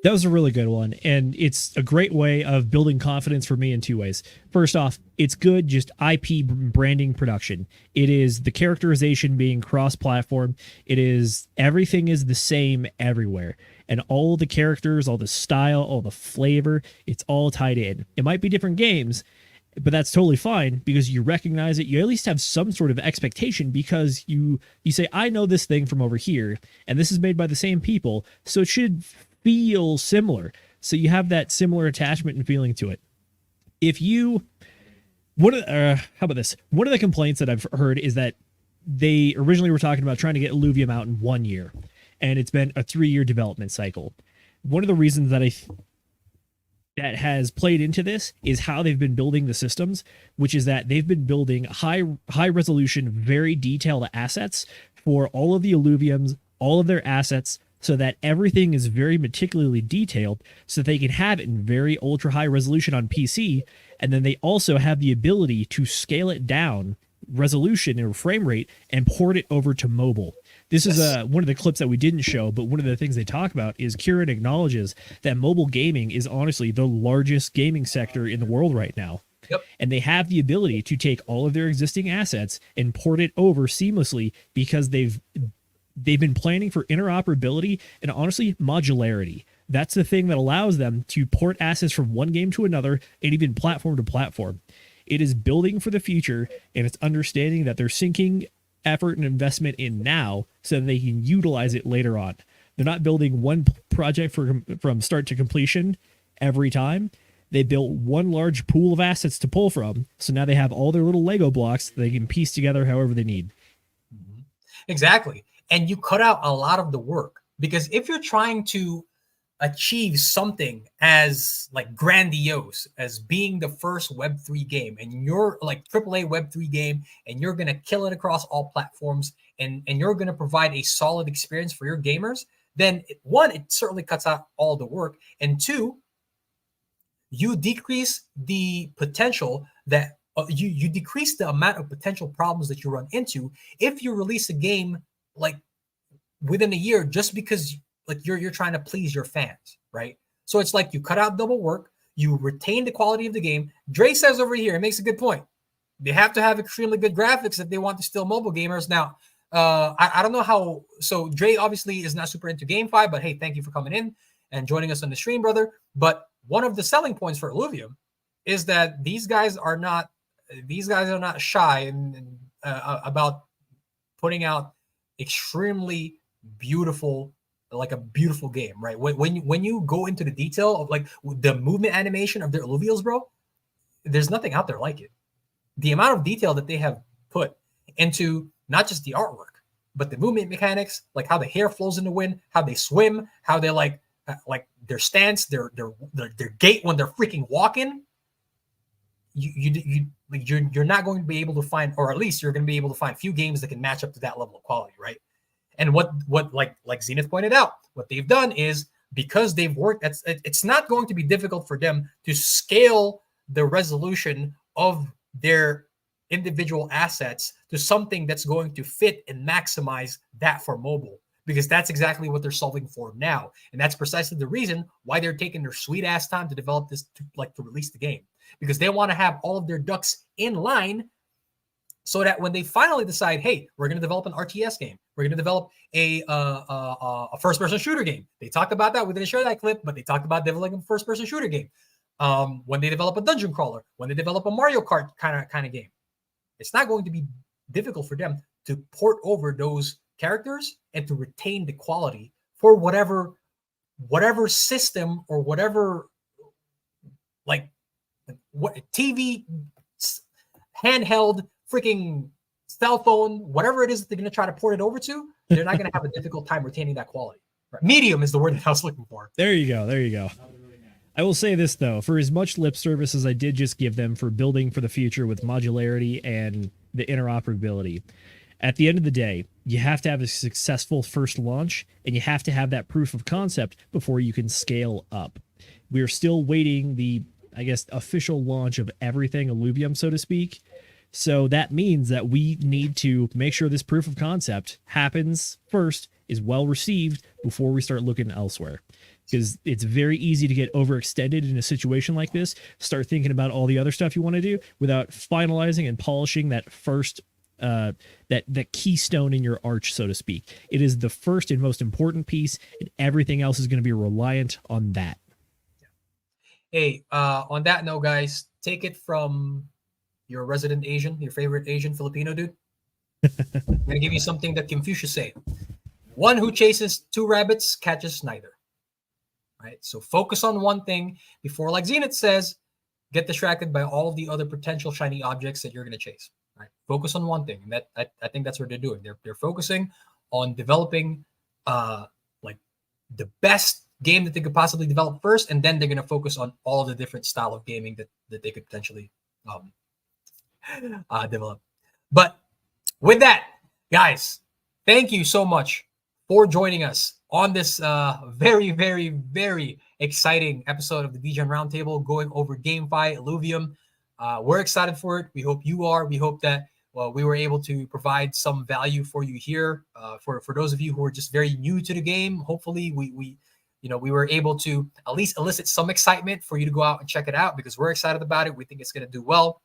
That was a really good one, and it's a great way of building confidence for me in two ways. First off, it's good just IP branding production. It is the characterization being cross-platform. It is everything is the same everywhere, and all the characters, all the style, all the flavor, it's all tied in. It might be different games, but that's totally fine because you recognize it. You at least have some sort of expectation because you say, I know this thing from over here, and this is made by the same people, so it should feel similar. So you have that similar attachment and feeling to it. How about this? One of the complaints that I've heard is that they originally were talking about trying to get Illuvium out in 1 year, and it's been a 3-year development cycle. One of the reasons that that has played into this is how they've been building the systems, which is that they've been building high resolution, very detailed assets for all of the Illuviums, all of their assets, so that everything is very meticulously detailed so that they can have it in very ultra high resolution on PC. And then they also have the ability to scale it down resolution or frame rate and port it over to mobile. This is one of the clips that we didn't show, but one of the things they talk about is Kieran acknowledges that mobile gaming is honestly the largest gaming sector in the world right now. Yep. And they have the ability to take all of their existing assets and port it over seamlessly because they've been planning for interoperability and honestly modularity. That's the thing that allows them to port assets from one game to another and even platform to platform. It is building for the future, and it's understanding that they're sinking effort and investment in now so that they can utilize it later on. They're not building one project from start to completion every time. They built one large pool of assets to pull from, so now they have all their little Lego blocks that they can piece together however they need. Exactly. And you cut out a lot of the work, because if you're trying to achieve something as like grandiose as being the first Web3 game, and you're like AAA Web3 game, and you're going to kill it across all platforms, and you're going to provide a solid experience for your gamers, then one, it certainly cuts out all the work. And two, you decrease the potential that you decrease the amount of potential problems that you run into if you release a game like within a year just because like you're trying to please your fans, right? So it's like you cut out double work, you retain the quality of the game. Dre says over here, it makes a good point. They have to have extremely good graphics if they want to steal mobile gamers. Now, I don't know how. So Dre obviously is not super into GameFi, but hey, thank you for coming in and joining us on the stream, brother. But one of the selling points for Illuvium is that these guys are not shy about putting out extremely beautiful, like a beautiful game, right? When you go into the detail of like the movement animation of their Illuvials, bro, there's nothing out there like it. The amount of detail that they have put into not just the artwork, but the movement mechanics, like how the hair flows in the wind, how they swim, how they like their stance, their gait when they're freaking walking. You're not going to be able to find, or at least you're going to be able to find few games that can match up to that level of quality, right? And what like Zenith pointed out, what they've done is, because they've worked, it's not going to be difficult for them to scale the resolution of their individual assets to something that's going to fit and maximize that for mobile, because that's exactly what they're solving for now. And that's precisely the reason why they're taking their sweet ass time to develop this, to release the game, because they want to have all of their ducks in line so that when they finally decide, hey, we're going to develop an RTS game, we're going to develop a first-person shooter game. They talked about that. We didn't share that clip, but they talked about developing a first-person shooter game. When they develop a dungeon crawler, when they develop a Mario Kart kind of game, it's not going to be difficult for them to port over those characters and to retain the quality for whatever system or whatever, like, what TV, handheld, freaking cell phone, whatever it is that they're going to try to port it over to, they're not going to have a difficult time retaining that quality. Right. Medium is the word that I was looking for. There you go. There you go. I will say this, though, for as much lip service as I did just give them for building for the future with modularity and the interoperability, at the end of the day, you have to have a successful first launch, and you have to have that proof of concept before you can scale up. We are still waiting the, I guess, official launch of everything Illuvium, so to speak. So that means that we need to make sure this proof of concept happens first, is well received before we start looking elsewhere. Because it's very easy to get overextended in a situation like this, start thinking about all the other stuff you want to do without finalizing and polishing that first, that keystone in your arch, so to speak. It is the first and most important piece, and everything else is going to be reliant on that. Hey, on that note, guys, take it from your resident Asian, your favorite Asian Filipino dude. I'm going to give you something that Confucius said. One who chases two rabbits catches neither. Right? So focus on one thing before, like Zenith says, get distracted by all of the other potential shiny objects that you're going to chase. Right? Focus on one thing. And that I think that's what they're doing. They're focusing on developing like the best game that they could possibly develop first, and then they're going to focus on all of the different style of gaming that they could potentially develop. But with that, guys, thank you so much for joining us on this very, very, very exciting episode of the DGen Roundtable, going over GameFi, Illuvium. We're excited for it. We hope you are. We hope that we were able to provide some value for you here. For those of you who are just very new to the game, hopefully we were able to at least elicit some excitement for you to go out and check it out, because we're excited about it. We think it's going to do well.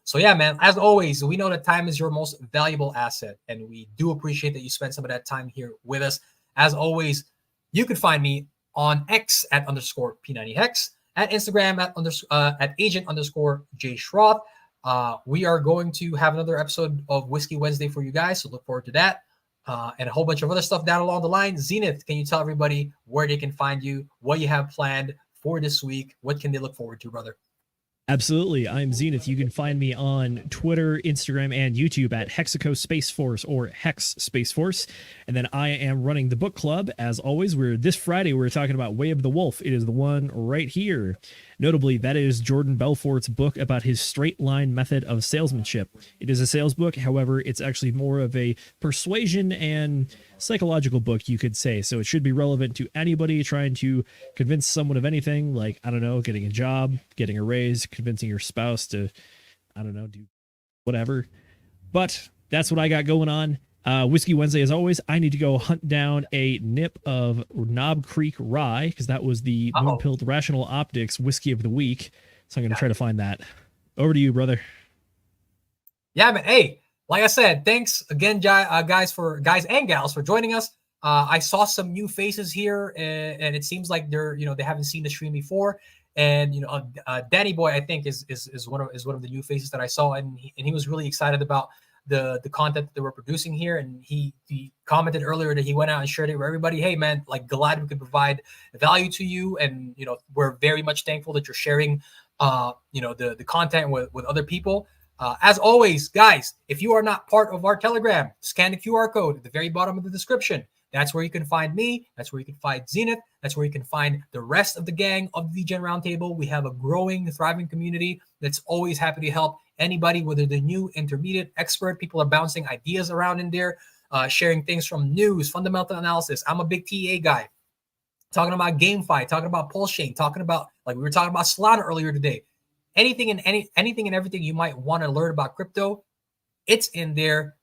So yeah, man, as always, we know that time is your most valuable asset, and we do appreciate that you spend some of that time here with us. As always, you can find me on X at _P90Hex, at Instagram at agent_J Schroth. We are going to have another episode of Whiskey Wednesday for you guys, so look forward to that. And a whole bunch of other stuff down along the line. Zenith, can you tell everybody where they can find you, what you have planned for this week? What can they look forward to, brother? Absolutely. I'm Zenith. You can find me on Twitter, Instagram, and YouTube at Hexaco Space Force or Hex Space Force. And then I am running the book club. As always, this Friday, we're talking about Way of the Wolf. It is the one right here. Notably, that is Jordan Belfort's book about his straight line method of salesmanship. It is a sales book. However, it's actually more of a persuasion and psychological book, you could say. So it should be relevant to anybody trying to convince someone of anything, like, I don't know, getting a job, getting a raise, convincing your spouse to, I don't know, do whatever. But that's what I got going on. Whiskey Wednesday, as always, I need to go hunt down a nip of Knob Creek Rye, because that was the Moonpilled Rational Optics Whiskey of the Week. So I'm going to try to find that. Over to you, brother. Yeah, man. Hey, like I said, thanks again, guys and gals for joining us. I saw some new faces here, and it seems like they haven't seen the stream before. And Danny Boy, I think, is one of the new faces that I saw, and he was really excited about the content that they were producing here. And he commented earlier that he went out and shared it with everybody. Hey, man, like, glad we could provide value to you, and we're very much thankful that you're sharing the content with other people. As always, guys, if you are not part of our Telegram, scan the QR code at the very bottom of the description. That's where you can find me. That's where you can find Zenith. That's where you can find the rest of the gang of the DGen Roundtable. We have a growing, thriving community that's always happy to help anybody, whether they're new, intermediate, expert. People are bouncing ideas around in there. sharing things from news, fundamental analysis. I'm a big TA guy. Talking about GameFi, talking about Pulse Chain, talking about, like we were talking about Solana earlier today. Anything and everything you might want to learn about crypto, it's in there.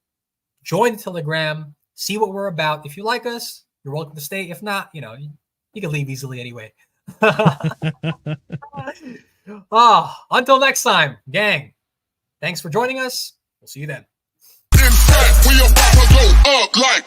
Join the Telegram, see what we're about. If you like us, you're welcome to stay. If not, you can leave easily anyway. Until next time, gang. Thanks for joining us. We'll see you then. In fact, we about to go up like.